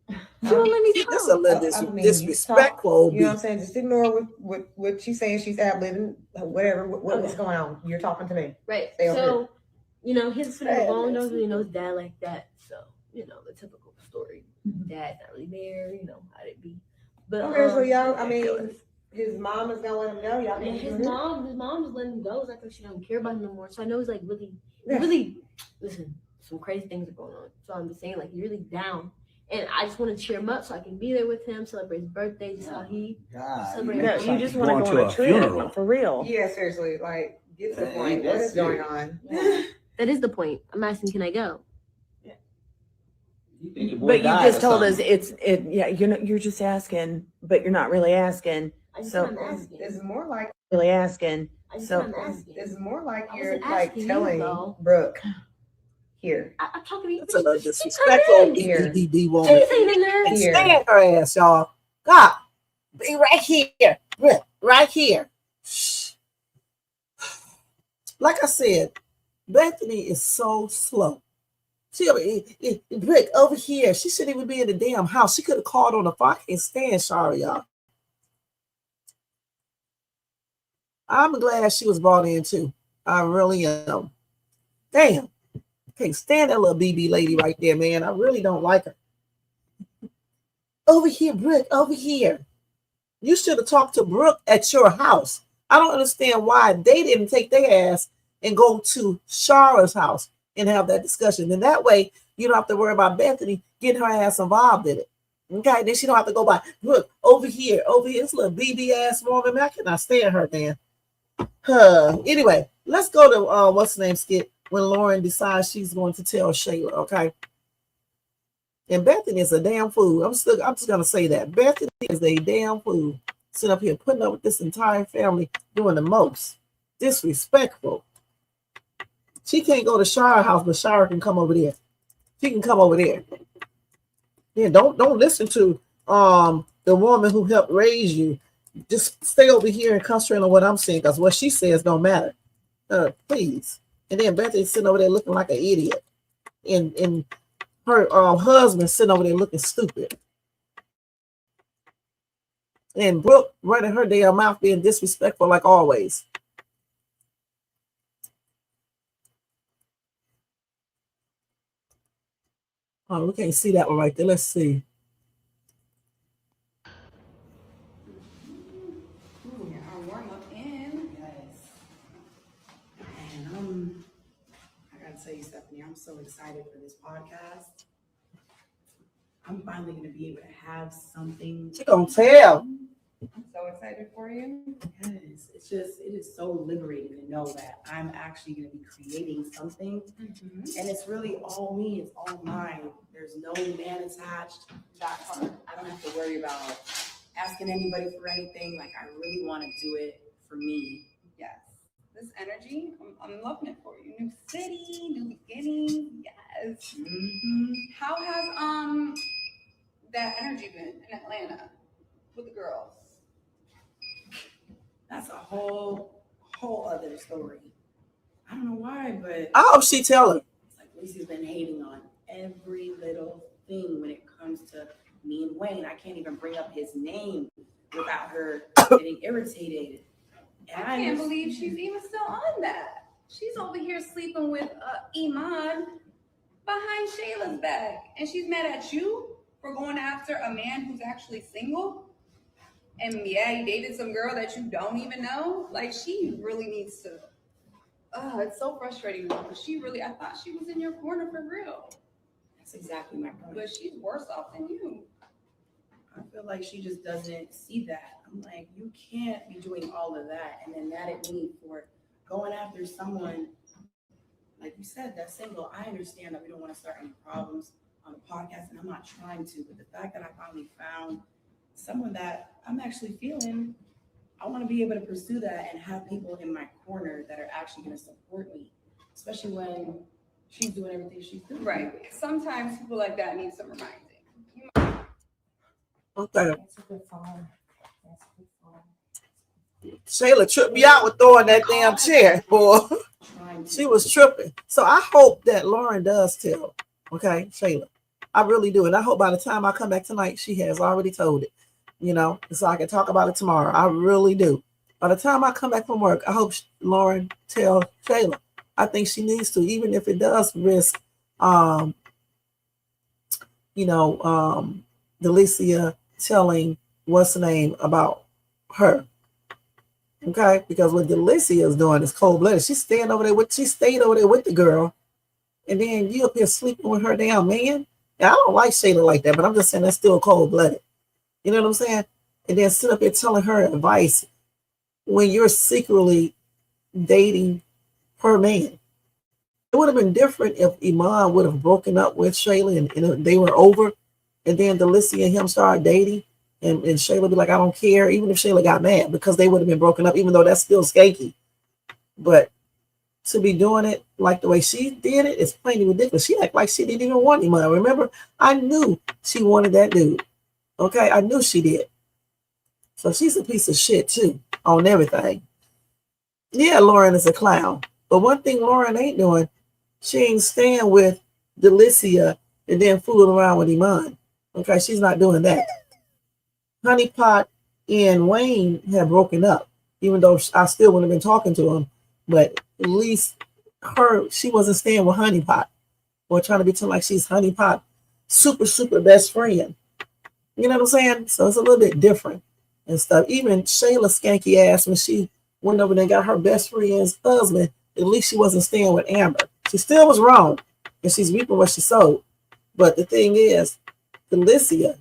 She won't let me That's talk. a little I mean, disrespectful. You know what I'm saying? Just ignore what she's saying. She's ad-libbing, whatever. What's going on? You're talking to me. Right. Stay over So, you know, his spinning Sad, alone man. don't really know his dad like that. So, you know, the typical story. Dad's not really there, you know, how'd it be? But Okay, so y'all, I yeah, mean, his mom is gonna let him go. Y'all and think his he's mom was letting him go. It's like she don't care about him no more. So I know he's like really, Yeah. really, listen, some crazy things are going on. So I'm just saying, like, he's really down. And I just want to cheer him up so I can be there with him, celebrate his birthday, just how he celebrated. Yeah, you just want to go on a trip for real. Yeah, seriously, like get to the point. What is going on? That is the point. I'm asking, can I go? But you just told us yeah, you're just asking, but you're not really asking. So it's more like really asking. So it's more like you're like telling Brooke, here. I'm talking to you. That's a little disrespectful. Here. BBB She woman. ain't saying in there. And Here. stand her ass, y'all. God, be right here. Right here. Shh. Like I said, Bethany is so slow. She Brick over here. She shouldn't even be in the damn house. She could have called on the phone. I can't stand Shara, y'all. I'm glad she was brought in too. I really am. Damn. Can't stand that little BB lady right there, man. I really don't like her. Over here, Brooke, over here. You should have talked to Brooke at your house. I don't understand why they didn't take their ass and go to Shara's house and have that discussion. And that way, you don't have to worry about Bethany getting her ass involved in it. Okay, then she don't have to go by, Brooke, over here. This little BB ass woman, man, I cannot stand her, man. Anyway, let's go to what's the name skit when Lauren decides she's going to tell Shayla, okay? And Bethany is a damn fool. I'm just gonna say that. Bethany is a damn fool. Sitting up here putting up with this entire family doing the most. Disrespectful. She can't go to Shara's house, but Shara can come over there. She can come over there. Yeah, don't listen to the woman who helped raise you. Just stay over here and concentrate on what I'm saying, because what she says don't matter. Please. And then Bethany's sitting over there looking like an idiot. And her husband sitting over there looking stupid. And Brooke running her damn mouth being disrespectful like always. Oh, we can't see that one right there. Let's see. Our warm-up in. Yes. And I gotta tell you, Stephanie, I'm so excited for this podcast. I'm finally gonna be able to have something. She gonna tell. I'm so excited for you. Yes, it is so liberating to know that I'm actually gonna be creating something. And it's really all me, it's all mine. There's no man attached. That part. I don't have to worry about asking anybody for anything. Like, I really want to do it for me. Yes. This energy, I'm loving it for you. New city, new beginning. Yes. Mm-hmm. How has that energy been in Atlanta with the girls? That's a whole other story. I don't know why, but I hope she tell her. it's like Lucy's been hating on every little thing when it comes to me and Wayne. I can't even bring up his name without her getting irritated. And I can't believe she's even still on that. She's over here sleeping with Iman behind Shayla's back. And she's mad at you for going after a man who's actually single. And yeah, he dated some girl that you don't even know. Like, she really needs to. It's so frustrating though, because I thought she was in your corner for real. That's exactly my point. But she's worse off than you. I feel like she just doesn't see that. I'm like, you can't be doing all of that and then mad at me for going after someone, like you said, that's single. I understand that we don't want to start any problems on the podcast, and I'm not trying to, but the fact that I finally found someone that I'm actually feeling, I want to be able to pursue that and have people in my corner that are actually going to support me, especially when she's doing everything she's doing. Right. Sometimes people like that need some reminding. Okay. That's a good song. That's a good song. Shayla tripped me out with throwing that damn chair, boy. She was tripping. So I hope that Lauren does tell. Okay, Shayla. I really do. And I hope by the time I come back tonight, she has already told it. You know, so I can talk about it tomorrow. I really do. By the time I come back from work, I hope Lauren tell Shayla. I think she needs to, even if it does risk, Delicia telling what's the name about her. Okay, because what Delicia is doing is cold blooded. She stayed over there with the girl, and then you up here sleeping with her damn man. And I don't like Shayla like that, but I'm just saying that's still cold blooded. You know what I'm saying? And then sit up here telling her advice when you're secretly dating her man. It would have been different if Iman would have broken up with Shayla and they were over, and then Delicia and him started dating, and Shayla be like, I don't care, even if Shayla got mad, because they would have been broken up, even though that's still skanky. But to be doing it like the way she did it is plainly ridiculous. She act like she didn't even want Iman. Remember, I knew she wanted that dude. Okay, I knew she did. So she's a piece of shit too on everything. Yeah, Lauren is a clown. But one thing Lauren ain't doing, she ain't staying with Delicia and then fooling around with Iman. Okay, she's not doing that. Honeypot and Wayne have broken up, even though I still wouldn't have been talking to him. But at least she wasn't staying with Honeypot or trying to pretend like she's Honeypot super, super best friend. You know what I'm saying? So it's a little bit different and stuff. Even Shayla skanky ass, when she went over there and got her best friend's husband, at least she wasn't staying with Amber. She still was wrong, and she's reaping what she sowed. But the thing is, Delicia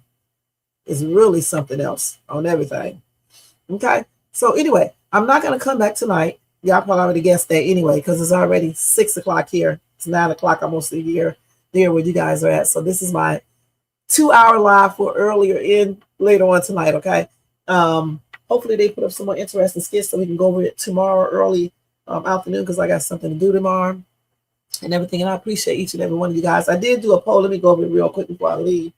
is really something else on everything. Okay? So anyway, I'm not going to come back tonight. Y'all probably already guessed that anyway, because it's already 6 o'clock here. It's 9 o'clock almost a year there where you guys are at. So this is my 2-hour live for earlier in later on tonight, okay? Hopefully they put up some more interesting skits so we can go over it tomorrow early afternoon, because I got something to do tomorrow and everything. And I appreciate each and every one of you guys. I did do a poll. Let me go over it real quick before I leave.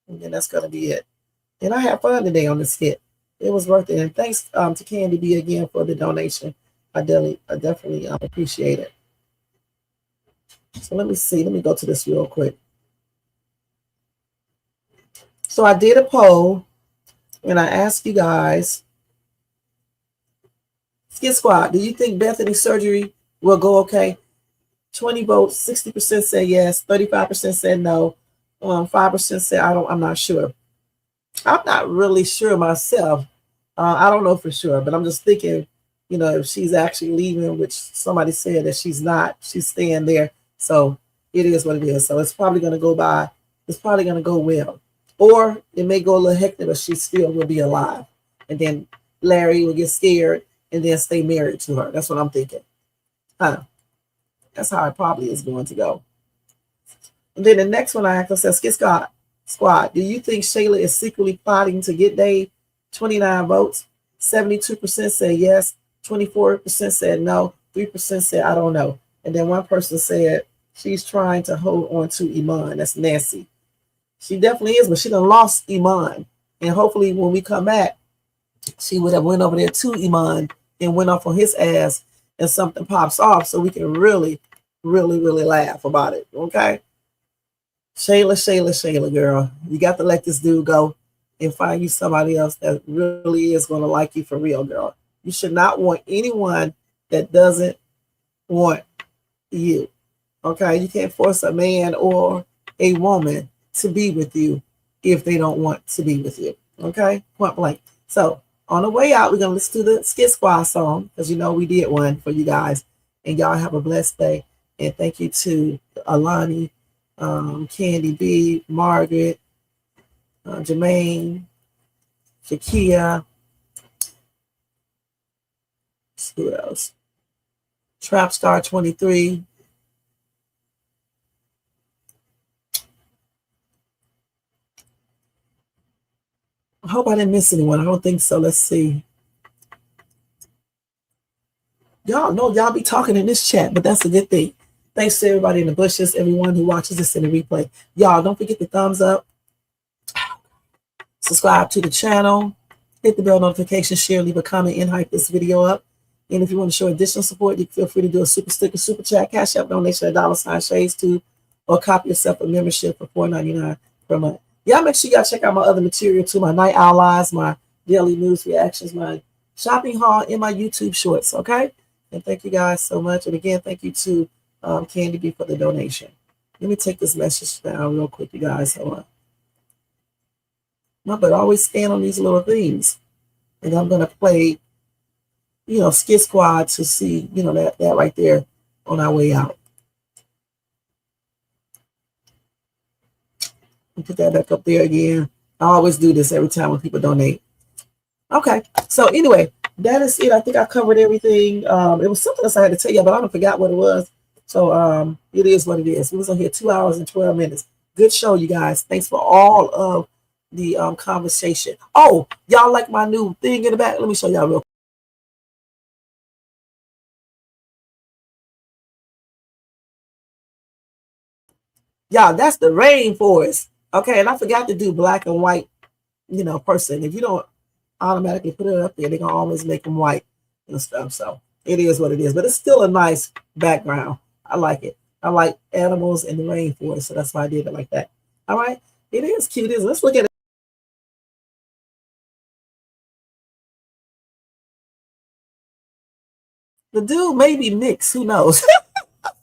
And then that's going to be it. And I had fun today on the skit. It was worth it. And thanks to Candy B again for the donation. I definitely appreciate it. So let me see. Let me go to this real quick. So I did a poll, and I asked you guys, Skit Squad, do you think Bethany's surgery will go okay? 20 votes, 60% said yes, 35% said no, 5% said I'm not sure. I'm not really sure myself. I don't know for sure, but I'm just thinking, if she's actually leaving, which somebody said that she's not, she's staying there. So it is what it is. So it's probably going to go by. It's probably going to go well. Or it may go a little hectic, but she still will be alive. And then Larry will get scared and then stay married to her. That's what I'm thinking. That's how it probably is going to go. And then the next one I asked says, Skit Squad, do you think Shayla is secretly plotting to get Dave? 29 votes. 72% said yes. 24% said no. 3% said I don't know. And then one person said she's trying to hold on to Iman. That's Nancy. She definitely is, but she done lost Iman. And hopefully when we come back, she would have went over there to Iman and went off on his ass and something pops off so we can really, really, really laugh about it. Okay? Shayla, girl. You got to let this dude go and find you somebody else that really is going to like you for real, girl. You should not want anyone that doesn't want you. Okay? You can't force a man or a woman to be with you if they don't want to be with you. Okay? Point blank. So, on the way out, we're going to listen to the Skit Squad song because you know we did one for you guys. And y'all have a blessed day. And thank you to Alani, Candy B, Margaret, Jermaine, Shakia, who else? Trapstar 23. I hope I didn't miss anyone. I don't think so. Let's see. Y'all know y'all be talking in this chat, but that's a good thing. Thanks to everybody in the bushes, everyone who watches this in the replay. Y'all, don't forget the thumbs up. Subscribe to the channel. Hit the bell notification, share, leave a comment, and hype this video up. And if you want to show additional support, you can feel free to do a super sticker, super chat, cash app donation, $, Shades 2, or copy yourself a membership for $4.99 per month. Y'all make sure y'all check out my other material too, my night owl lives, my daily news reactions, my shopping haul, and my YouTube shorts, okay? And thank you guys so much. And again, thank you to Candy B for the donation. Let me take this message down real quick, you guys. Hold on. No, but always stand on these little things. And I'm going to play, you know, Skit Squad to see, you know, that right there on our way out. Put that back up there again. I always do this every time when people donate. Okay, so anyway, that is it. I think I covered everything. It was something else I had to tell you, but I don't forgot what it was. So it is what it is. We was on here 2 hours and 12 minutes. Good show, you guys. Thanks for all of the conversation. Oh, y'all like my new thing in the back? Let me show y'all real quick. Y'all, that's the rainforest. Okay, and I forgot to do black and white, you know, person. If you don't automatically put it up there, they're going to always make them white and stuff. So it is what it is. But it's still a nice background. I like it. I like animals in the rainforest, so that's why I did it like that. All right? It is cute, isn't it? Let's look at it. The dude may be mixed. Who knows?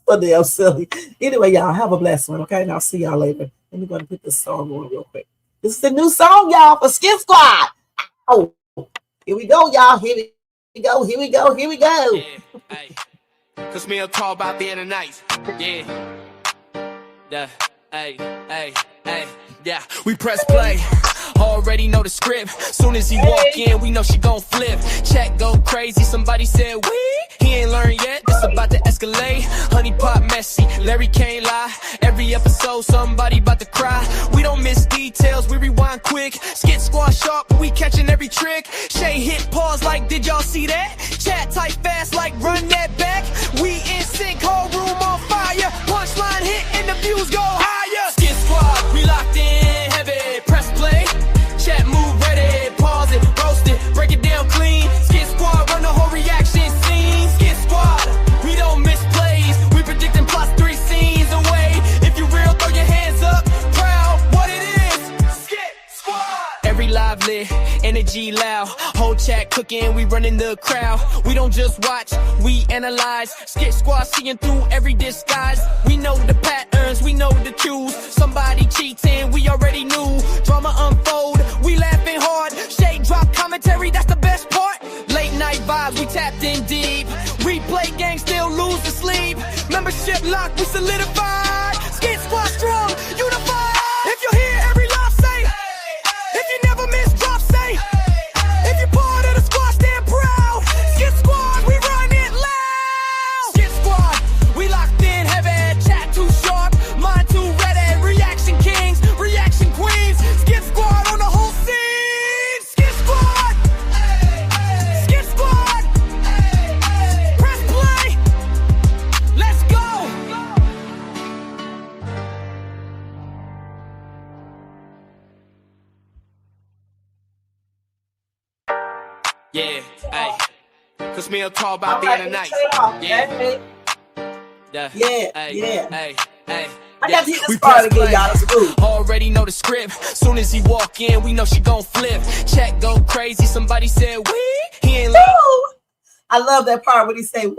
So damn silly. Anyway, y'all, have a blessed one, okay? And I'll see y'all later. Let me go and put this song on real quick. This is the new song, y'all, for Skit Squad. Oh, here we go, y'all. Here we go. Here we go. Here we go. Yeah, hey. Cause me, I'll talk about the other night. Yeah. Yeah. We press play. Already know the script. Soon as he walk in, we know she gon' flip. Chat go crazy. Somebody said we. He ain't learned yet. This about to escalate. Honeypot messy. Larry can't lie. Every episode, somebody about to cry. We don't miss details. We rewind quick. Skit Squad sharp. We catching every trick. Shay hit pause like, did y'all see that? Chat type fast like, run that back. We in sync. Whole room on fire. Punchline hit and the views go higher. Skit Squad. We locked in heavy. Press play. Chat move ready, pause it, roast it, break it down clean. Skit Squad, run the whole reaction scene. Skit Squad, we don't miss plays. We predicting plots 3 scenes away. If you real, throw your hands up, proud. What it is, Skit Squad. Every live lit, energy loud. Whole chat cooking, we running the crowd. We don't just watch, we analyze. Skit Squad seeing through every disguise. We know the patterns, we know the cues. Somebody cheating, we already knew. Drama unfold, we laughing hard. Shade drop commentary, that's the best part. Late night vibes, we tapped in deep. Replay gang, still lose the sleep. Membership lock, we solidified. Skit Squad strong, unified. If you're here, every live say. If you never miss drop, say. If you're part of the squad, stand proud. Skit Squad, we run it loud. Skit Squad, we locked in heavy. Chat too sharp, mind too ready. Hey, cause me and talk about the All right, other night. straight off. Yeah. Hey, Yeah. yeah, Hey, yeah. hey, hey. I got to hit We this part press again, play. y'all. It's cool. Already know the script. Soon as he walk in, we know she gon' flip. Check go crazy. Somebody said we. He ain't like. Woo! I love that part when he say woo.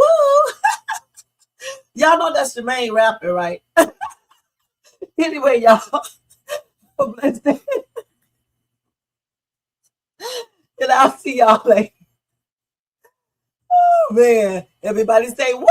Y'all know that's the main rapper, right? Anyway, y'all. Have a blessed day. And I'll see y'all later. Oh man. Everybody say woo.